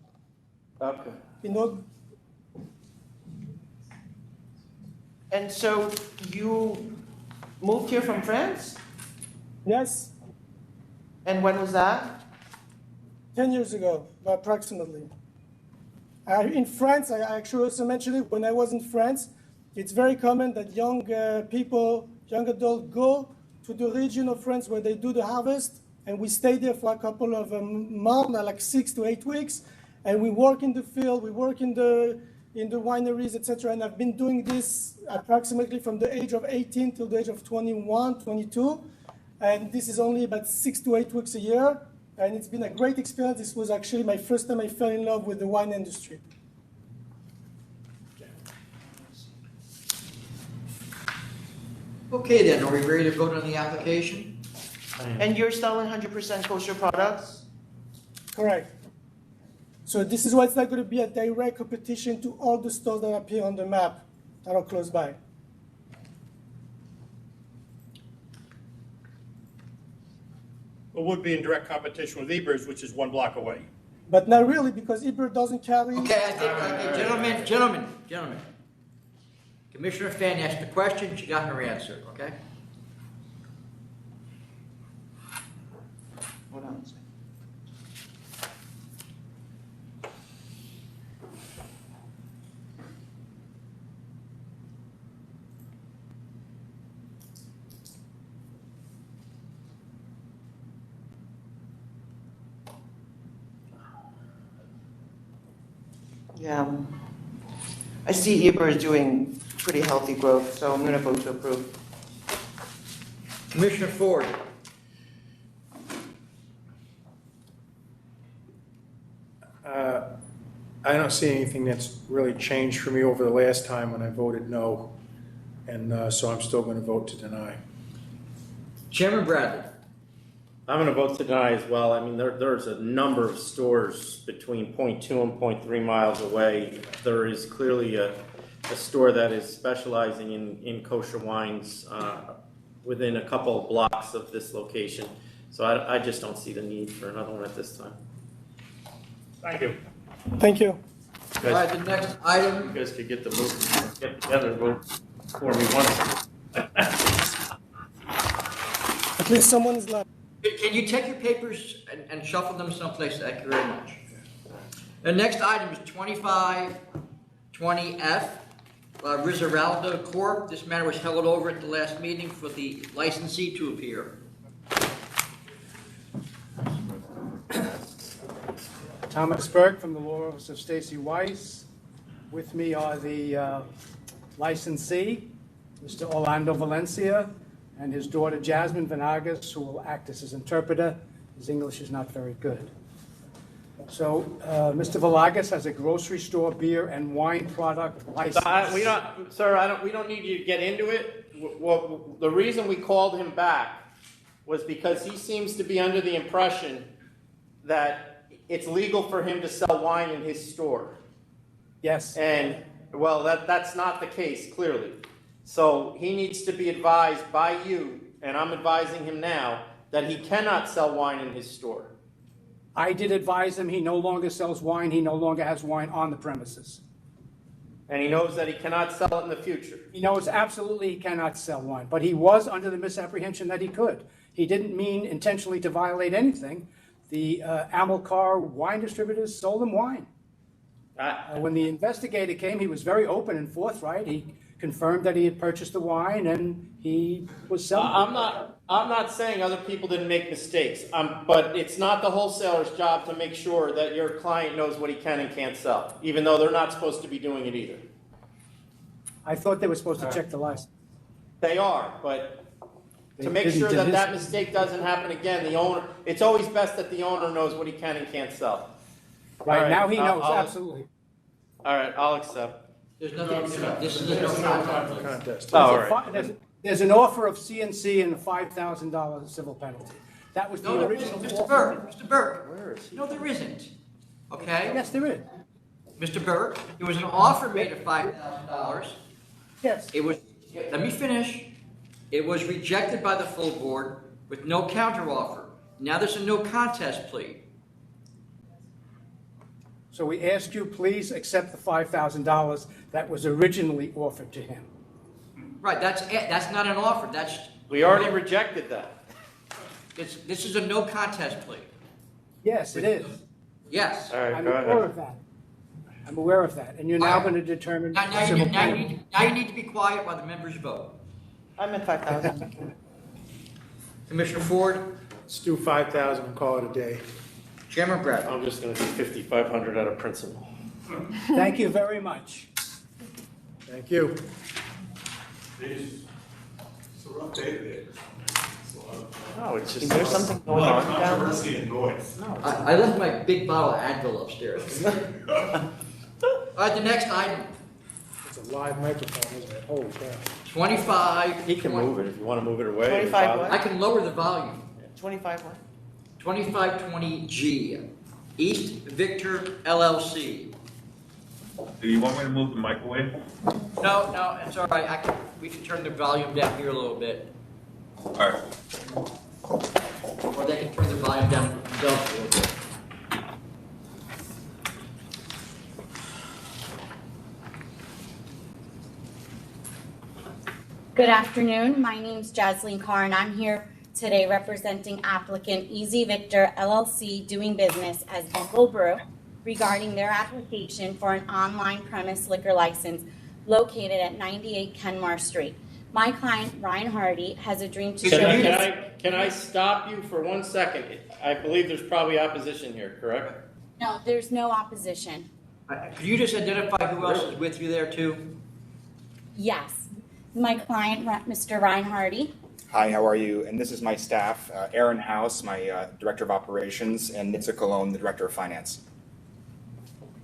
Speaker 6: Okay.
Speaker 2: You know.
Speaker 19: And so you
Speaker 9: moved here from France?
Speaker 2: Yes,
Speaker 9: And when was that?
Speaker 2: 10 years ago, approximately. In France, I actually also mentioned it, when I was in France, it's very common that young people, young adults go to the region of France where they do the harvest, and we stay there for a couple of months, like 6 to 8 weeks, and we work in the field, we work in the wineries, etc. And I've been doing this approximately from the age of 18 till the age of 21, 22, and this is only about 6 to 8 weeks a year, and it's been a great experience. This was actually my first time I fell in love with the wine industry.
Speaker 5: Okay then, are we ready to vote on the application?
Speaker 9: And you're selling 100% kosher products?
Speaker 2: Correct. So this is why it's not going to be a direct competition to all the stores that appear on the map that are close by.
Speaker 8: It would be in direct competition with Eber's, which is 1 block away.
Speaker 2: But not really, because Eber doesn't carry.
Speaker 5: Okay, I think, gentlemen. Commissioner Fan asked the question, she got her answer, okay?
Speaker 9: Hold on a second. Yeah. I see Eber is doing pretty healthy growth, so I'm going to vote to approve.
Speaker 5: Commissioner Ford.
Speaker 10: I don't see anything that's really changed for me over the last time when I voted no, and so I'm still going to vote to deny.
Speaker 5: Chairman Bradley.
Speaker 6: I'm going to vote to deny as well. I mean, there's a number of stores between 0.2 and 0.3 miles away. There is clearly a store that is specializing in kosher wines within a couple of blocks of this location. So I just don't see the need for another one at this time.
Speaker 8: Thank you.
Speaker 2: Thank you.
Speaker 5: All right, the next item.
Speaker 6: You guys could get together and vote for me once.
Speaker 2: At least someone is left.
Speaker 5: Can you take your papers and shuffle them someplace? Thank you very much. The next item is 2520F, Risaralda Corp. This matter was held over at the last meeting for the licensee to appear.
Speaker 14: Thomas Burke from the Law Office of Stacy Weiss. With me are the licensee, Mr. Orlando Valencia, and his daughter Jasmine Venagas, who will act as his interpreter. His English is not very good. So Mr. Venagas has a grocery store beer and wine product license.
Speaker 6: We don't need you to get into it. Well, the reason we called him back was because he seems to be under the impression that it's legal for him to sell wine in his store.
Speaker 14: Yes.
Speaker 6: And, well, that's not the case, clearly. So he needs to be advised by you, and I'm advising him now, that he cannot sell wine in his store.
Speaker 14: I did advise him he no longer sells wine. He no longer has wine on the premises.
Speaker 6: And he knows that he cannot sell it in the future.
Speaker 14: He knows absolutely he cannot sell wine, but he was under the misapprehension that he could. He didn't mean intentionally to violate anything. The Amilcar wine distributors sold him wine. When the investigator came, he was very open and forthright. He confirmed that he had purchased the wine and he was selling it.
Speaker 6: I'm not saying other people didn't make mistakes, but it's not the wholesaler's job to make sure that your client knows what he can and can't sell, even though they're not supposed to be doing it either.
Speaker 14: I thought they were supposed to check the license.
Speaker 6: They are, but to
Speaker 14: They
Speaker 6: make
Speaker 14: didn't
Speaker 6: sure
Speaker 14: do
Speaker 6: that
Speaker 14: his-
Speaker 6: that mistake doesn't happen again, it's always best that the owner knows what he can and can't sell.
Speaker 14: Right,
Speaker 6: All right,
Speaker 14: now he knows,
Speaker 6: I'll-
Speaker 14: absolutely.
Speaker 6: All right, I'll accept.
Speaker 5: There's nothing, this is no contest.
Speaker 6: Oh, all right.
Speaker 14: There's an offer of CNC and a $5,000 civil penalty. That was the
Speaker 5: No, there
Speaker 14: original
Speaker 5: isn't,
Speaker 14: offer.
Speaker 5: Mr. Burke. Where is he? No, there isn't. Okay?
Speaker 14: Yes, there is.
Speaker 5: Mr. Burke, there was an offer made of $5,000.
Speaker 14: Yes.
Speaker 5: It was, let me finish. It was rejected by the full board with no counteroffer. Now there's a no contest plea.
Speaker 14: So we ask you, please accept the $5,000 that was originally offered to him.
Speaker 5: Right, that's not an offer, that's.
Speaker 6: We already rejected that.
Speaker 5: This is a no contest plea.
Speaker 14: Yes, it is.
Speaker 5: Yes.
Speaker 6: All right,
Speaker 14: I'm
Speaker 6: go
Speaker 14: aware
Speaker 6: ahead.
Speaker 14: of that. I'm aware of that, and you're now going to determine
Speaker 5: Now you
Speaker 14: civil
Speaker 5: need- now you
Speaker 14: penalty.
Speaker 5: need- now you need to be quiet while the members vote.
Speaker 19: I'm at 5,000.
Speaker 5: Commissioner Ford?
Speaker 10: Let's do 5,000 and call it a day.
Speaker 5: Chairman Bradley?
Speaker 6: I'm just gonna do 5,500 out of principle.
Speaker 14: Thank you very much.
Speaker 10: Thank you.
Speaker 13: It's a rough day today.
Speaker 6: No, it's just.
Speaker 19: Is there something
Speaker 13: A
Speaker 19: going
Speaker 13: lot of
Speaker 19: on down
Speaker 13: controversy and noise.
Speaker 5: I left my big bottle of Advil upstairs. All right, the next item,
Speaker 10: It's a live microphone, isn't it? Holy cow.
Speaker 5: 25.
Speaker 6: He can move it if you wanna move it away.
Speaker 19: 25 what?
Speaker 5: I can lower the volume.
Speaker 19: 25 what?
Speaker 5: 2520G, East Victor LLC.
Speaker 4: Do you want me to move the microwave?
Speaker 5: No, it's all right. We can turn the volume down here a little bit.
Speaker 4: All right.
Speaker 5: Or they can turn the volume down themselves a little bit.
Speaker 17: Good afternoon. My name's Jasleen Carr, and I'm here today representing applicant Easy Victor LLC doing business as Bumble Brew regarding their application for an online premise liquor license located at 98 Kenmar Street. My client, Ryan Hardy, has a dream to
Speaker 6: Can I stop you for 1 second? I believe there's probably opposition here, correct?
Speaker 17: No, there's no opposition.
Speaker 5: Could you just identify who else is with you there too?
Speaker 17: Yes. My client, Mr. Ryan Hardy.
Speaker 18: Hi, how are you? And this is my staff, Aaron House, my Director of Operations, and Nitsa Cologne, the Director of Finance.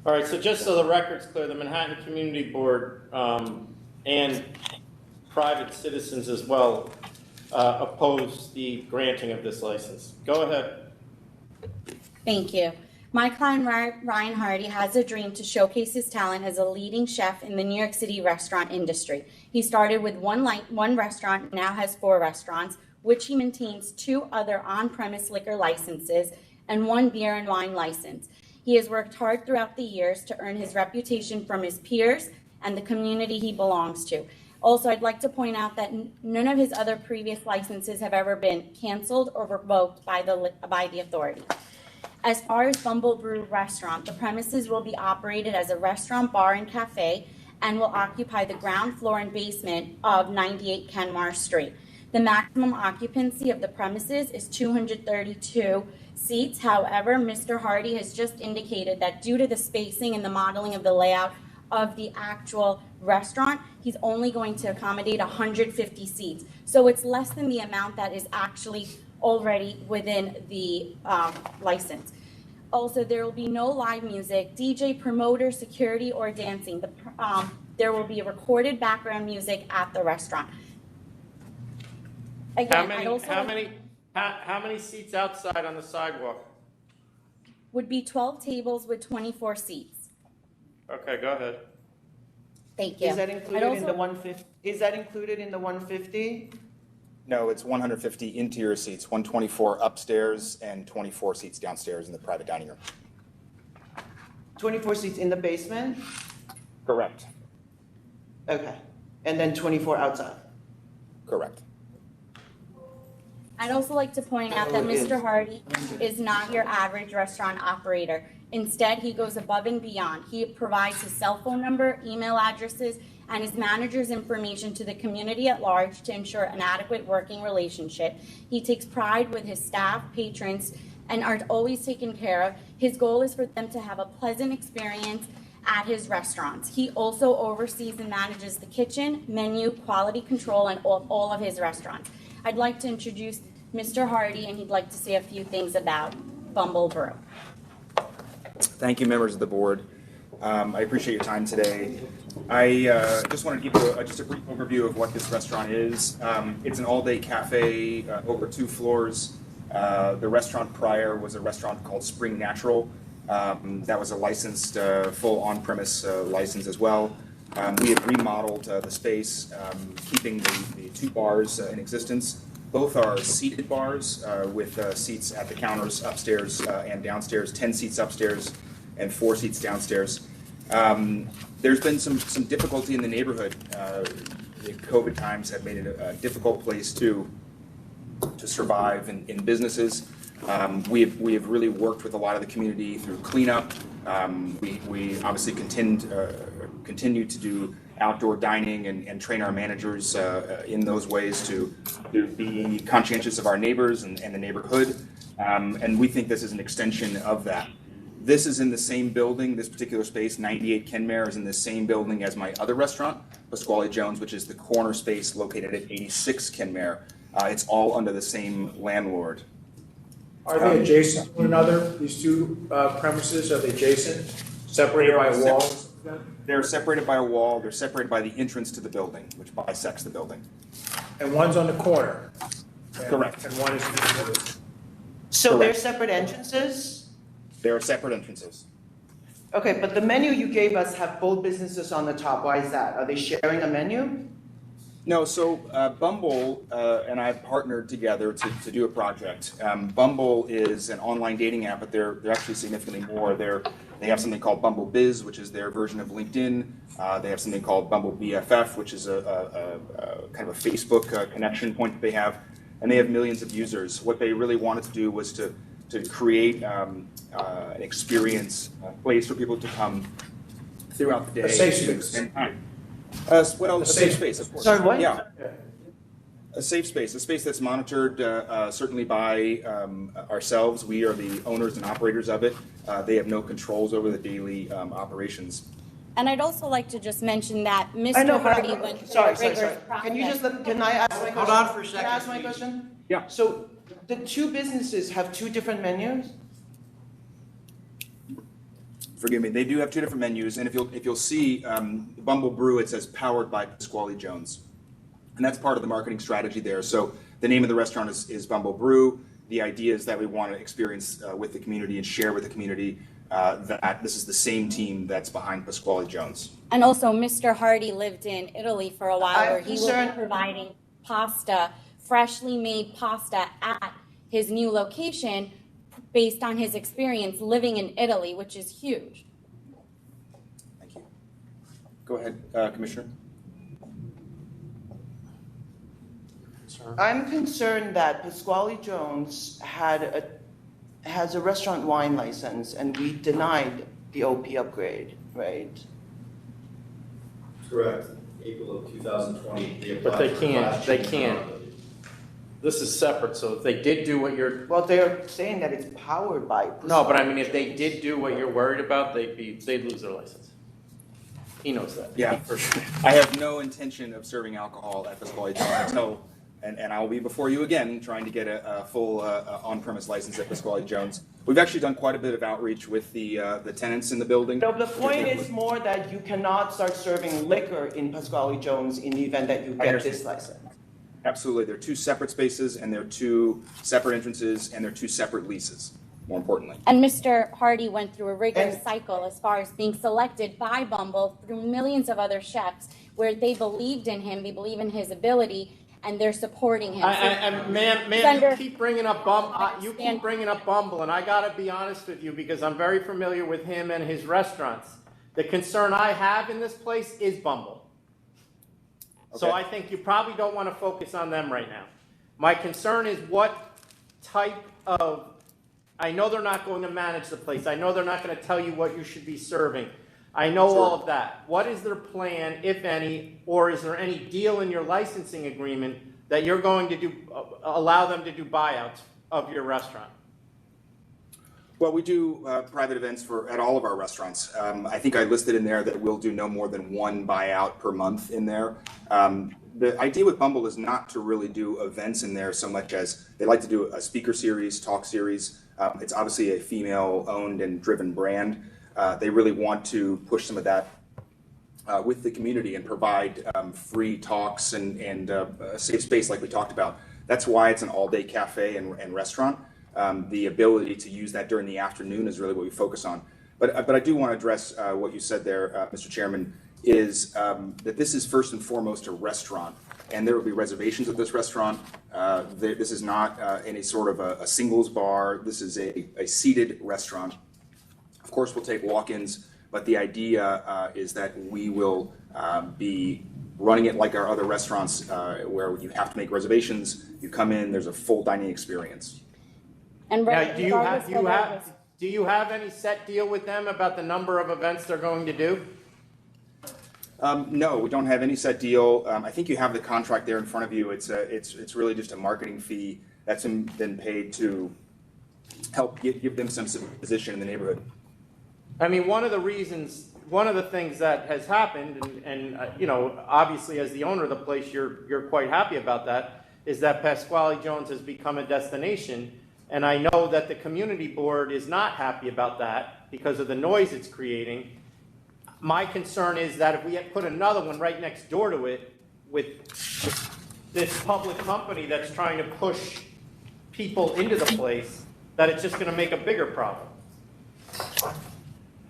Speaker 6: All right, so just so the record's clear, the Manhattan Community Board and private citizens as well oppose the granting of this license. Go ahead.
Speaker 17: Thank you. My client, Ryan Hardy, has a dream to showcase his talent as a leading chef in the New York City restaurant industry. He started with one restaurant, and now has 4 restaurants, which he maintains 2 other on-premise liquor licenses and 1 beer and wine license. He has worked hard throughout the years to earn his reputation from his peers and the community he belongs to. Also, I'd like to point out that none of his other previous licenses have ever been canceled or revoked by the authority. As far as Bumble Brew Restaurant, the premises will be operated as a restaurant, bar, and cafe and will occupy the ground floor and basement of 98 Kenmar Street. The maximum occupancy of the premises is 232 seats. However, Mr. Hardy has just indicated that due to the spacing and the modeling of the layout of the actual restaurant, he's only going to accommodate 150 seats. So it's less than the amount that is actually already within the license. Also, there will be no live music, DJ, promoter, security, or dancing. There will be recorded background music at the restaurant. Again,
Speaker 6: How many seats outside on the sidewalk?
Speaker 17: would be 12 tables with 24 seats.
Speaker 6: Okay, go ahead.
Speaker 17: Thank you.
Speaker 19: Is that
Speaker 17: I'd
Speaker 19: included in
Speaker 17: also-
Speaker 19: the 150? Is that included in the 150?
Speaker 18: No, it's 150 interior seats, 124 upstairs and 24 seats downstairs in the private dining room.
Speaker 19: 24 seats in the basement?
Speaker 18: Correct.
Speaker 19: Okay. And then 24 outside?
Speaker 18: Correct.
Speaker 17: I'd also like to point out that Mr. Hardy is not your average restaurant operator. Instead, he goes above and beyond. He provides his cell phone number, email addresses, and his manager's information to the community at large to ensure an adequate working relationship. He takes pride with his staff, patrons, and are always taken care of. His goal is for them to have a pleasant experience at his restaurants. He also oversees and manages the kitchen, menu, quality control, and all of his restaurants. I'd like to introduce Mr. Hardy, and he'd like to say a few things about Bumble Brew.
Speaker 18: Thank you, members of the board. I appreciate your time today. I just wanted to give you just a brief overview of what this restaurant is. It's an all-day cafe over 2 floors. The restaurant prior was a restaurant called Spring Natural. That was a licensed, full on-premise license as well. We have remodeled the space, keeping the 2 bars in existence. Both are seated bars with seats at the counters upstairs and downstairs, 10 seats upstairs and 4 seats downstairs. There's been some difficulty in the neighborhood the COVID times have made it a difficult place to survive in businesses. We have really worked with a lot of the community through cleanup. We obviously continue to do outdoor dining and train our managers in those ways to be conscientious of our neighbors and the neighborhood. And we think this is an extension of that. This is in the same building, this particular space, 98 Kenmare is in the same building as my other restaurant, Pasquale Jones, which is the corner space located at 86 Kenmare. It's all under the same landlord.
Speaker 10: Are they adjacent to one another, these two premises? Are they adjacent, separated by walls?
Speaker 18: They're separated by a wall. They're separated by the entrance to the building, which bisects the building.
Speaker 10: And one's on the corner?
Speaker 18: Correct.
Speaker 10: And one is to the middle?
Speaker 9: So they're separate entrances?
Speaker 18: There are separate entrances.
Speaker 9: Okay, but the menu you gave us have both businesses on the top. Why is that? Are they sharing a menu?
Speaker 18: No, so Bumble and I have partnered together to do a project. Bumble is an online dating app, but they're actually significantly more. They have something called Bumble Biz, which is their version of LinkedIn. They have something called Bumble BFF, which is a kind of a Facebook connection point that they have, and they have millions of users. What they really wanted to do was to create an experience, a place for people to come throughout the day.
Speaker 10: A safe space.
Speaker 18: A safe space, of course.
Speaker 9: Sorry, what?
Speaker 18: Yeah. A safe space, a space that's monitored certainly by ourselves. We are the owners and operators of it. They have no controls over the daily operations.
Speaker 17: And I'd also like to just mention that
Speaker 9: I
Speaker 17: Mr.
Speaker 9: know, but
Speaker 17: Hardy went through
Speaker 9: sorry.
Speaker 17: a rigorous process.
Speaker 9: Can you just can I ask my question?
Speaker 5: Hold on for a second,
Speaker 9: Can I ask my
Speaker 5: please.
Speaker 9: question?
Speaker 18: Yeah.
Speaker 9: So the two businesses have two different menus?
Speaker 18: Forgive me, they do have two different menus, and if you'll see Bumble Brew, it says powered by Pasquale Jones. And that's part of the marketing strategy there. So the name of the restaurant is Bumble Brew. The idea is that we want to experience with the community and share with the community that this is the same team that's behind Pasquale Jones.
Speaker 17: And also, Mr. Hardy lived in Italy for a while, where he will be providing pasta, freshly made pasta at his new location based on his experience living in Italy, which is huge.
Speaker 18: Thank you. Go ahead, Commissioner.
Speaker 9: I'm concerned that Pasquale Jones has a restaurant wine license and we denied the OP upgrade, right?
Speaker 15: Correct. April of 2020.
Speaker 6: But they can't. This is separate, so if they did do what you're.
Speaker 9: Well, they're saying that it's powered by.
Speaker 6: No, but I mean, if they did do what you're worried about, they'd lose their license. He knows that.
Speaker 18: Yeah, for sure. I have no intention of serving alcohol at Pasquale Jones until, and I'll be before you again trying to get a full on-premise license at Pasquale Jones. We've actually done quite a bit of outreach with the tenants in the building.
Speaker 9: No, the point is more that you cannot start serving liquor in Pasquale Jones in the event that you get this license.
Speaker 18: Absolutely. They're two separate spaces, and they're two separate entrances, and they're two separate leases, more importantly.
Speaker 17: And Mr. Hardy went through a rigorous cycle as far as being selected by Bumble through millions of other chefs where they believed in him, they believe in his ability, and they're supporting him.
Speaker 6: Ma'am, you keep bringing up Bumble, and I gotta be honest with you because I'm very familiar with him and his restaurants. The concern I have in this place is Bumble. So I think you probably don't want to focus on them right now. My concern is what type of, I know they're not going to manage the place. I know they're not going to tell you what you should be serving. I know all of that. What is their plan, if any, or is there any deal in your licensing agreement that you're going to do, allow them to do buyouts of your restaurant?
Speaker 18: Well, we do private events at all of our restaurants. I think I listed in there that we'll do no more than one buyout per month in there. The idea with Bumble is not to really do events in there so much as they like to do a speaker series, talk series. It's obviously a female-owned and driven brand. They really want to push some of that with the community and provide free talks and a safe space like we talked about. That's why it's an all-day cafe and restaurant. The ability to use that during the afternoon is really what we focus on. But I do want to address what you said there, Mr. Chairman, is that this is first and foremost a restaurant, and there will be reservations at this restaurant. This is not any sort of a singles bar. This is a seated restaurant. Of course, we'll take walk-ins, but the idea is that we will be running it like our other restaurants, where you have to make reservations, you come in, there's a full dining experience.
Speaker 17: And
Speaker 6: Now, do you
Speaker 17: regardless
Speaker 6: have,
Speaker 17: of
Speaker 6: do you have any set deal with them about the number of events they're going to do?
Speaker 18: No, we don't have any set deal. I think you have the contract there in front of you. It's really just a marketing fee that's been paid to help give them some position in the neighborhood.
Speaker 6: I mean, one of the things that has happened, and you know, obviously as the owner of the place, you're quite happy about that, is that Pasquale Jones has become a destination. And I know that the community board is not happy about that because of the noise it's creating. My concern is that if we had put another one right next door to it with this public company that's trying to push people into the place, that it's just gonna make a bigger problem.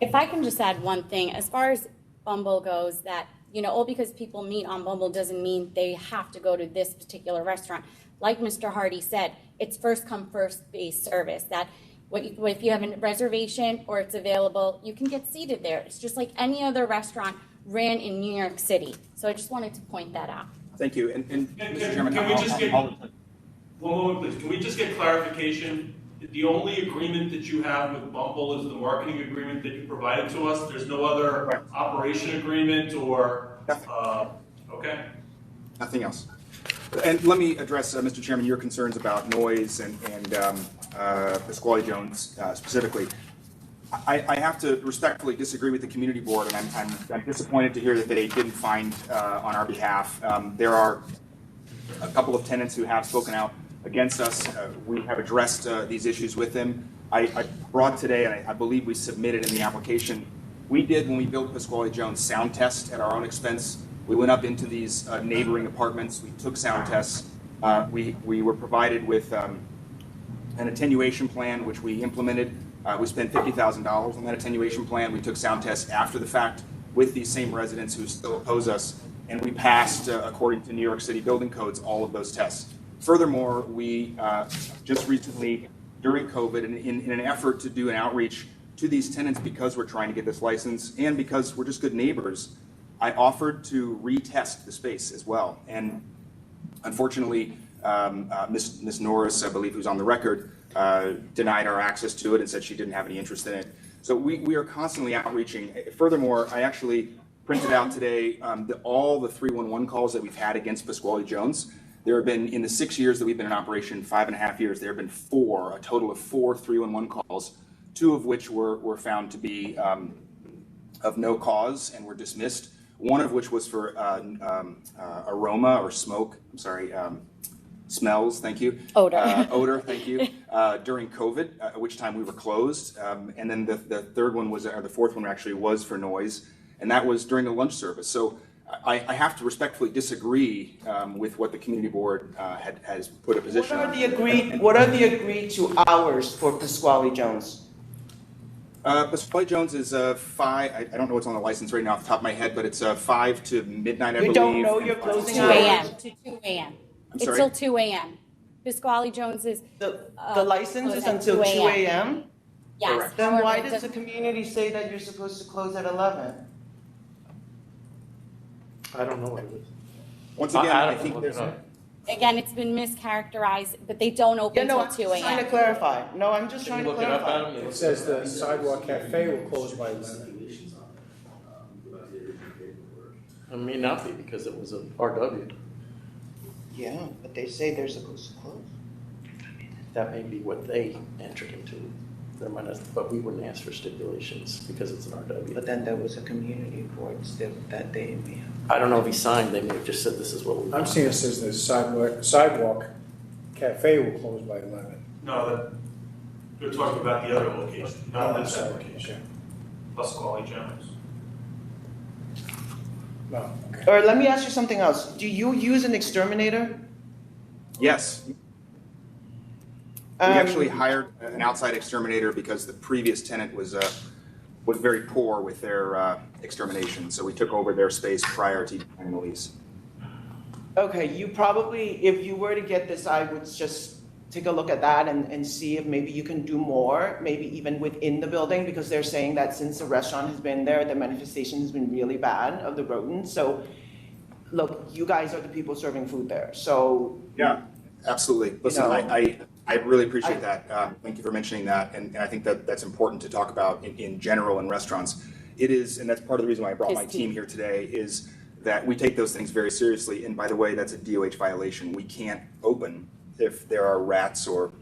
Speaker 17: If I can just add one thing, as far as Bumble goes, that, you know, all because people meet on Bumble doesn't mean they have to go to this particular restaurant. Like Mr. Hardy said, it's first come, first based service, that if you have a reservation or it's available, you can get seated there. It's just like any other restaurant ran in New York City. So I just wanted to point that out.
Speaker 18: Thank you. And Mr. Chairman,
Speaker 13: Can we just get,
Speaker 18: I'll-
Speaker 13: one moment please, can we just get clarification? The only agreement that you have with Bumble is the marketing agreement that you provided to us? There's no other operation agreement or, okay?
Speaker 18: Nothing else. And let me address, Mr. Chairman, your concerns about noise and Pasquale Jones specifically. I have to respectfully disagree with the community board, and I'm disappointed to hear that they didn't find on our behalf. There are a couple of tenants who have spoken out against us. We have addressed these issues with them. I brought today, and I believe we submitted in the application, we did when we built Pasquale Jones sound test at our own expense. We went up into these neighboring apartments, we took sound tests. We were provided with an attenuation plan, which we implemented. We spent $50,000 on that attenuation plan. We took sound tests after the fact with these same residents who still oppose us, and we passed, according to New York City building codes, all of those tests. Furthermore, we just recently, during COVID, in an effort to do an outreach to these tenants because we're trying to get this license and because we're just good neighbors, I offered to retest the space as well. And unfortunately, Ms. Norris, I believe, who's on the record, denied our access to it and said she didn't have any interest in it. So we are constantly outreaching. Furthermore, I actually printed out today all the 311 calls that we've had against Pasquale Jones. There have been, in the 6 years that we've been in operation, 5.5 years, there have been a total of four 311 calls, 2 of which were found to be of no cause and were dismissed. One of which was for aroma or smoke, smells, thank you.
Speaker 17: Odor.
Speaker 18: Odor, thank you, during COVID, at which time we were closed. And then the third one was, or the fourth one actually was for noise, and that was during the lunch service. So I have to respectfully disagree with what the community board has put a position on.
Speaker 9: What are the agreed to hours for Pasquale Jones?
Speaker 18: Pasquale Jones is 5, I don't know what's on the license right now off the top of my head, but it's 5 to midnight, I believe.
Speaker 9: You don't know your closing
Speaker 17: 2
Speaker 9: hours?
Speaker 17: a.m. to 2 a.m.
Speaker 18: I'm
Speaker 17: It's
Speaker 18: sorry?
Speaker 17: till 2 a.m. Pasquale Jones is.
Speaker 9: The license is
Speaker 17: closed at
Speaker 9: until 2 a.m.?
Speaker 17: Yes.
Speaker 9: Then
Speaker 17: However,
Speaker 9: why
Speaker 17: it
Speaker 9: does the community say that you're supposed to close at 11?
Speaker 6: I don't know what it is.
Speaker 18: Once again, I think there's
Speaker 17: Again, it's been mischaracterized, but they don't open
Speaker 9: Yeah, no,
Speaker 17: till 2
Speaker 9: I'm trying to
Speaker 17: a.m.
Speaker 9: clarify. No, I'm just trying to clarify.
Speaker 10: It says the Sidewalk Cafe will close by 11.
Speaker 6: It may not be because it was a RW.
Speaker 9: Yeah, but they say they're supposed to close.
Speaker 6: That may be what they entered into. There might not, but we wouldn't ask for stipulations because it's an RW.
Speaker 9: But then there was a community board still that they may have.
Speaker 6: I don't know if he signed, they may have just said this is what we want.
Speaker 10: I'm seeing it says the Sidewalk Cafe will close by 11.
Speaker 13: No, you're talking about the other location, not this
Speaker 10: sorry.
Speaker 13: application. Pasquale Jones.
Speaker 10: No.
Speaker 9: Or let me ask you something else. Do you use an exterminator?
Speaker 18: Yes. We actually hired an outside exterminator because the previous tenant was very poor with their extermination. So we took over their space prior to signing the lease.
Speaker 9: Okay, you probably, if you were to get this, I would just take a look at that and see if maybe you can do more, maybe even within the building, because they're saying that since the restaurant has been there, the manifestation has been really bad of the rodents. So look, you guys are the people serving food there, so.
Speaker 18: Yeah, absolutely. Listen,
Speaker 9: know,
Speaker 18: I really appreciate that. Thank you for mentioning that, and I think that that's important to talk about in general in restaurants. It is, and that's part of the reason why I brought my team here today, is that we take those things very seriously. And by the way, that's a DOH violation. We can't open if there are rats or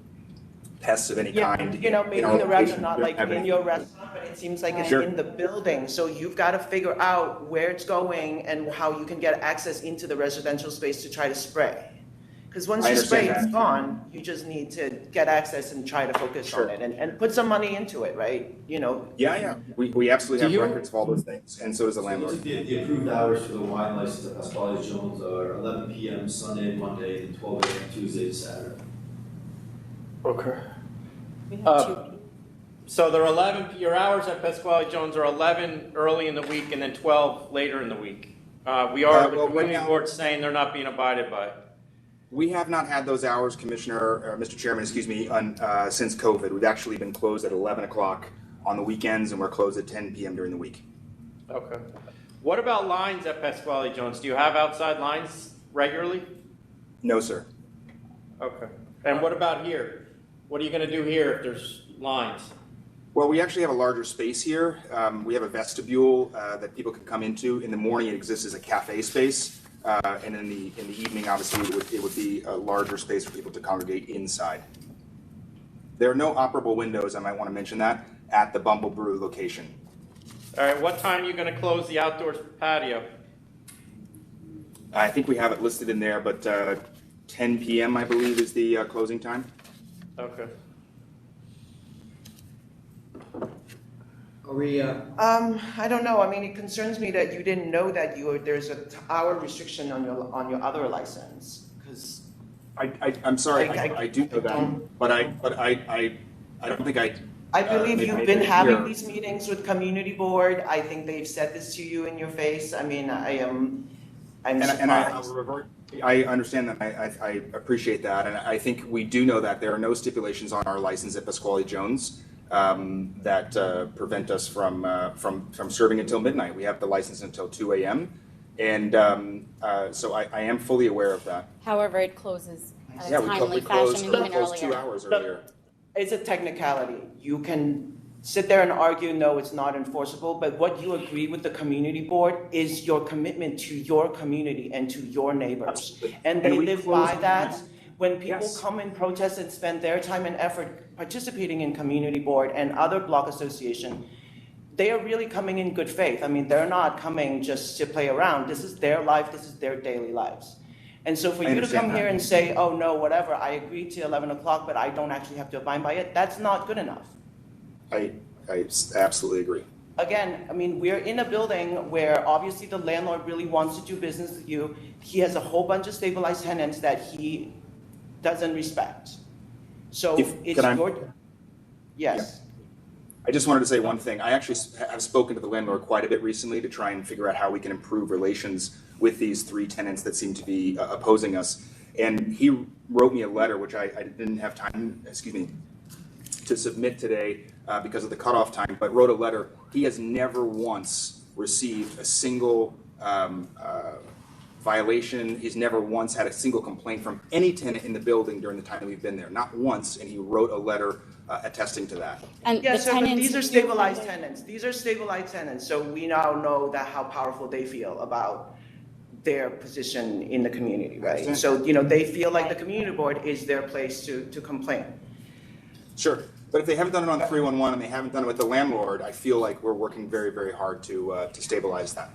Speaker 18: pests of any kind.
Speaker 9: You know, maybe the rats are not like in
Speaker 18: having-
Speaker 9: your restaurant, but it seems like it's
Speaker 18: Sure.
Speaker 9: in the building. So you've got to figure out where it's going and how you can get access into the residential space to try to spray. Because once
Speaker 18: I
Speaker 9: you spray,
Speaker 18: understand
Speaker 9: it's
Speaker 18: that.
Speaker 9: gone. You just need to get access and try to focus on it and put some money into it, right? You know.
Speaker 18: Yeah. We absolutely
Speaker 15: Do
Speaker 18: have
Speaker 15: you-
Speaker 18: records of all those things, and so does the landlord.
Speaker 15: The approved hours for the wine license at Pasquale Jones are 11 PM Sunday, Monday, and 12 AM Tuesday to Saturday.
Speaker 6: Okay. So they're 11, your hours at Pasquale Jones are 11 early in the week and then 12 later in the week. We are, the community board saying they're not being abided by. We have not had those hours, Mr. Chairman, excuse me, since COVID. We've actually been closed at 11 o'clock on the weekends, and we're closed at 10 PM during the week. Okay. What about lines at Pasquale Jones? Do you have outside lines regularly? No, sir. Okay. And what about here? What are you going to do here if there's lines? Well, we actually have a larger space here. We have a vestibule that people can come into. In the morning, it exists as a cafe space. And in the evening, obviously, it would be a larger space for people to congregate inside. There are no operable windows, I might want to mention that, at the Bumble Brew location. All right, what time are you going to close the outdoor patio? I think we have it listed in there, but 10 PM, I believe, is the closing time. Okay.
Speaker 5: Are we,
Speaker 9: I don't know. I mean, it concerns me that you didn't know that there's a hour restriction on your other license, because.
Speaker 18: I'm sorry, I do know that, but I don't think
Speaker 9: I believe
Speaker 18: made
Speaker 9: you've
Speaker 18: it
Speaker 9: been having
Speaker 18: clear.
Speaker 9: these meetings with community board. I think they've said this to you in your face. I mean, I'm surprised.
Speaker 18: And I'll revert. I understand that. I appreciate that, and I think we do know that there are no stipulations on our license at Pasquale Jones that prevent us from serving until midnight. We have the license until 2 AM, and so I am fully aware of that.
Speaker 17: However, it closes at
Speaker 18: Yeah,
Speaker 17: a
Speaker 18: we
Speaker 17: timely
Speaker 18: closed
Speaker 17: fashion even
Speaker 18: 2
Speaker 17: earlier.
Speaker 18: hours earlier.
Speaker 9: It's a technicality. You can sit there and argue, no, it's not enforceable, but what you agree with the community board is your commitment to your community and to your neighbors. And they
Speaker 18: we
Speaker 9: live
Speaker 18: close
Speaker 9: by
Speaker 18: on
Speaker 9: that. When people
Speaker 18: Yes.
Speaker 9: come and protest and spend their time and effort participating in community board and other block association, they are really coming in good faith. I mean, they're not coming just to play around. This is their life, this is their daily lives. And so for
Speaker 18: I
Speaker 9: you to
Speaker 18: understand
Speaker 9: come
Speaker 18: that.
Speaker 9: here and say, oh, no, whatever, I agreed to 11 o'clock, but I don't actually have to abide by it, that's not good enough.
Speaker 18: I absolutely agree.
Speaker 9: Again, I mean, we're in a building where obviously the landlord really wants to do business with you. He has a whole bunch of stabilized tenants that he doesn't respect. So it's your, yes.
Speaker 18: I just wanted to say one thing. I actually have spoken to the landlord quite a bit recently to try and figure out how we can improve relations with these 3 tenants that seem to be opposing us. And he wrote me a letter, which I didn't have time, to submit today because of the cutoff time, but wrote a letter. He has never once received a single violation. He's never once had a single complaint from any tenant in the building during the time that we've been there. Not once, and he wrote a letter attesting to that.
Speaker 17: And
Speaker 9: Yeah,
Speaker 17: the
Speaker 9: so but
Speaker 17: tenants.
Speaker 9: these are stabilized tenants. These are stabilized tenants. So we now know that how powerful they feel about their position in the community, right? So, they feel like the community board is their place to complain.
Speaker 18: Sure, but if they haven't done it on 311 and they haven't done it with the landlord, I feel like we're working very, very hard to stabilize that.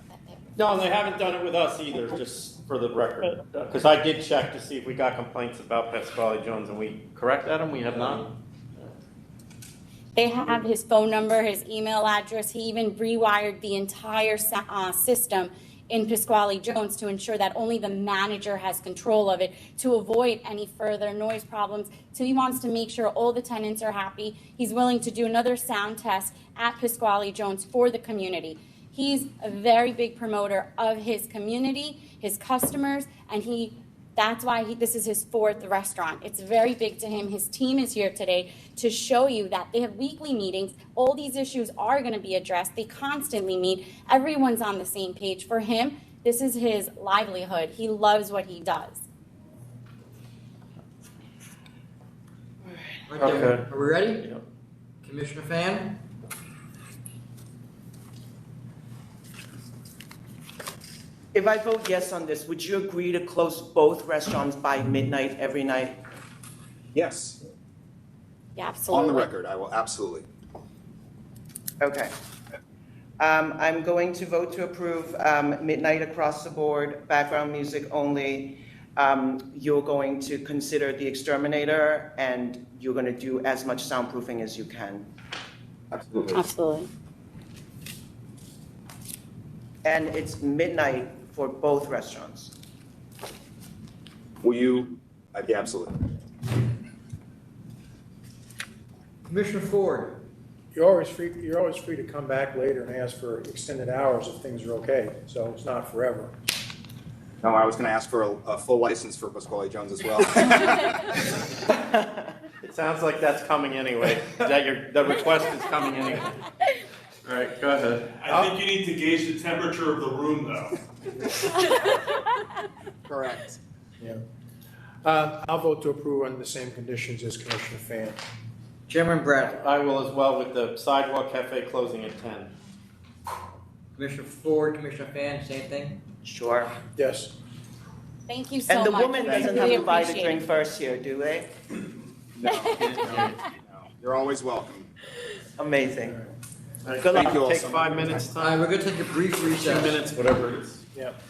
Speaker 6: No, and they haven't done it with us either, just for the record. Because I did check to see if we got complaints about Pasquale Jones, and we correct, Adam, we have not?
Speaker 17: They have his phone number, his email address. He even rewired the entire system in Pasquale Jones to ensure that only the manager has control of it to avoid any further noise problems. So he wants to make sure all the tenants are happy. He's willing to do another sound test at Pasquale Jones for the community. He's a very big promoter of his community, his customers, and that's why this is his 4th restaurant. It's very big to him. His team is here today to show you that they have weekly meetings. All these issues are going to be addressed. They constantly meet. Everyone's on the same page. For him, This is his livelihood. He loves what he does.
Speaker 5: Right there.
Speaker 6: Okay.
Speaker 5: Are we ready? Commissioner Fan?
Speaker 9: If I vote yes on this, would you agree to close both restaurants by midnight every night?
Speaker 18: Yes.
Speaker 17: Yeah, absolutely.
Speaker 18: On the record, I will absolutely.
Speaker 9: Okay. I'm going to vote to approve midnight across the board, background music only. You're going to consider the exterminator, and you're going to do as much soundproofing as you can.
Speaker 18: Absolutely.
Speaker 17: Absolutely.
Speaker 9: And it's midnight for both restaurants.
Speaker 18: Will you? Yeah, absolutely.
Speaker 5: Commissioner Ford?
Speaker 10: You're always free to come back later and ask for extended hours if things are okay, so it's not forever.
Speaker 18: No, I was going to ask for a full license for Pasquale Jones as well.
Speaker 6: It sounds like that's coming anyway. The request is coming anyway. All right, go ahead.
Speaker 13: I think you need to gauge the temperature of the room, though.
Speaker 10: Correct. Yeah. I'll vote to approve under the same conditions as Commissioner Fan.
Speaker 5: Chairman Bradley?
Speaker 6: I will as well, with the Sidewalk Cafe closing at 10.
Speaker 5: Commissioner Ford, Commissioner Fan, same thing?
Speaker 9: Sure.
Speaker 10: Yes.
Speaker 17: Thank you so much.
Speaker 9: And the woman doesn't have
Speaker 17: Really
Speaker 9: to buy the
Speaker 17: appreciate
Speaker 9: drink
Speaker 17: it.
Speaker 9: first here, do they?
Speaker 18: No. You're always welcome.
Speaker 9: Amazing.
Speaker 6: Good
Speaker 9: Good
Speaker 6: luck.
Speaker 9: luck.
Speaker 6: You all. Take 5 minutes
Speaker 5: All right, we're going to take a brief recess.
Speaker 6: 2 minutes, whatever it is.
Speaker 10: Yep.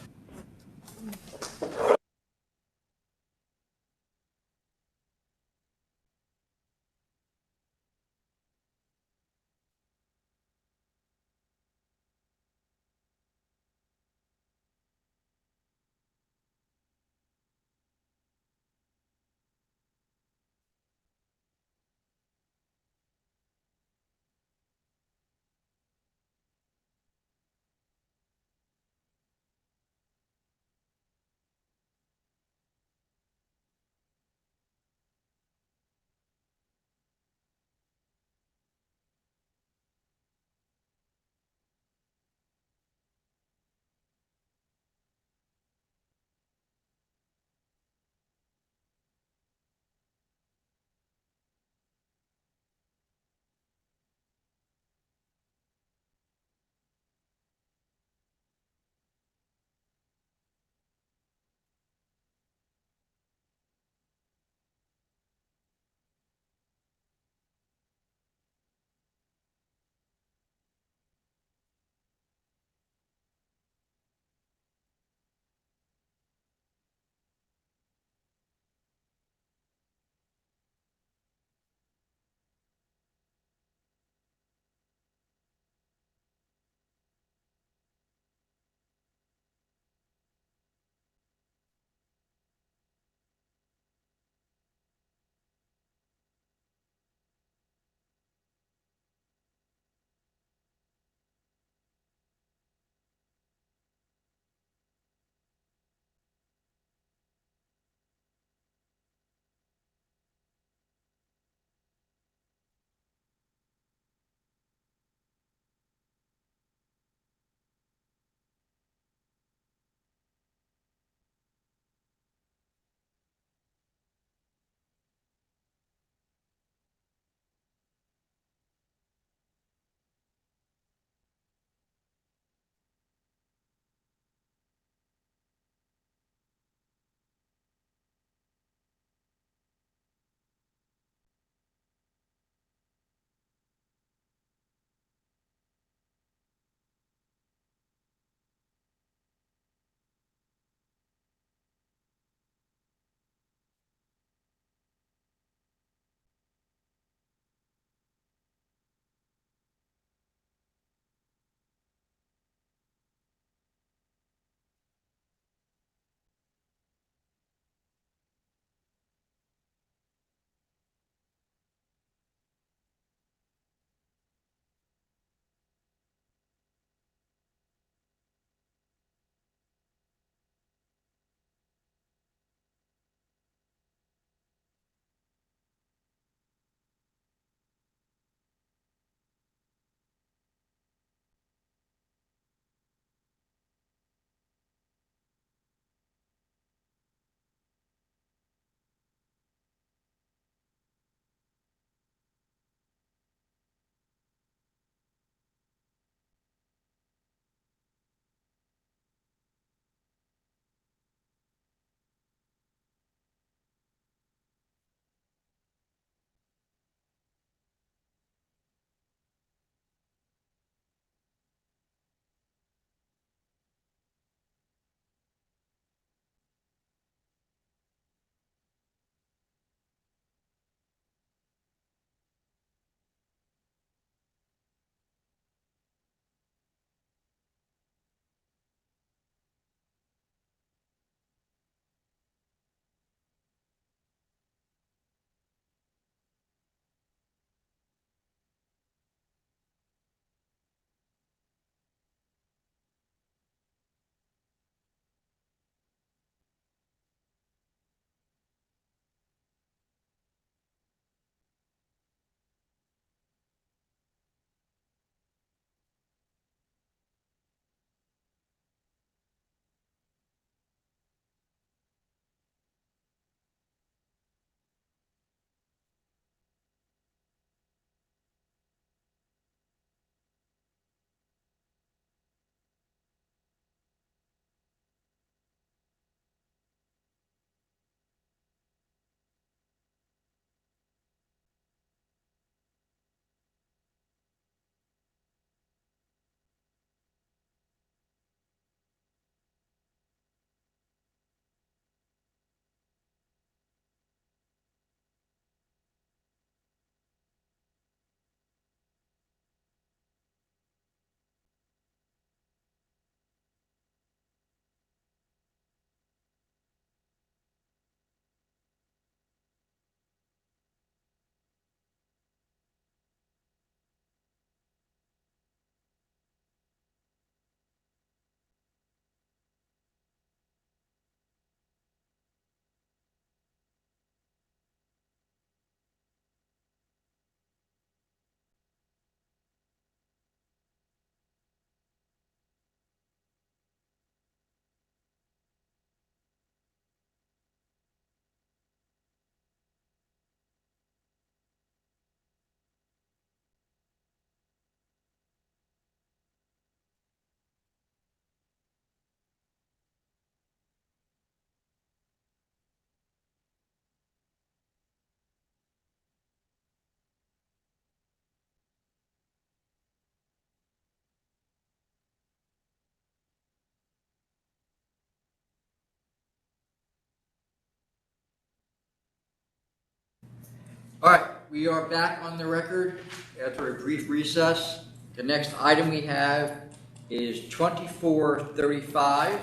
Speaker 5: All right, we are back on the record after a brief recess. The next item we have is 2435,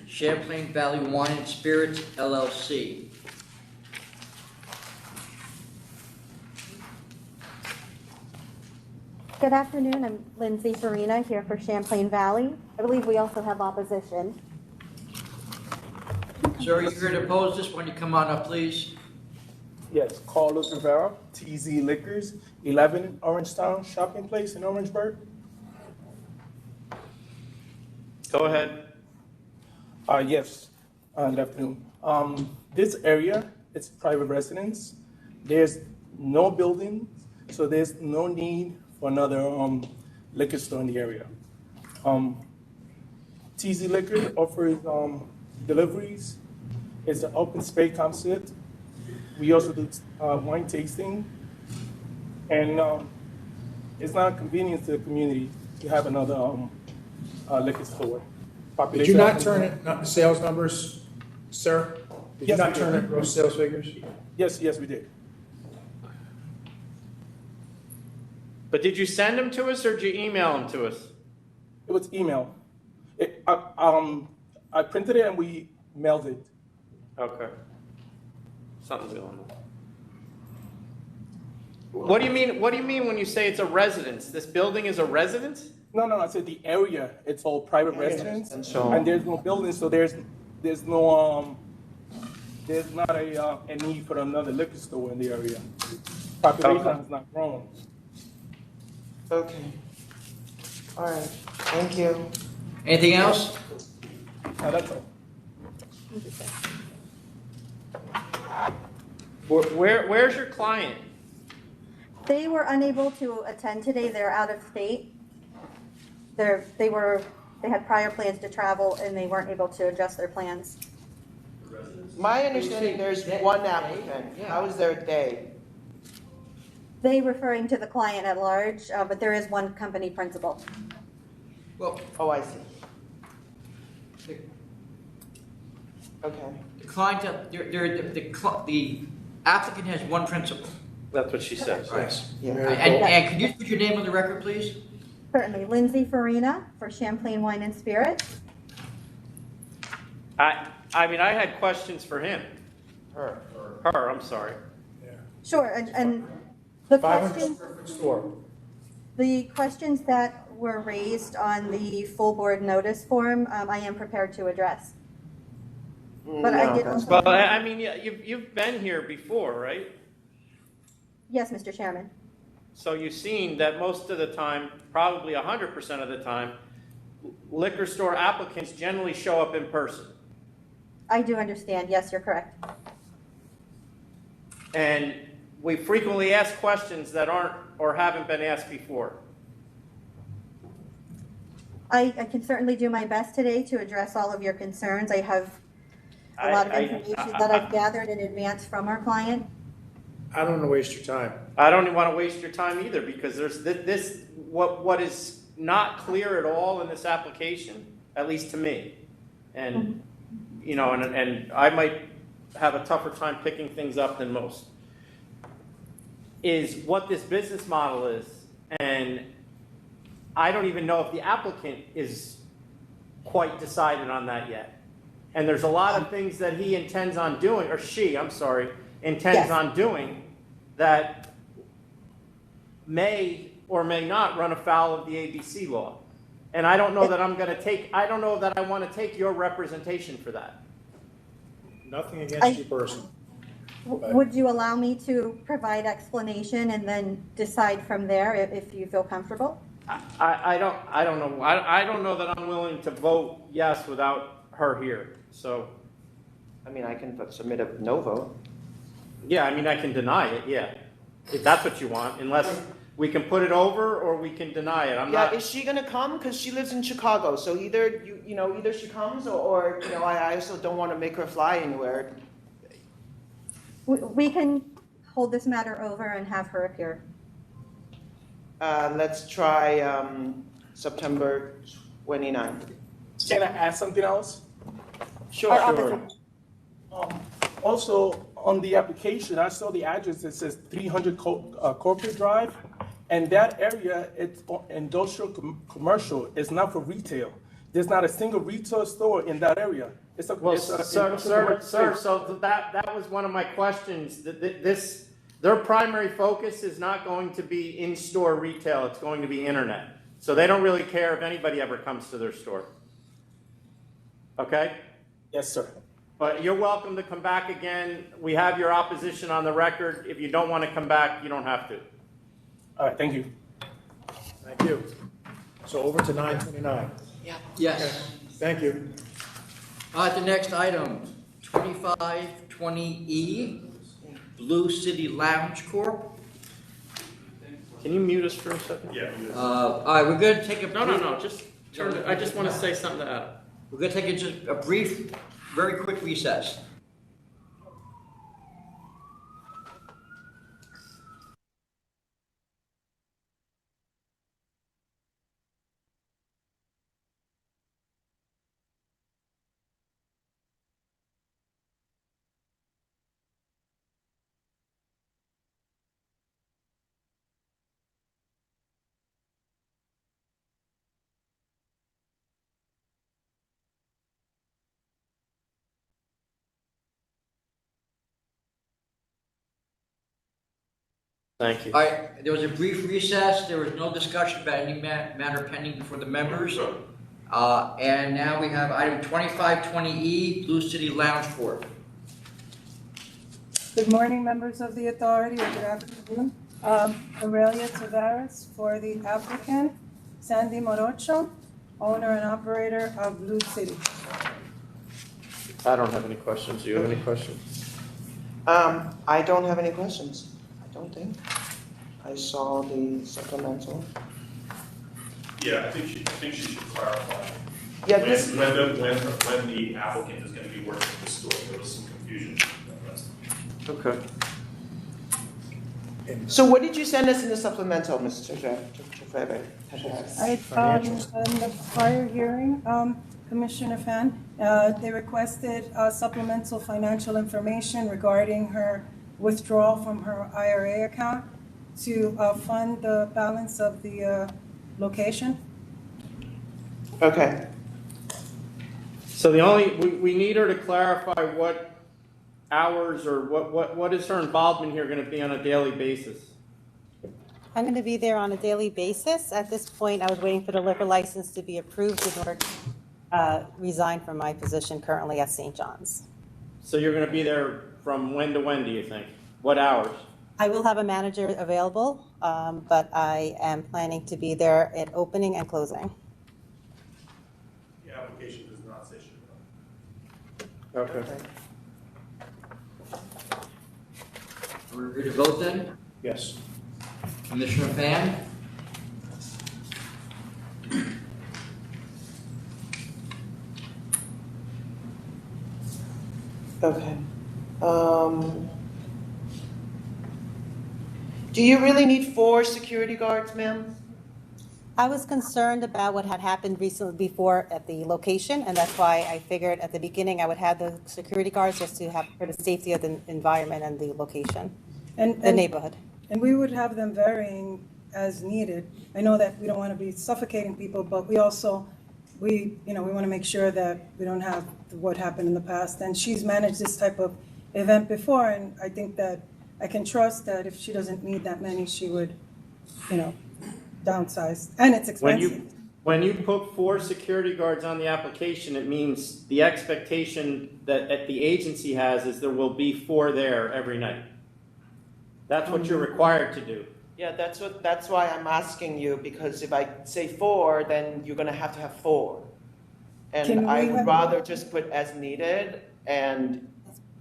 Speaker 5: Champlain Valley Wine and Spirits, LLC.
Speaker 17: Good afternoon, I'm Lindsay Farina here for Champlain Valley. I believe we also have opposition.
Speaker 5: Sir, you're here to oppose this. When you come on up, please.
Speaker 11: Yes, Carlos Rivera, TZ Liquors, 11 Orangetown Shopping Place in Orangeburg.
Speaker 6: Go ahead.
Speaker 11: Yes, good afternoon. This area, it's private residence. There's no building, so there's no need for another liquor store in the area. TZ Liquor offers deliveries. It's an open space concept. We also do wine tasting, and it's not convenient to the community to have another liquor store.
Speaker 10: Did you not turn in sales numbers, sir? Did you not turn in gross sales figures?
Speaker 11: Yes, we did.
Speaker 6: But did you send them to us or did you email them to us?
Speaker 11: It was email. I printed it and we mailed it.
Speaker 6: Okay. Something's going on. What do you mean? What do you mean when you say it's a residence? This building is a residence?
Speaker 11: No, I said the area. It's all private residence,
Speaker 6: And so-
Speaker 11: and there's no building, so there's no there's not a need for another liquor store in the area. Population
Speaker 9: Okay.
Speaker 11: is not growing.
Speaker 9: Okay. All right, thank you.
Speaker 5: Anything else?
Speaker 11: No, that's all.
Speaker 6: Where's your client?
Speaker 17: They were unable to attend today, they're out of state. They had prior plans to travel and they weren't able to adjust their plans.
Speaker 9: My understanding, there's one applicant. How is there a day?
Speaker 17: They referring to the client at large, but there is one company principal.
Speaker 5: Well,
Speaker 9: oh, I see. Okay.
Speaker 5: The client, the applicant has one principal.
Speaker 6: That's what she said.
Speaker 5: Right.
Speaker 9: Yeah.
Speaker 5: And could you put your name on the record, please?
Speaker 17: Certainly, Lindsay Farina for Champlain Wine and Spirits.
Speaker 6: I mean, I had questions for him.
Speaker 9: Her,
Speaker 6: I'm sorry.
Speaker 17: Sure, and the
Speaker 10: 500
Speaker 17: questions,
Speaker 10: square foot store.
Speaker 17: the questions that were raised on the full board notice form, I am prepared to address. But I did also.
Speaker 6: Well, I mean, you've been here before, right?
Speaker 17: Yes, Mr. Chairman.
Speaker 6: So you've seen that most of the time, probably 100% of the time, liquor store applicants generally show up in person.
Speaker 17: I do understand. Yes, you're correct.
Speaker 6: And we frequently ask questions that aren't or haven't been asked before.
Speaker 17: I can certainly do my best today to address all of your concerns. I have a lot of information that I've gathered in advance from our client.
Speaker 10: I don't want to waste your time.
Speaker 6: I don't want to waste your time either, because there's what is not clear at all in this application, at least to me. And, you know, and I might have a tougher time picking things up than most, is what this business model is. And I don't even know if the applicant is quite decided on that yet. And there's a lot of things that he intends on doing, or she, I'm sorry, intends on doing that may or may not run afoul of the ABC law. And I don't know that I don't know that I want to take your representation for that.
Speaker 10: Nothing against you personally.
Speaker 17: Would you allow me to provide explanation and then decide from there if you feel comfortable?
Speaker 6: I don't know. I don't know that I'm willing to vote yes without her here. So,
Speaker 9: I mean, I can submit a no vote.
Speaker 6: yeah, I mean, I can deny it. Yeah, if that's what you want, unless we can put it over or we can deny it. I'm not.
Speaker 9: Is she gonna come? Because she lives in Chicago, so either either she comes or I also don't want to make her fly anywhere.
Speaker 17: We can hold this matter over and have her appear.
Speaker 9: Let's try September 29th.
Speaker 11: Can I add something else?
Speaker 9: Sure.
Speaker 11: Also, on the application, I saw the address, it says 300 Corporate Drive, and that area, it's industrial commercial, it's not for retail. There's not a single retail store in that area. It's a,
Speaker 6: Well,
Speaker 11: it's a,
Speaker 6: sir,
Speaker 11: it's a-
Speaker 6: so that was one of my questions. Their primary focus is not going to be in-store retail, it's going to be internet. So they don't really care if anybody ever comes to their store. Okay?
Speaker 11: Yes, sir.
Speaker 6: But you're welcome to come back again. We have your opposition on the record. If you don't want to come back, you don't have to.
Speaker 11: All right, thank you.
Speaker 10: Thank you. So over to 929.
Speaker 5: Yes.
Speaker 10: Thank you.
Speaker 5: The next item, 2520E, Blue City Lounge Corp.
Speaker 6: Can you mute us for a second?
Speaker 13: Yeah.
Speaker 5: All right, we're going to take a
Speaker 6: No, just turn it. I just want to say something to Adam.
Speaker 5: We're going to take just a brief, very quick recess.
Speaker 6: Thank you.
Speaker 5: All right, there was a brief recess. There was no discussion about any matter pending before the members. And now we have item 2520E, Blue City Lounge Corp.
Speaker 12: Good morning, members of the authority, or good afternoon. Aurelia Tavares for the applicant, Sandy Morocho, owner and operator of Blue City.
Speaker 6: I don't have any questions. Do you have any questions?
Speaker 9: I don't have any questions. I don't think. I saw the supplemental.
Speaker 13: Yeah, I think she should clarify.
Speaker 9: Yeah,
Speaker 13: when,
Speaker 9: this-
Speaker 13: when the applicant is going to be working in the store. There was some confusion.
Speaker 6: Okay.
Speaker 9: So what did you send us in the supplemental, Mr. Trefevre?
Speaker 12: In the prior hearing, Commissioner Fan, they requested supplemental financial information regarding her withdrawal from her IRA account to fund the balance of the location.
Speaker 9: Okay.
Speaker 6: So we need her to clarify what hours or what is her involvement here going to be on a daily basis?
Speaker 20: I'm going to be there on a daily basis. At this point, I was waiting for the liquor license to be approved in order to resign from my position currently at St. John's.
Speaker 6: So you're going to be there from when to when, do you think? What hours?
Speaker 20: I will have a manager available, but I am planning to be there at opening and closing.
Speaker 13: The application does not say she.
Speaker 6: Okay.
Speaker 5: We're ready to vote then?
Speaker 10: Yes.
Speaker 5: Commissioner Fan?
Speaker 9: Okay. Do you really need 4 security guards, ma'am?
Speaker 20: I was concerned about what had happened recently before at the location, and that's why I figured at the beginning I would have the security guards just to have for the safety of the environment and the location, the neighborhood.
Speaker 12: And we would have them varying as needed. I know that we don't want to be suffocating people, but we also, we want to make sure that we don't have what happened in the past. And she's managed this type of event before, and I think that I can trust that if she doesn't need that many, she would, downsize. And it's expensive.
Speaker 6: When you put 4 security guards on the application, it means the expectation that the agency has is there will be 4 there every night. That's what you're required to do.
Speaker 9: Yeah, that's why I'm asking you, because if I say 4, then you're gonna have to have 4.
Speaker 12: Can
Speaker 9: And I
Speaker 12: we
Speaker 9: would
Speaker 12: have-
Speaker 9: rather just put as needed, and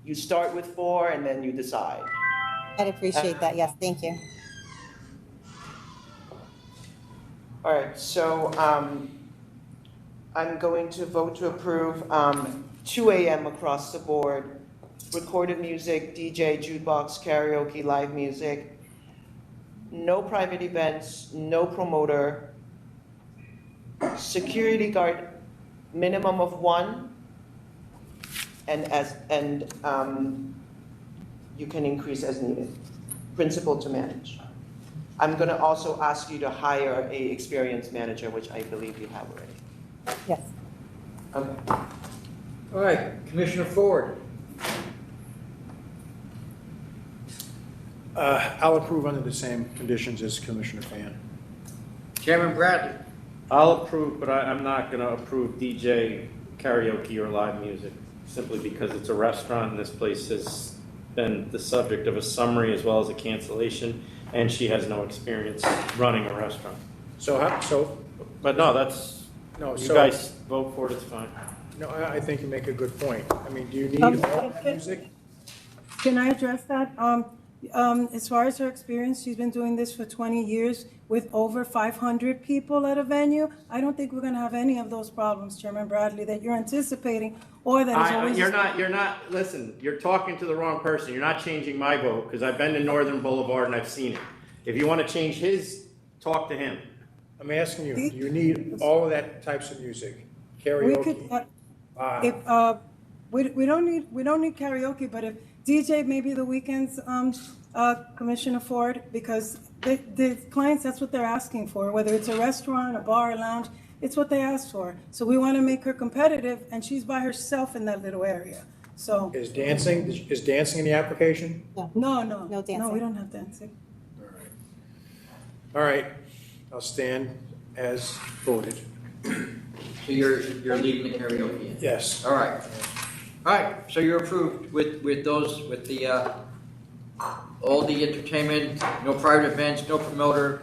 Speaker 9: you start with 4 and then you decide.
Speaker 20: I'd appreciate that, yes, thank you.
Speaker 9: All right, so I'm going to vote to approve 2 a.m. across the board, recorded music, DJ, jukebox, karaoke, live music, no private events, no promoter, security guard minimum of 1, and you can increase as needed. Principal to manage. I'm going to also ask you to hire a experienced manager, which I believe you have already.
Speaker 20: Yes.
Speaker 9: Okay.
Speaker 5: All right, Commissioner Ford.
Speaker 10: I'll approve under the same conditions as Commissioner Fan.
Speaker 5: Chairman Bradley.
Speaker 6: I'll approve, but I'm not going to approve DJ karaoke or live music, simply because it's a restaurant and this place has been the subject of a summary as well as a cancellation, and she has no experience running a restaurant. But no, that's, you guys vote for it, it's fine.
Speaker 10: No, I think you make a good point. I mean, do you need all music?
Speaker 12: Can I address that? As far as her experience, she's been doing this for 20 years with over 500 people at a venue. I don't think we're going to have any of those problems, Chairman Bradley, that you're anticipating, or that is always.
Speaker 6: Listen, you're talking to the wrong person. You're not changing my vote, because I've been to Northern Boulevard and I've seen it. If you want to change his, talk to him.
Speaker 10: I'm asking you, do you need all of that types of music?
Speaker 12: We could,
Speaker 10: Karaoke?
Speaker 12: we don't need karaoke, but if DJ maybe the weekends, Commissioner Ford, because the clients, that's what they're asking for, whether it's a restaurant, a bar, a lounge, it's what they ask for. So we want to make her competitive, and she's by herself in that little area. So
Speaker 10: Is dancing in the application?
Speaker 12: no
Speaker 20: dancing.
Speaker 12: No, we don't have dancing.
Speaker 10: All right, I'll stand as voted.
Speaker 5: So you're leaving the karaoke in?
Speaker 10: Yes.
Speaker 5: All right. All right, so you're approved with the, all the entertainment, no private events, no promoter,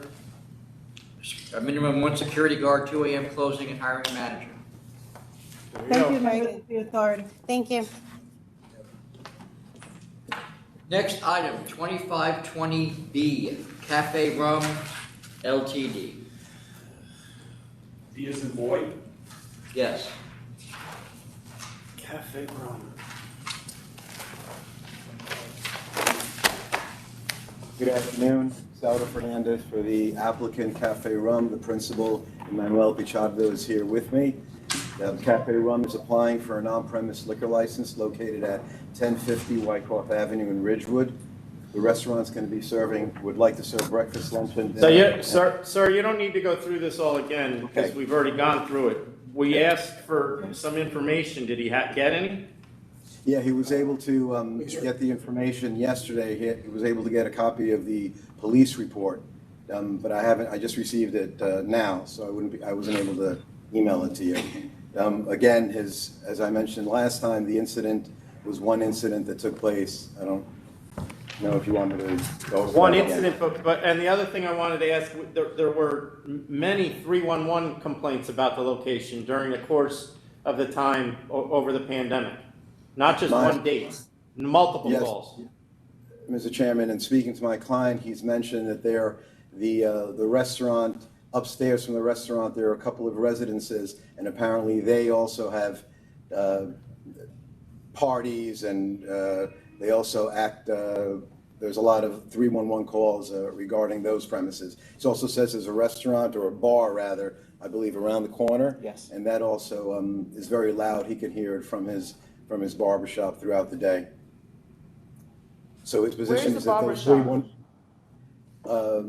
Speaker 5: a minimum one security guard, 2 a.m. closing, and hiring a manager.
Speaker 12: Thank you, Mayor, for the authority.
Speaker 20: Thank you.
Speaker 5: Next item, 2520B, Cafe Rum Ltd.
Speaker 13: B as in boy?
Speaker 5: Yes.
Speaker 6: Cafe Rum.
Speaker 3: Good afternoon, Salvador Fernandez for the applicant Cafe Rum. The principal, Emmanuel Pichardo, is here with me. Cafe Rum is applying for an on-premise liquor license located at 1050 Wyckoff Avenue in Ridgewood. The restaurant's going to be would like to serve breakfast, lunch, and dinner.
Speaker 6: So sir, you don't need to go through this all again, because we've already gone through it. We asked for some information. Did he get any?
Speaker 3: Yeah, he was able to get the information yesterday. He was able to get a copy of the police report, but I just received it now, so I wasn't able to email it to you. Again, as I mentioned last time, the incident was one incident that took place. I don't know if you want me to go over
Speaker 6: One
Speaker 3: that
Speaker 6: incident,
Speaker 3: again.
Speaker 6: and the other thing I wanted to ask, there were many 311 complaints about the location during the course of the time over the pandemic. Not just one date, multiple calls.
Speaker 3: Mr. Chairman, in speaking to my client, he's mentioned that the restaurant, upstairs from the restaurant, there are a couple of residences, and apparently they also have parties, and they also act, there's a lot of 311 calls regarding those premises. It also says there's a restaurant, or a bar rather, I believe around the corner.
Speaker 20: Yes.
Speaker 3: And that also is very loud. He can hear it from his barbershop throughout the day. So his position is that those 311.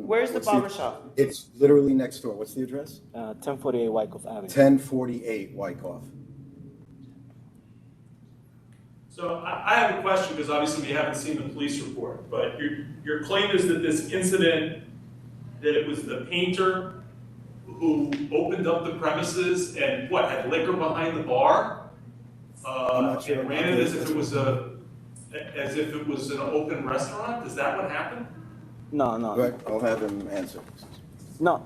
Speaker 9: Where's the barbershop?
Speaker 3: It's literally next door. What's the address?
Speaker 21: 1048 Wyckoff Avenue.
Speaker 3: 1048 Wyckoff.
Speaker 13: So I have a question, because obviously we haven't seen the police report, but your claim is that this incident, that it was the painter who opened up the premises and had liquor behind the bar? And ran it as if it was an open restaurant? Is that what happened?
Speaker 21: No.
Speaker 3: Right, I'll have him answer.
Speaker 21: No.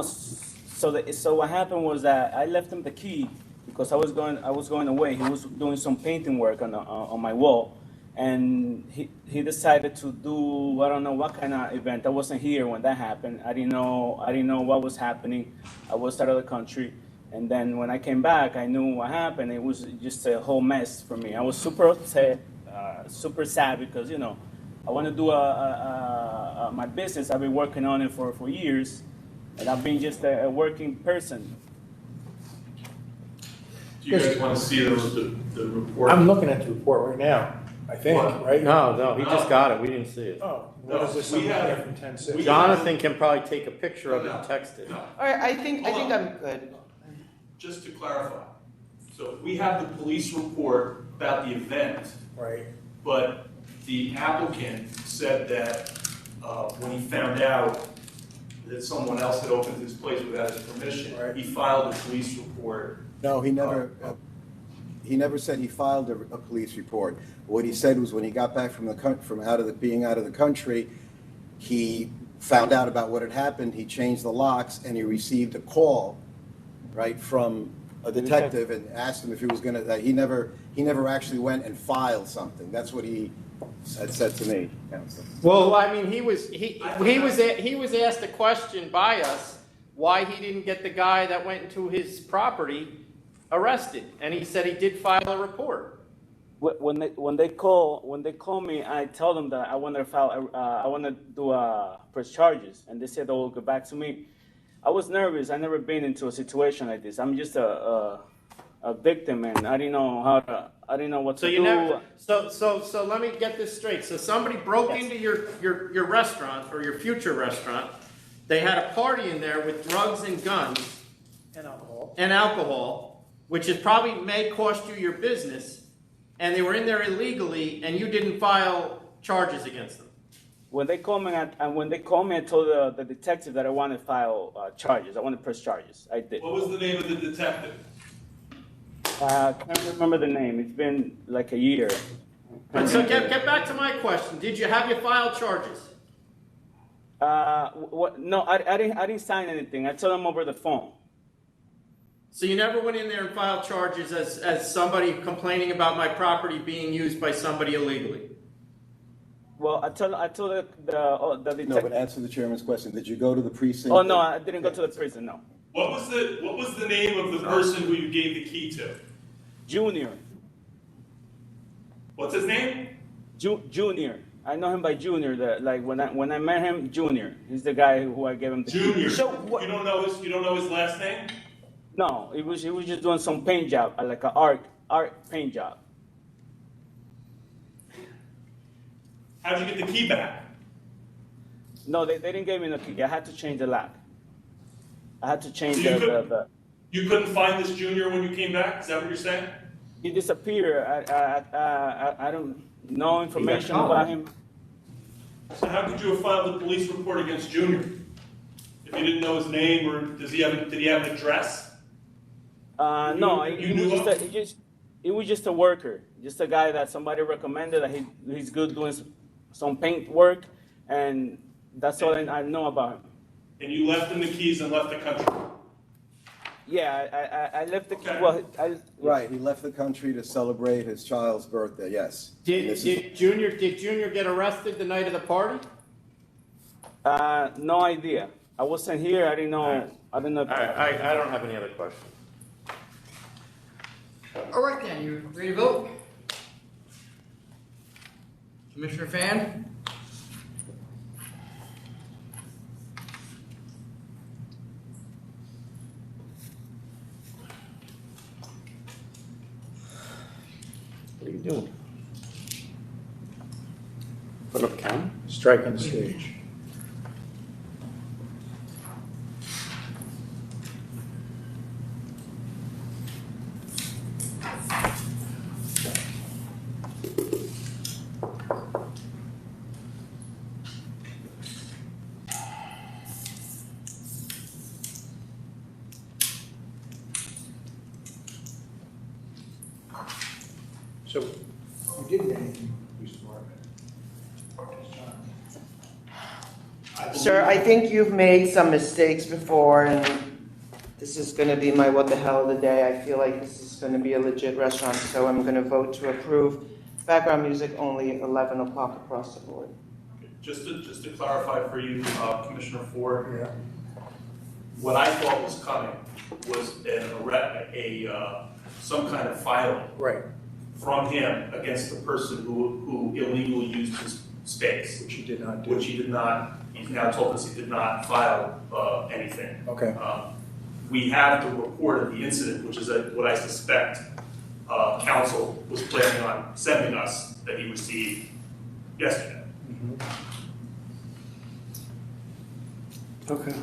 Speaker 21: So what happened was that I left him the key because I was going away. He was doing some painting work on my wall, and he decided to do, I don't know what kind of event. I wasn't here when that happened. I didn't know what was happening. I was out of the country. And then when I came back, I knew what happened. It was just a whole mess for me. I was super upset, super sad, because, I want to do my business. I've been working on it for years, and I've been just a working person.
Speaker 13: Do you guys want to see the report?
Speaker 10: I'm looking at the report right now. I think, right?
Speaker 6: No, he just got it. We didn't see it.
Speaker 10: Oh, what is this?
Speaker 13: We have-
Speaker 10: From 10-6?
Speaker 6: Jonathan can probably take a picture of it and text it.
Speaker 9: All right, I think I'm good.
Speaker 13: Just to clarify, so we have the police report about the event,
Speaker 10: Right.
Speaker 13: but the applicant said that when he found out that someone else had opened his place without his permission, he filed a police report.
Speaker 3: No, he never said he filed a police report. What he said was when he got back from being out of the country, he found out about what had happened, he changed the locks, and he received a call, right, from a detective and asked him if he was gonna, he never actually went and filed something. That's what he had said to me, Counselor.
Speaker 6: Well, I mean, he was asked a question by us why he didn't get the guy that went into his property arrested, and he said he did file a report.
Speaker 21: When they call me, I tell them that I want to file, I want to do press charges, and they said they will get back to me. I was nervous. I never been into a situation like this. I'm just a victim, and I didn't know what to do.
Speaker 6: So let me get this straight. So somebody broke into your restaurant or your future restaurant. They had a party in there with drugs and guns
Speaker 10: And alcohol.
Speaker 6: which is probably may cost you your business. And they were in there illegally, and you didn't file charges against them.
Speaker 21: When they call me, I told the detective that I want to file charges. I want to press charges. I did.
Speaker 13: What was the name of the detective?
Speaker 21: I can't remember the name. It's been like a year.
Speaker 6: And so get back to my question. Did you have you filed charges?
Speaker 21: No, I didn't sign anything. I told them over the phone.
Speaker 6: So you never went in there and filed charges as somebody complaining about my property being used by somebody illegally?
Speaker 21: Well, I told the detective.
Speaker 3: No, but answer the chairman's question. Did you go to the precinct?
Speaker 21: Oh no, I didn't go to the prison. No.
Speaker 13: What was the name of the person who you gave the key to?
Speaker 21: Junior.
Speaker 13: What's his name?
Speaker 21: Junior. I know him by Junior. When I met him, Junior. He's the guy who I gave him the key.
Speaker 13: Junior. You don't know his last name?
Speaker 21: No, he was just doing some paint job, like an art paint job.
Speaker 13: How'd you get the key back?
Speaker 21: No, they didn't give me the key. I had to change the lock. I had to change
Speaker 13: So
Speaker 21: the.
Speaker 13: You couldn't find this Junior when you came back? Is that what you're saying?
Speaker 21: He disappeared. I don't know information about him.
Speaker 13: So how could you have filed a police report against Junior? If you didn't know his name, or did he have an address?
Speaker 21: No, he was just a worker, just a guy that somebody recommended that he's good doing some paint work, and that's all I know about him.
Speaker 13: And you left him the keys and left the country?
Speaker 21: Yeah, I left the
Speaker 13: Okay.
Speaker 21: well.
Speaker 3: Right, he left the country to celebrate his child's birthday, yes.
Speaker 6: Did Junior get arrested the night of the party?
Speaker 21: No idea. I wasn't here. I didn't know. I don't know.
Speaker 6: I don't have any other questions.
Speaker 5: All right then, you ready to vote? Commissioner Fan?
Speaker 6: What are you doing? Put up a camera?
Speaker 10: Striking the stage. So, you did anything, police department?
Speaker 9: Sir, I think you've made some mistakes before, and this is going to be my what the hell of the day. I feel like this is going to be a legit restaurant, so I'm going to vote to approve. Background music only 11 o'clock across the board.
Speaker 13: Just to clarify for you, Commissioner Ford, what I thought was coming was some kind of filing from him against the person who illegally used his space.
Speaker 10: Which he did not do.
Speaker 13: Which he did not. He's now told us he did not file anything.
Speaker 10: Okay.
Speaker 13: We have the report of the incident, which is what I suspect counsel was planning on sending us that he received yesterday.
Speaker 22: Okay.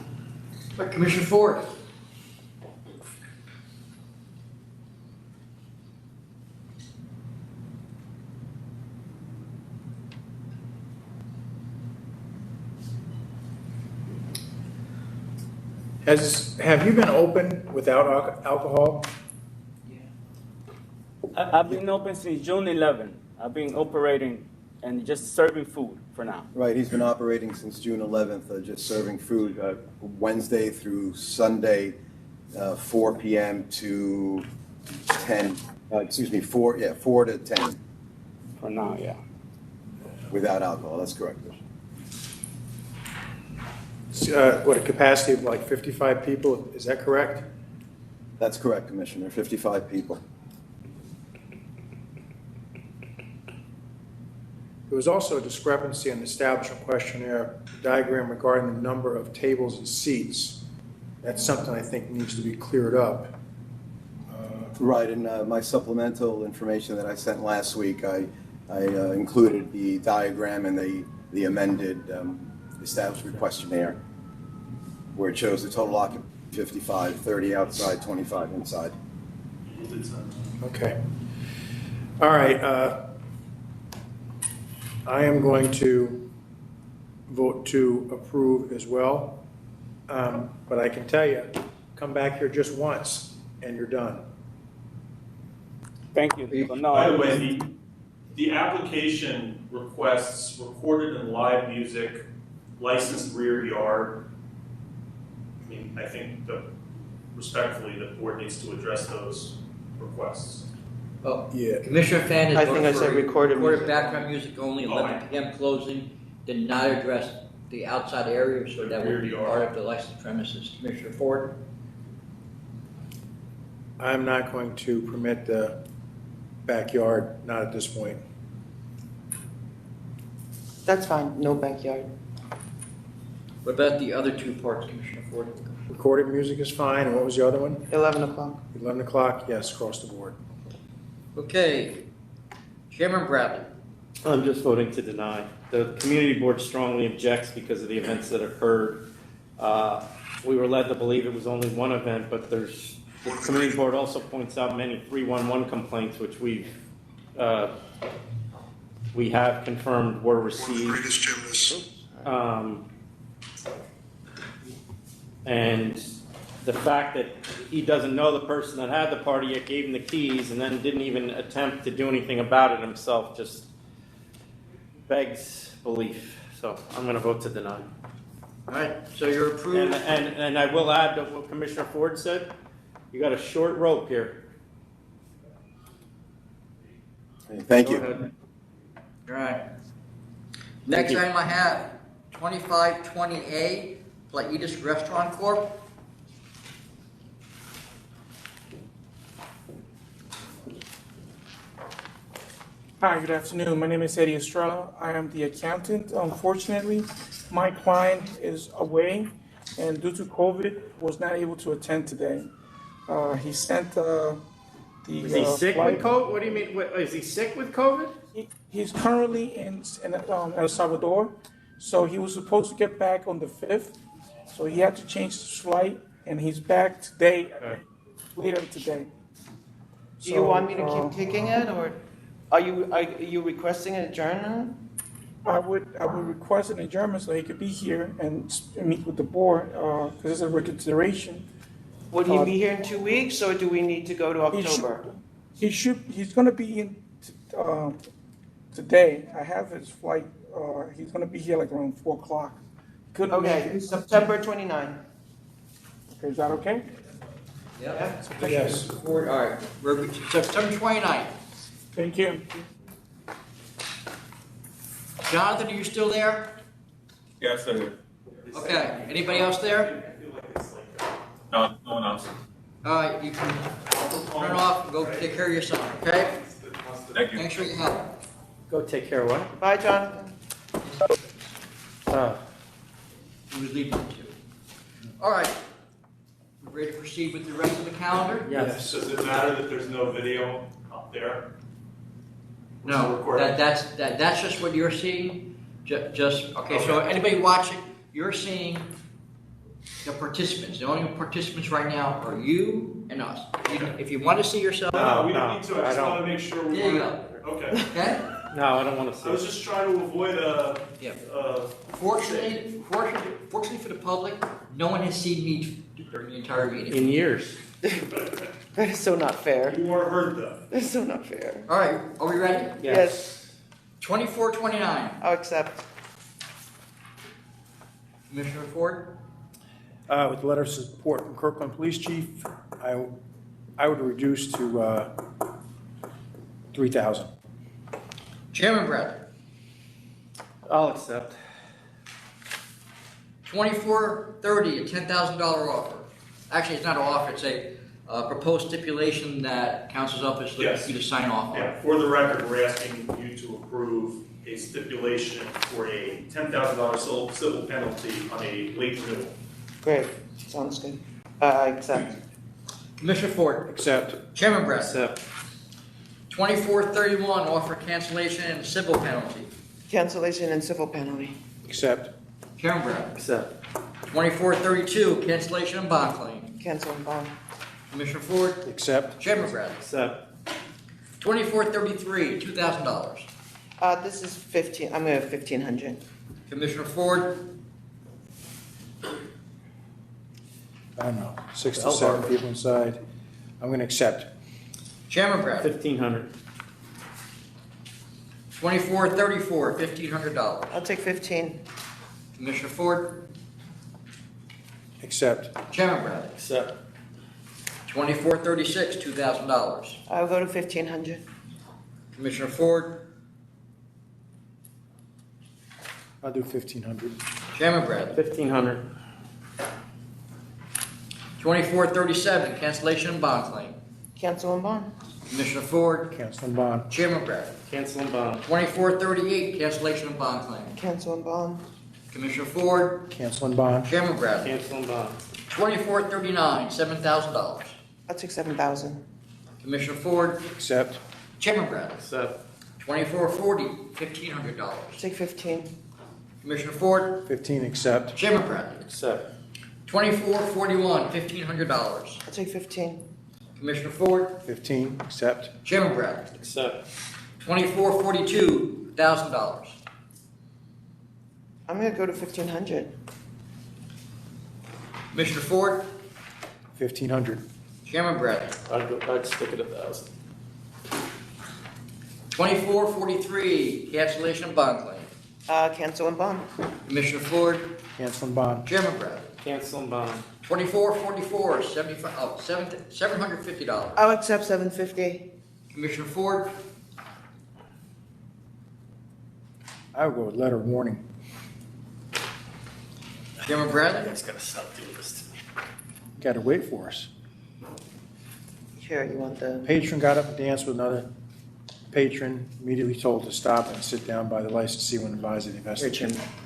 Speaker 5: Commissioner Ford?
Speaker 10: Have you been open without alcohol?
Speaker 21: I've been open since June 11. I've been operating and just serving food for now.
Speaker 3: Right, he's been operating since June 11th, just serving food Wednesday through Sunday, 4 p.m. to 10, 4 to 10.
Speaker 21: For now, yeah.
Speaker 3: Without alcohol, that's correct.
Speaker 10: What, a capacity of like 55 people, is that correct?
Speaker 3: That's correct, Commissioner, 55 people.
Speaker 10: There was also a discrepancy in the establishment questionnaire diagram regarding the number of tables and seats. That's something I think needs to be cleared up.
Speaker 3: Right, in my supplemental information that I sent last week, I included the diagram and the amended establishment questionnaire, where it shows the total occupancy 55, 30 outside, 25 inside.
Speaker 10: Okay. All right. I am going to vote to approve as well. But I can tell you, come back here just once and you're done.
Speaker 21: Thank you.
Speaker 13: By the way, the application requests recorded and live music, licensed rear yard. I mean, I think respectfully, the board needs to address those requests.
Speaker 5: Oh,
Speaker 10: yeah.
Speaker 5: Commissioner Fan is
Speaker 9: I think I
Speaker 5: voting
Speaker 9: said
Speaker 5: for
Speaker 9: recorded music.
Speaker 5: background music only, 11 p.m. closing, did not address the outside area, so that would be part of the licensed premises. Commissioner Ford?
Speaker 10: I'm not going to permit the backyard, not at this point.
Speaker 9: That's fine, no backyard.
Speaker 5: What about the other two parts, Commissioner Ford?
Speaker 10: Recorded music is fine, and what was the other one?
Speaker 9: 11 o'clock.
Speaker 10: 11 o'clock, yes, across the board.
Speaker 5: Okay, Chairman Bradley.
Speaker 6: I'm just voting to deny. The community board strongly objects because of the events that occurred. We were led to believe it was only one event, but the community board also points out many 311 complaints, which we have confirmed were received. And the fact that he doesn't know the person that had the party yet gave him the keys and then didn't even attempt to do anything about it himself just begs belief. So I'm going to vote to deny.
Speaker 5: All right, so you're approved.
Speaker 6: And I will add to what Commissioner Ford said. You got a short rope here.
Speaker 3: Thank you.
Speaker 5: All right. Next item I have, 2520A, Plaitas Restaurant Corp.
Speaker 11: Hi, good afternoon. My name is Eddie Estrella. I am the accountant. Unfortunately, my client is away and due to COVID was not able to attend today. He sent
Speaker 6: Is he sick with COVID? What do you mean? Is he sick with COVID?
Speaker 11: He's currently in El Salvador, so he was supposed to get back on the 5th. So he had to change his flight, and he's back today, later today.
Speaker 9: Do you want me to keep taking it, or are you requesting an adjournment?
Speaker 11: I would request an adjournment so he could be here and meet with the board, because it's a reconsideration.
Speaker 9: Would he be here in 2 weeks, or do we need to go to October?
Speaker 11: He's gonna be in today. I have his flight, he's gonna be here like around 4 o'clock. Couldn't make
Speaker 9: Okay,
Speaker 11: it.
Speaker 9: September 29.
Speaker 11: Okay, is that okay?
Speaker 5: Yep.
Speaker 10: Yes.
Speaker 5: All right, September 29th.
Speaker 11: Thank you.
Speaker 5: Jonathan, are you still there?
Speaker 4: Yes, I would.
Speaker 5: Okay, anybody else there?
Speaker 4: No, no one else.
Speaker 5: All right, you can turn off and go take care of your son, okay?
Speaker 4: Thank you.
Speaker 5: Thanks for your help.
Speaker 6: Go take care of what?
Speaker 9: Bye, Jonathan.
Speaker 5: He was leaving at 2. All right, we ready to proceed with the rest of the calendar?
Speaker 6: Yes.
Speaker 13: Does it matter that there's no video? there?
Speaker 5: No, that's just what you're seeing? Okay, so anybody watching, you're seeing the participants. The only participants right now are you and us. If you want to see yourself.
Speaker 13: No, we don't need to, I just want to make sure we
Speaker 5: There you
Speaker 13: weren't.
Speaker 5: go.
Speaker 13: Okay.
Speaker 5: Okay?
Speaker 6: No, I don't want to see.
Speaker 13: I was just trying to avoid a.
Speaker 5: Yeah. Fortunately for the public, no one has seen me during the entire meeting.
Speaker 6: In years.
Speaker 9: That is so not fair.
Speaker 13: You are heard though.
Speaker 9: That is so not fair.
Speaker 5: All right, are we ready?
Speaker 9: Yes.
Speaker 5: 2429.
Speaker 9: I'll accept.
Speaker 5: Commissioner Ford?
Speaker 10: With the letter of support from Kirkland Police Chief, I would reduce to 3,000.
Speaker 5: Chairman Bradley?
Speaker 6: I'll accept.
Speaker 5: 2430, a $10,000 offer. Actually, it's not an offer, it's a proposed stipulation that council's office would like you to sign off on.
Speaker 13: Yeah, for the record, we're asking you to approve a stipulation for a $10,000 civil penalty on a late renewal.
Speaker 9: Great, sounds good. I accept.
Speaker 5: Commissioner Ford?
Speaker 10: Accept.
Speaker 5: Chairman Bradley?
Speaker 10: Accept.
Speaker 5: 2431, offer cancellation and civil penalty.
Speaker 9: Cancellation and civil penalty.
Speaker 10: Accept.
Speaker 5: Chairman Bradley?
Speaker 6: Accept.
Speaker 5: 2432, cancellation and bond claim.
Speaker 9: Cancel and bond.
Speaker 5: Commissioner Ford?
Speaker 10: Accept.
Speaker 5: Chairman Bradley?
Speaker 6: Accept.
Speaker 5: 2433, $2,000.
Speaker 9: This is 15, I'm gonna have 1,500.
Speaker 5: Commissioner Ford?
Speaker 10: I don't know, 6 to 7 people inside. I'm going to accept.
Speaker 5: Chairman Bradley?
Speaker 6: 1,500.
Speaker 5: 2434, $1,500.
Speaker 9: I'll take 15.
Speaker 5: Commissioner Ford?
Speaker 10: Accept.
Speaker 5: Chairman Bradley?
Speaker 6: Accept.
Speaker 5: 2436, $2,000.
Speaker 9: I'll go to 1,500.
Speaker 5: Commissioner Ford?
Speaker 10: I'll do 1,500.
Speaker 5: Chairman Bradley?
Speaker 6: 1,500.
Speaker 5: 2437, cancellation and bond claim.
Speaker 9: Cancel and bond.
Speaker 5: Commissioner Ford?
Speaker 10: Cancel and bond.
Speaker 5: Chairman Bradley?
Speaker 6: Cancel and bond.
Speaker 5: 2438, cancellation and bond claim.
Speaker 9: Cancel and bond.
Speaker 5: Commissioner Ford?
Speaker 10: Cancel and bond.
Speaker 5: Chairman Bradley?
Speaker 6: Cancel and bond.
Speaker 5: 2439, $7,000.
Speaker 9: I'll take 7,000.
Speaker 5: Commissioner Ford?
Speaker 10: Accept.
Speaker 5: Chairman Bradley?
Speaker 6: Accept.
Speaker 5: 2440, $1,500.
Speaker 9: Take 15.
Speaker 5: Commissioner Ford?
Speaker 10: 15, accept.
Speaker 5: Chairman Bradley?
Speaker 6: Accept.
Speaker 5: 2441, $1,500.
Speaker 9: I'll take 15.
Speaker 5: Commissioner Ford?
Speaker 10: 15, accept.
Speaker 5: Chairman Bradley?
Speaker 6: Accept.
Speaker 5: 2442, $1,000.
Speaker 9: I'm gonna go to 1,500.
Speaker 5: Commissioner Ford?
Speaker 10: 1,500.
Speaker 5: Chairman Bradley?
Speaker 6: I'd stick at 1,000.
Speaker 5: 2443, cancellation of bond claim.
Speaker 9: Cancel and bond.
Speaker 5: Commissioner Ford?
Speaker 10: Cancel and bond.
Speaker 5: Chairman Bradley?
Speaker 6: Cancel and bond.
Speaker 5: 2444, $750.
Speaker 9: I'll accept 750.
Speaker 5: Commissioner Ford?
Speaker 10: I would go with letter of warning.
Speaker 5: Chairman Bradley?
Speaker 6: That's gonna stop doing this to me.
Speaker 10: Got to wait for us.
Speaker 9: Here, you want the,
Speaker 10: Patron got up and danced with another patron, immediately told to stop and sit down by the licensee when advised of the
Speaker 9: here, Jim.
Speaker 10: investigation.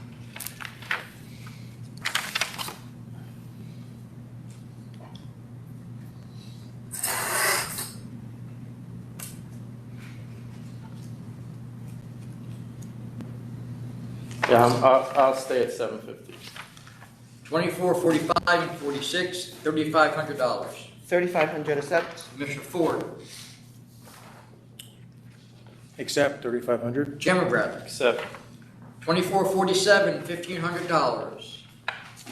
Speaker 6: Yeah, I'll stay at 750.
Speaker 5: 2445 and 46, $3,500.
Speaker 9: 3,500, accept.
Speaker 5: Commissioner Ford?
Speaker 10: Accept, 3,500.
Speaker 5: Chairman Bradley?
Speaker 6: Accept.
Speaker 5: 2447, $1,500.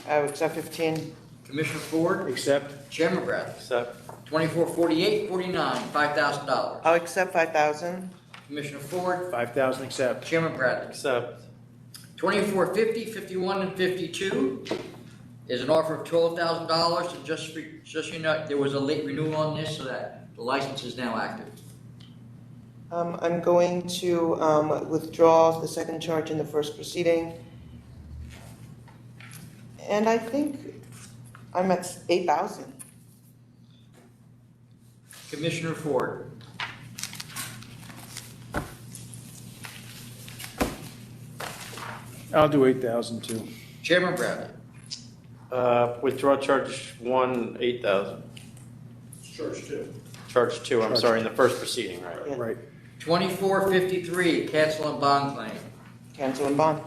Speaker 9: I would accept 15.
Speaker 5: Commissioner Ford?
Speaker 10: Accept.
Speaker 5: Chairman Bradley?
Speaker 6: Accept.
Speaker 5: 2448, 49, $5,000.
Speaker 9: I'll accept 5,000.
Speaker 5: Commissioner Ford?
Speaker 10: 5,000, accept.
Speaker 5: Chairman Bradley?
Speaker 6: Accept.
Speaker 5: 2450, 51, and 52 is an offer of $12,000. And just so you know, there was a late renewal on this, so that the license is now active.
Speaker 9: I'm going to withdraw the second charge in the first proceeding. And I think I'm at 8,000.
Speaker 5: Commissioner Ford?
Speaker 10: I'll do 8,000 too.
Speaker 5: Chairman Bradley?
Speaker 6: Withdraw charge 1, 8,000.
Speaker 13: Charge 2.
Speaker 6: Charge 2, I'm sorry, in the first proceeding, right?
Speaker 10: Right.
Speaker 5: 2453, cancel and bond claim.
Speaker 9: Cancel and bond.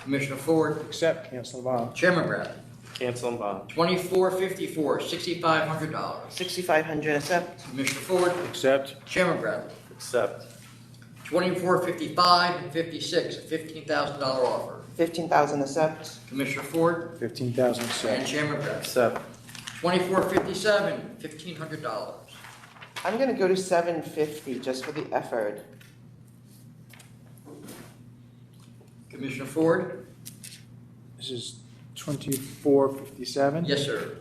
Speaker 5: Commissioner Ford.
Speaker 10: Accept, cancel and bond.
Speaker 5: Chairman Bradley.
Speaker 6: Cancel and bond.
Speaker 5: 2454, $6,500.
Speaker 9: $6,500, accept.
Speaker 5: Commissioner Ford.
Speaker 10: Accept.
Speaker 5: Chairman Bradley.
Speaker 6: Accept.
Speaker 5: 2455 and 56, a $15,000 offer.
Speaker 9: $15,000, accept.
Speaker 5: Commissioner Ford.
Speaker 10: 15,000
Speaker 5: And
Speaker 10: accept.
Speaker 5: Chairman Bradley.
Speaker 6: Accept.
Speaker 5: 2457, $1,500.
Speaker 9: I'm gonna go to $750 just for the effort.
Speaker 5: Commissioner Ford.
Speaker 10: This is 2457?
Speaker 5: Yes, sir.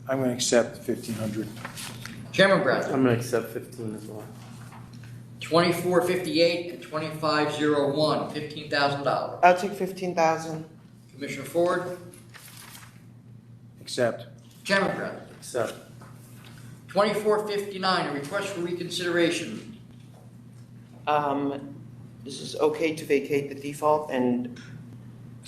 Speaker 10: I'm going to accept 1,500.
Speaker 5: Chairman Bradley.
Speaker 6: I'm going to accept 15 as well.
Speaker 5: 2458 and 2501, $15,000.
Speaker 9: I'll take $15,000.
Speaker 5: Commissioner Ford.
Speaker 10: Accept.
Speaker 5: Chairman Bradley.
Speaker 6: Accept.
Speaker 5: 2459, a request for reconsideration.
Speaker 9: This is okay to vacate the default and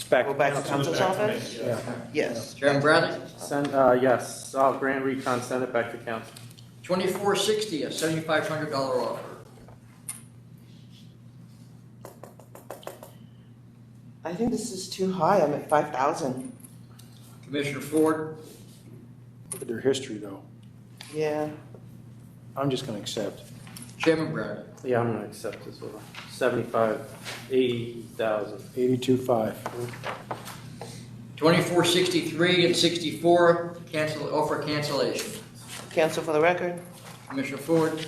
Speaker 9: go back to counsel's office?
Speaker 10: Yeah.
Speaker 9: Yes.
Speaker 5: Chairman Bradley.
Speaker 6: Send, yes, I'll grant recon, send it back to council.
Speaker 5: 2460, a $7,500 offer.
Speaker 9: I think this is too high. I'm at 5,000.
Speaker 5: Commissioner Ford.
Speaker 10: Look at their history, though.
Speaker 9: Yeah.
Speaker 10: I'm just going to accept.
Speaker 5: Chairman Bradley.
Speaker 6: Yeah, I'm going to accept as well. 75, 80,000.
Speaker 10: 82.5.
Speaker 5: 2463 and 64, cancel, offer cancellation.
Speaker 9: Cancel for the record.
Speaker 5: Commissioner Ford.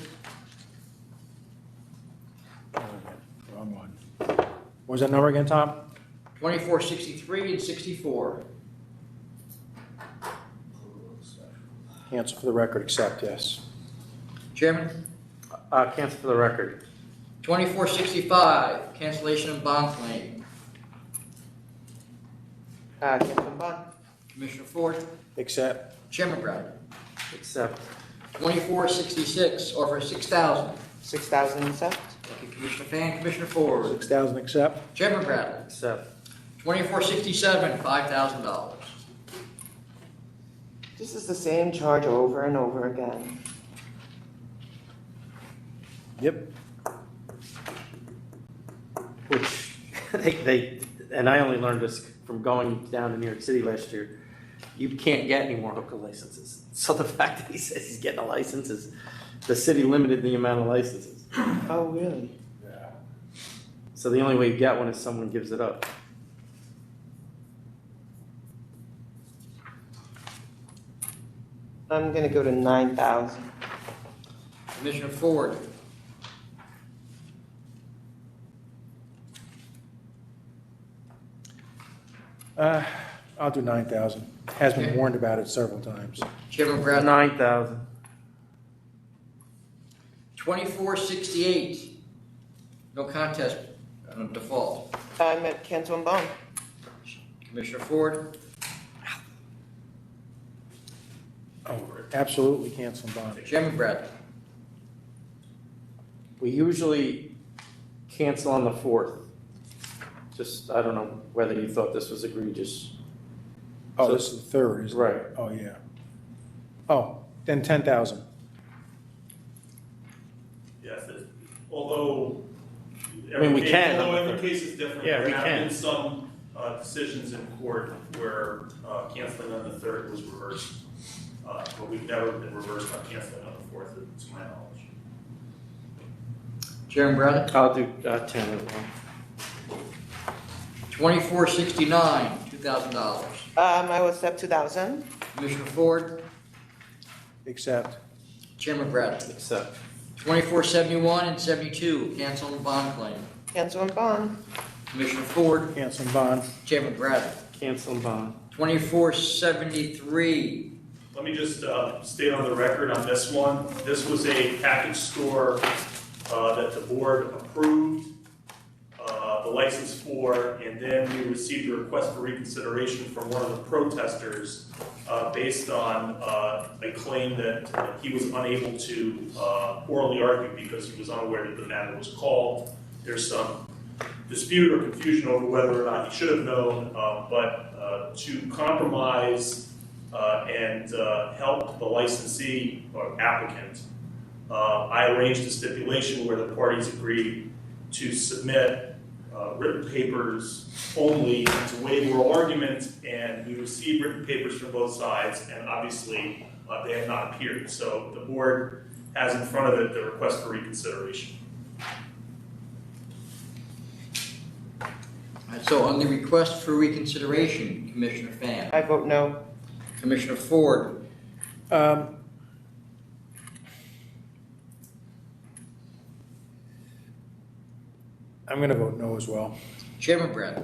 Speaker 10: Wrong one. What was that number again, Tom?
Speaker 5: 2463 and 64.
Speaker 10: Cancel for the record, accept, yes.
Speaker 5: Chairman.
Speaker 6: Cancel for the record.
Speaker 5: 2465, cancellation of bond claim.
Speaker 9: Cancel and bond.
Speaker 5: Commissioner Ford.
Speaker 10: Accept.
Speaker 5: Chairman Bradley.
Speaker 6: Accept.
Speaker 5: 2466, offer 6,000.
Speaker 9: 6,000, accept.
Speaker 5: Thank you, Commissioner Fan. Commissioner Ford.
Speaker 10: 6,000 accept.
Speaker 5: Chairman Bradley.
Speaker 6: Accept.
Speaker 5: 2467, $5,000.
Speaker 9: This is the same charge over and over again.
Speaker 10: Yep.
Speaker 6: Which, and I only learned this from going down to New York City last year. You can't get any more hookah licenses. So the fact that he says he's getting a license is, the city limited the amount of licenses.
Speaker 9: Oh, really?
Speaker 10: Yeah.
Speaker 6: So the only way you get one is someone gives it up.
Speaker 9: I'm gonna go to 9,000.
Speaker 5: Commissioner Ford.
Speaker 10: I'll do 9,000. Has been warned about it several times.
Speaker 5: Chairman Bradley.
Speaker 6: 9,000.
Speaker 5: 2468, no contest on default.
Speaker 9: I'm at cancel and bond.
Speaker 5: Commissioner Ford.
Speaker 10: Oh, absolutely cancel and bond.
Speaker 5: Chairman Bradley.
Speaker 6: We usually cancel on the 4th. Just, I don't know whether you thought this was egregious.
Speaker 10: Oh,
Speaker 6: So-
Speaker 10: this is the third, isn't it?
Speaker 6: Right.
Speaker 10: Oh, yeah. Oh, then 10,000.
Speaker 13: Yes, although.
Speaker 6: I mean, we can.
Speaker 13: Although every case is different.
Speaker 6: Yeah, we
Speaker 13: There have
Speaker 6: can.
Speaker 13: been some decisions in court where canceling on the 3rd was reversed. But we've never been reversed on canceling on the 4th, to my knowledge.
Speaker 5: Chairman Bradley.
Speaker 6: I'll do 10 as well.
Speaker 5: 2469, $2,000.
Speaker 9: I will accept 2,000.
Speaker 5: Commissioner Ford.
Speaker 10: Accept.
Speaker 5: Chairman Bradley.
Speaker 6: Accept.
Speaker 5: 2471 and 72, cancel and bond claim.
Speaker 9: Cancel and bond.
Speaker 5: Commissioner Ford.
Speaker 10: Cancel and bond.
Speaker 5: Chairman Bradley.
Speaker 6: Cancel and bond.
Speaker 5: 2473.
Speaker 13: Let me just state on the record on this one. This was a package store that the board approved the license for, and then we received a request for reconsideration from one of the protesters based on a claim that he was unable to orally argue because he was unaware that the matter was called. There's some dispute or confusion over whether or not he should have known, but to compromise and help the licensee or applicant, I arranged a stipulation where the parties agreed to submit written papers only to waive oral argument, and we received written papers from both sides, and obviously they have not appeared. So the board has in front of it the request for reconsideration.
Speaker 5: So on the request for reconsideration, Commissioner Fan.
Speaker 9: I vote no.
Speaker 5: Commissioner Ford.
Speaker 10: I'm going to vote no as well.
Speaker 5: Chairman Brad.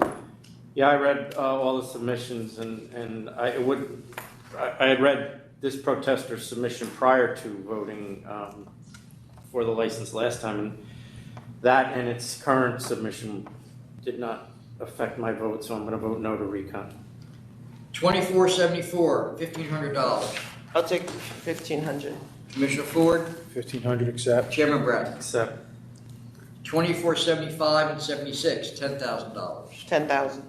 Speaker 6: Yeah, I read all the submissions, and I had read this protester's submission prior to voting for the license last time, and that and its current submission did not affect my vote, so I'm going to vote no to recon.
Speaker 5: 2474, $1,500.
Speaker 9: I'll take 1,500.
Speaker 5: Commissioner Ford.
Speaker 10: 1,500 accept.
Speaker 5: Chairman Brad.
Speaker 6: Accept.
Speaker 5: 2475 and 76, $10,000.
Speaker 9: 10,000.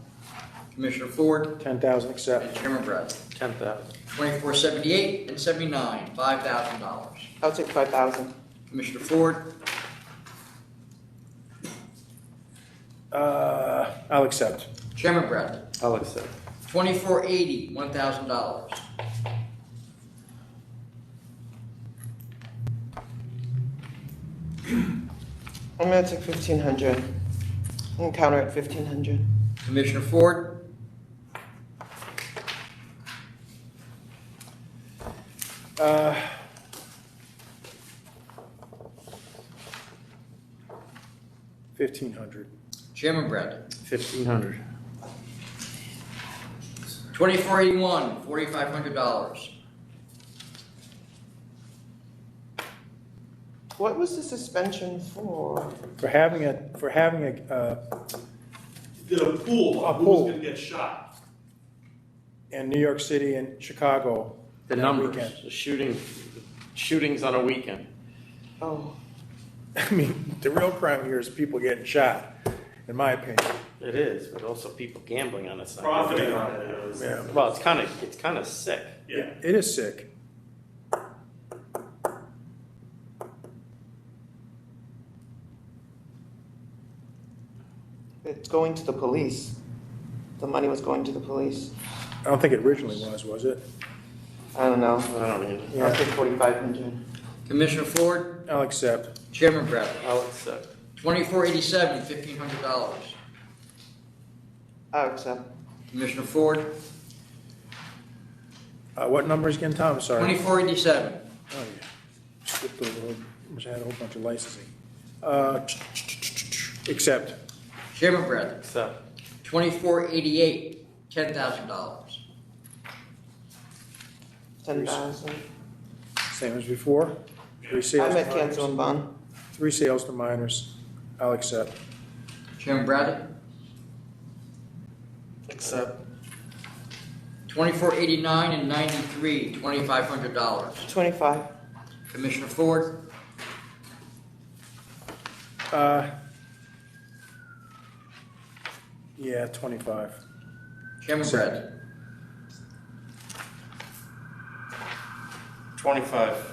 Speaker 5: Commissioner Ford.
Speaker 10: 10,000 accept.
Speaker 5: And Chairman Brad.
Speaker 6: 10,000.
Speaker 5: 2478 and 79, $5,000.
Speaker 9: I'll take 5,000.
Speaker 5: Commissioner Ford.
Speaker 10: I'll accept.
Speaker 5: Chairman Brad.
Speaker 6: I'll accept.
Speaker 5: 2480, $1,000.
Speaker 9: I'm gonna take 1,500. And counter at 1,500.
Speaker 5: Commissioner Ford.
Speaker 10: $1,500.
Speaker 5: Chairman Brad.
Speaker 6: 1,500.
Speaker 5: 2481, $4,500.
Speaker 9: What was the suspension for?
Speaker 10: For having a
Speaker 13: Did a pool, who was going to get shot?
Speaker 10: in New York City and Chicago.
Speaker 6: The
Speaker 10: that
Speaker 6: numbers,
Speaker 10: weekend.
Speaker 6: the shootings on a weekend.
Speaker 9: Oh.
Speaker 10: I mean, the real crime here is people getting shot, in my opinion.
Speaker 6: It is, but also people gambling on it.
Speaker 13: Profiting on it.
Speaker 10: Yeah.
Speaker 6: Well, it's kind of sick.
Speaker 13: Yeah.
Speaker 10: It is sick.
Speaker 9: It's going to the police. The money was going to the police.
Speaker 10: I don't think it originally was it?
Speaker 9: I don't know.
Speaker 6: I don't mean.
Speaker 10: Yeah.
Speaker 9: I'll take 4,500.
Speaker 5: Commissioner Ford.
Speaker 10: I'll accept.
Speaker 5: Chairman Brad.
Speaker 6: I'll accept.
Speaker 5: 2487, $1,500.
Speaker 9: I'll accept.
Speaker 5: Commissioner Ford.
Speaker 10: What numbers again, Tom? Sorry.
Speaker 5: 2487.
Speaker 10: Oh, yeah. Skipped over. Wish I had a whole bunch of licensing. Accept.
Speaker 5: Chairman Brad.
Speaker 6: Accept.
Speaker 5: 2488, $10,000.
Speaker 9: 10,000.
Speaker 10: Same as before. 3
Speaker 9: I'm
Speaker 10: sales
Speaker 9: at
Speaker 10: to
Speaker 9: cancel and
Speaker 10: minors.
Speaker 9: bond.
Speaker 10: 3 sales to minors. I'll accept.
Speaker 5: Chairman Bradley.
Speaker 9: Accept.
Speaker 5: 2489 and 93, $2,500.
Speaker 9: 25.
Speaker 5: Commissioner Ford.
Speaker 10: Yeah, 25.
Speaker 5: Chairman Brad.
Speaker 6: 25.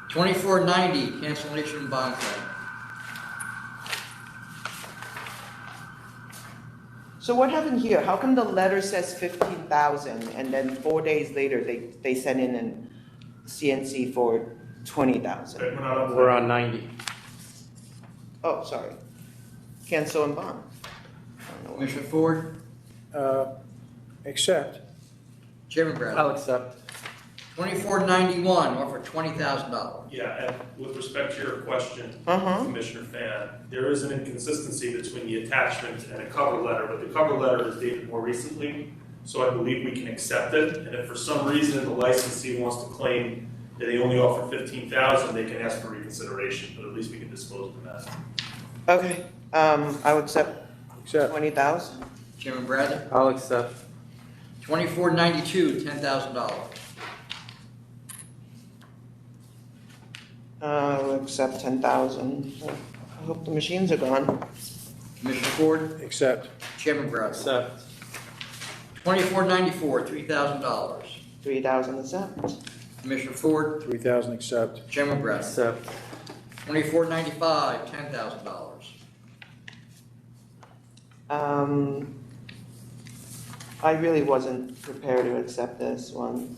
Speaker 5: 2490, cancellation bond claim.
Speaker 9: So what happened here? How come the letter says 15,000 and then 4 days later they send in an CNC for 20,000?
Speaker 6: We're on 90.
Speaker 9: Oh, sorry. Cancel and bond.
Speaker 5: Commissioner Ford.
Speaker 10: Accept.
Speaker 5: Chairman Brad.
Speaker 6: I'll accept.
Speaker 5: 2491, offer $20,000.
Speaker 13: Yeah, and with respect to your question, Commissioner Fan, there is an inconsistency between the attachment and a cover letter, but the cover letter is dated more recently, so I believe we can accept it. And if for some reason the licensee wants to claim that they only offer 15,000, they can ask for reconsideration, but at least we can dispose of the matter.
Speaker 9: Okay, I would accept 20,000.
Speaker 5: Chairman Bradley.
Speaker 6: I'll accept.
Speaker 5: 2492, $10,000.
Speaker 9: I'll accept 10,000. I hope the machines are gone.
Speaker 5: Commissioner Ford,
Speaker 10: Accept.
Speaker 5: Chairman Bradley.
Speaker 6: Accept.
Speaker 5: 2494, $3,000.
Speaker 9: 3,000 accept.
Speaker 5: Commissioner Ford,
Speaker 10: 3,000 accept.
Speaker 5: Chairman Bradley.
Speaker 6: Accept.
Speaker 5: 2495, $10,000.
Speaker 9: I really wasn't prepared to accept this one.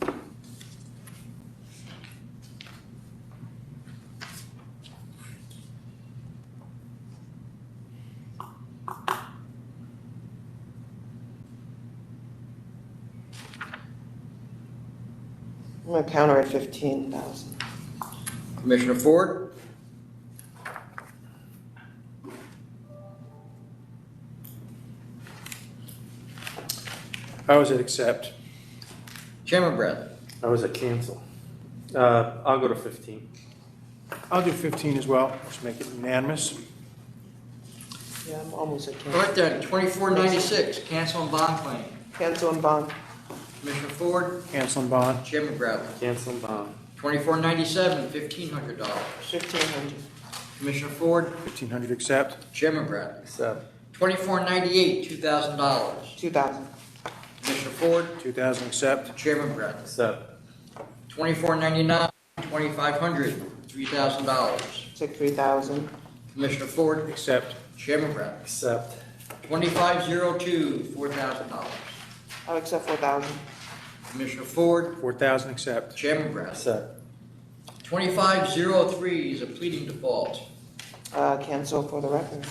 Speaker 9: I'm gonna counter at 15,000.
Speaker 5: Commissioner Ford,
Speaker 10: I was at accept.
Speaker 5: Chairman Bradley.
Speaker 6: I was at cancel. I'll go to 15.
Speaker 10: I'll do 15 as well. Let's make it unanimous.
Speaker 9: Yeah, I'm almost at
Speaker 5: All
Speaker 9: cancel.
Speaker 5: right then, 2496, cancel and bond claim.
Speaker 9: Cancel and bond.
Speaker 5: Commissioner Ford,
Speaker 10: Cancel and bond.
Speaker 5: Chairman Bradley.
Speaker 6: Cancel and bond.
Speaker 5: 2497, $1,500.
Speaker 9: 1,500.
Speaker 5: Commissioner Ford,
Speaker 10: 1,500 accept.
Speaker 5: Chairman Bradley.
Speaker 6: Accept.
Speaker 5: 2498, $2,000.
Speaker 9: 2,000.
Speaker 5: Commissioner Ford,
Speaker 10: 2,000 accept.
Speaker 5: Chairman Bradley.
Speaker 6: Accept.
Speaker 5: 2499, $2,500, $3,000.
Speaker 9: Take 3,000.
Speaker 5: Commissioner Ford,
Speaker 10: Accept.
Speaker 5: Chairman Bradley.
Speaker 6: Accept.
Speaker 5: 2502, $4,000.
Speaker 9: I'll accept 4,000.
Speaker 5: Commissioner Ford,
Speaker 10: 4,000 accept.
Speaker 5: Chairman Bradley.
Speaker 6: Accept.
Speaker 5: 2503 is a pleading default.
Speaker 9: Cancel for the record.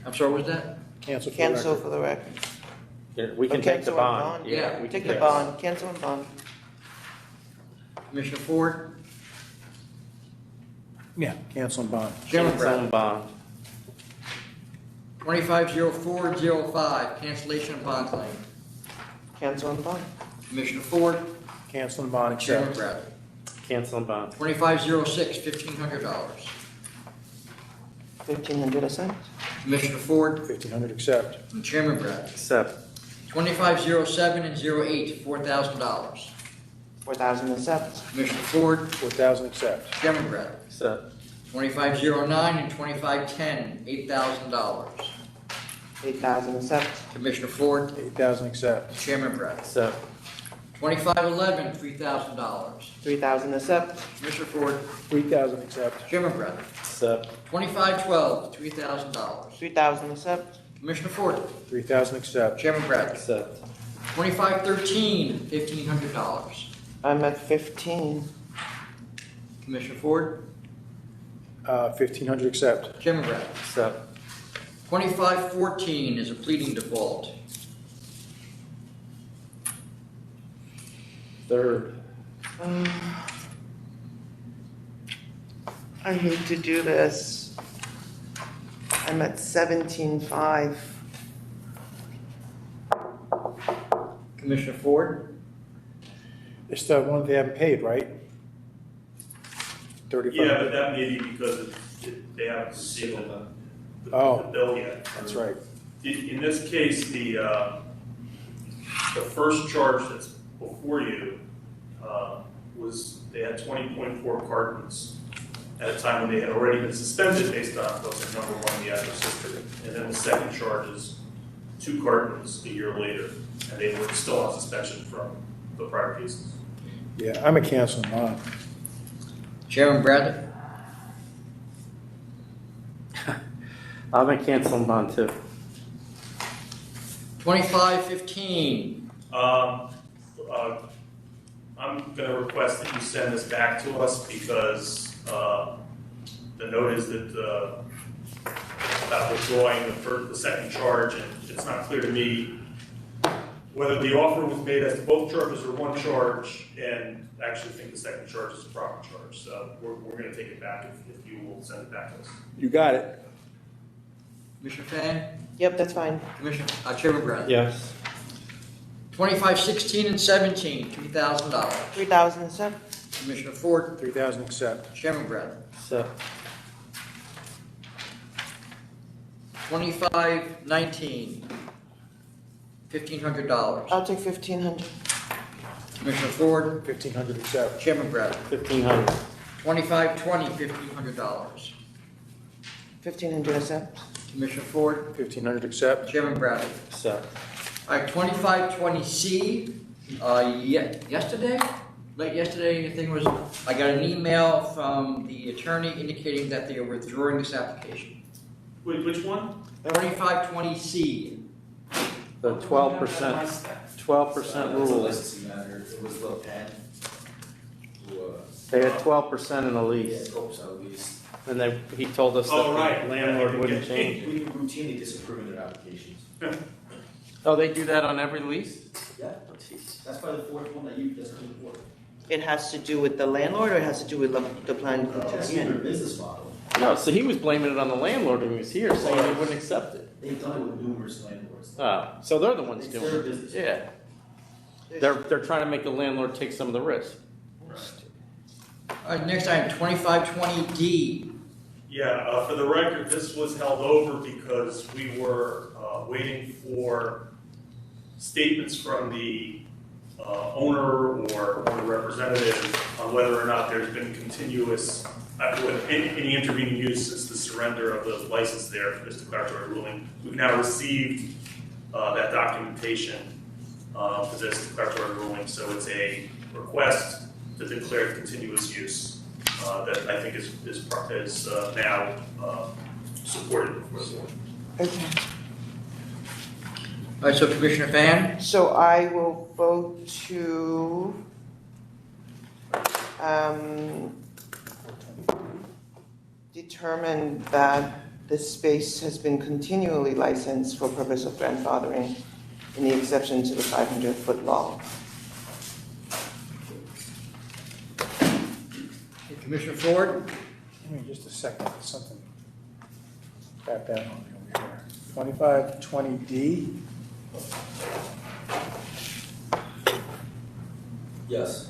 Speaker 5: I'm sorry, what was that?
Speaker 10: Cancel for
Speaker 9: Cancel
Speaker 10: record.
Speaker 9: for the record.
Speaker 6: Yeah, we can
Speaker 9: Or
Speaker 6: take the
Speaker 9: cancel and
Speaker 6: bond.
Speaker 5: Yeah,
Speaker 6: we
Speaker 9: Take
Speaker 6: can
Speaker 9: the bond. Cancel and bond.
Speaker 5: Commissioner Ford,
Speaker 10: Yeah, cancel and bond.
Speaker 5: Chairman
Speaker 6: Cancel
Speaker 5: Bradley.
Speaker 6: and bond.
Speaker 5: 250405, cancellation of bond claim.
Speaker 9: Cancel and bond.
Speaker 5: Commissioner Ford,
Speaker 10: Cancel and bond
Speaker 5: Chairman
Speaker 10: accept.
Speaker 5: Bradley.
Speaker 6: Cancel and bond.
Speaker 5: 2506, $1,500.
Speaker 9: 1,500 accept.
Speaker 5: Commissioner Ford,
Speaker 10: 1,500 accept.
Speaker 5: and Chairman Bradley.
Speaker 6: Accept.
Speaker 5: 2507 and 08, $4,000.
Speaker 9: 4,000 accept.
Speaker 5: Commissioner Ford,
Speaker 10: 4,000 accept.
Speaker 5: Chairman Bradley.
Speaker 6: Accept.
Speaker 5: 2509 and 2510, $8,000.
Speaker 9: 8,000 accept.
Speaker 5: Commissioner Ford,
Speaker 10: 8,000 accept.
Speaker 5: Chairman Bradley.
Speaker 6: Accept.
Speaker 5: 2511, $3,000.
Speaker 9: 3,000 accept.
Speaker 5: Commissioner Ford,
Speaker 10: 3,000 accept.
Speaker 5: Chairman Bradley.
Speaker 6: Accept.
Speaker 5: 2512, $3,000.
Speaker 9: 3,000 accept.
Speaker 5: Commissioner Ford,
Speaker 10: 3,000 accept.
Speaker 5: Chairman Bradley.
Speaker 6: Accept.
Speaker 5: 2513, $1,500.
Speaker 9: I'm at 15.
Speaker 5: Commissioner Ford,
Speaker 10: 1,500 accept.
Speaker 5: Chairman Bradley.
Speaker 6: Accept.
Speaker 5: 2514 is a pleading default.
Speaker 6: Third.
Speaker 9: I hate to do this. I'm at 17.5.
Speaker 5: Commissioner Ford,
Speaker 10: It's the one they haven't paid, right? 35.
Speaker 13: Yeah, but that may be because they haven't received the
Speaker 10: Oh.
Speaker 13: bill yet.
Speaker 10: That's right.
Speaker 13: In this case, the first charge that's before you was, they had 20.4 cartons at a time when they had already been suspended based on, was number one, the address history. And then the second charge is 2 cartons a year later, and they were still on suspension from the prior cases.
Speaker 10: Yeah, I'm a cancel and bond.
Speaker 5: Chairman Bradley.
Speaker 6: I'm a cancel and bond too.
Speaker 5: 2515,
Speaker 13: I'm gonna request that you send this back to us because, the note is that, about withdrawing the second charge, and it's not clear to me whether the offer was made as to both charges or one charge, and I actually think the second charge is a proper charge, so we're gonna take it back if you will send it back to us.
Speaker 10: You got it.
Speaker 5: Commissioner Fan,
Speaker 9: Yep, that's fine.
Speaker 5: Commissioner, Chairman Bradley.
Speaker 6: Yes.
Speaker 5: 2516 and 17, $3,000.
Speaker 9: 3,000 accept.
Speaker 5: Commissioner Ford,
Speaker 10: 3,000 accept.
Speaker 5: Chairman Bradley.
Speaker 6: Accept.
Speaker 5: 2519, $1,500.
Speaker 9: I'll take 1,500.
Speaker 5: Commissioner Ford,
Speaker 10: 1,500 accept.
Speaker 5: Chairman Bradley.
Speaker 6: 1,500.
Speaker 5: 2520, $1,500.
Speaker 9: 1,500 accept.
Speaker 5: Commissioner Ford?
Speaker 10: 1500 accept.
Speaker 5: Chairman Bradley?
Speaker 6: Accept.
Speaker 5: All right, 2520C, yesterday, late yesterday, I think it was, I got an email from the attorney indicating that they are withdrawing this application.
Speaker 13: Wait, which one?
Speaker 5: 2520C.
Speaker 6: The 12% rule.
Speaker 15: Licensing matter, it was Lil Penn.
Speaker 6: They had 12% in the lease. And he told us that
Speaker 13: Oh, right.
Speaker 6: the landlord wouldn't change it.
Speaker 15: We routinely disapprove their applications.
Speaker 6: Oh, they do that on every lease?
Speaker 15: Yeah, that's probably the fourth one that you just came for.
Speaker 9: It has to do with the landlord, or it has to do with the plan?
Speaker 15: It's their business model.
Speaker 6: No, so he was blaming it on the landlord when he was here, saying he wouldn't accept it.
Speaker 15: They've done it with numerous landlords.
Speaker 6: Ah, so they're the ones
Speaker 15: It's
Speaker 6: doing
Speaker 15: their
Speaker 6: it.
Speaker 15: business.
Speaker 6: Yeah. They're trying to make the landlord take some of the risk.
Speaker 5: All right, next item, 2520D.
Speaker 13: Yeah, for the record, this was held over because we were waiting for statements from the owner or owner representative on whether or not there's been continuous, any intervening use since the surrender of the license there for this declaratory ruling. We've now received that documentation for this declaratory ruling, so it's a request to declare continuous use that I think is now supported before the board.
Speaker 9: Okay.
Speaker 5: All right, so Commissioner Fan?
Speaker 9: So I will vote to determine that this space has been continually licensed for purpose of grandfathering in the exception to the 500-foot law.
Speaker 5: Commissioner Ford?
Speaker 10: Give me just a second, something. Tap that on me over here. 2520D.
Speaker 15: Yes.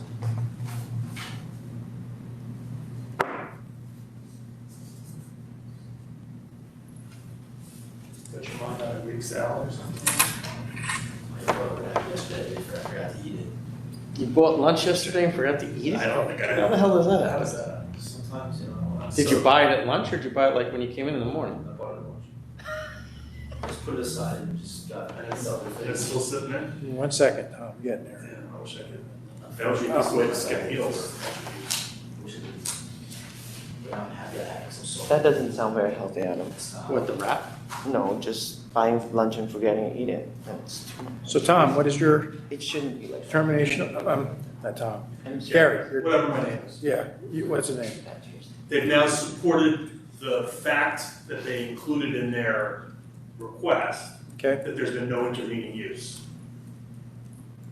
Speaker 13: Got your mind on a Greek salad or something?
Speaker 15: Yesterday, I forgot to eat it.
Speaker 6: You bought lunch yesterday and forgot to eat it?
Speaker 13: I don't think I
Speaker 6: How the hell is that?
Speaker 13: How does that?
Speaker 15: Sometimes, you know.
Speaker 6: Did you buy it at lunch or did you buy it like when you came in the morning?
Speaker 15: I bought it at lunch. Just put it aside and just got
Speaker 13: And it's still sitting there?
Speaker 10: 1 second, I'm getting there.
Speaker 13: Yeah, I wish I could. That would be a good way to skip meals.
Speaker 9: That doesn't sound very healthy, Adam.
Speaker 6: What, the wrap?
Speaker 9: No, just buying lunch and forgetting to eat it. That's too much.
Speaker 10: So Tom, what is your
Speaker 9: It shouldn't be like that.
Speaker 10: termination, not Tom, Gary, your-
Speaker 13: Whatever my name is.
Speaker 10: yeah, what's his name?
Speaker 13: They've now supported the fact that they included in their request
Speaker 10: Okay.
Speaker 13: that there's been no intervening use.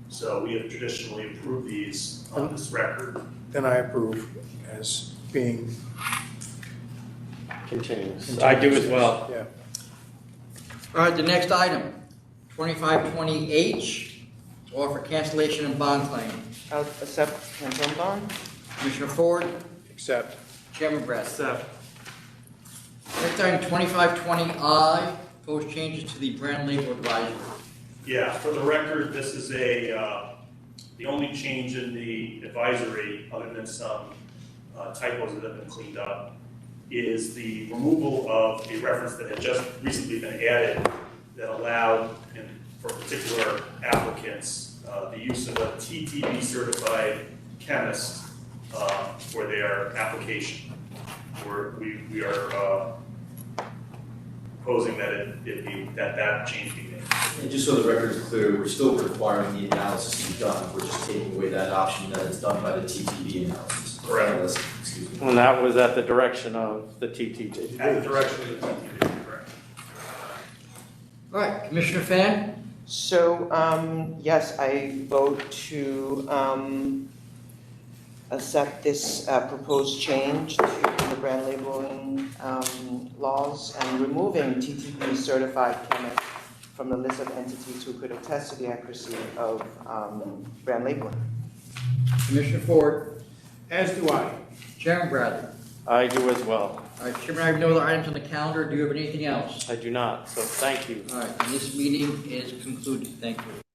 Speaker 13: So we have traditionally approved these on this record.
Speaker 10: Then I approve as being.
Speaker 6: Continuous. I do as well.
Speaker 10: Yeah.
Speaker 5: All right, the next item, 2520H, offer cancellation and bond claim.
Speaker 9: I'll accept cancel and bond.
Speaker 5: Commissioner Ford?
Speaker 10: Accept.
Speaker 5: Chairman Bradley?
Speaker 6: Accept.
Speaker 5: Next item, 2520I, proposed changes to the brand label advisory.
Speaker 13: Yeah, for the record, this is the only change in the advisory, other than some typos that have been cleaned up, is the removal of a reference that had just recently been added that allowed, for particular applicants, the use of a TTB certified chemist for their application. We are proposing that that change be made.
Speaker 15: And just so the record is clear, we're still requiring the analysis to be done. We're just taking away that option that is done by the TTB analysis.
Speaker 13: Correct.
Speaker 15: Excuse me.
Speaker 6: And that was at the direction of the TTB.
Speaker 13: At the direction of the TTB, correct.
Speaker 5: All right, Commissioner Fan?
Speaker 9: So, yes, I vote to accept this proposed change to the brand labeling laws and removing TTB certified chemists from the list of entities who could attest to the accuracy of brand labeling.
Speaker 5: Commissioner Ford?
Speaker 10: As do I.
Speaker 5: Chairman Bradley?
Speaker 6: I do as well.
Speaker 5: All right, Chairman, I have no other items on the calendar. Do you have anything else?
Speaker 6: I do not, so thank you.
Speaker 5: All right, and this meeting is concluded. Thank you.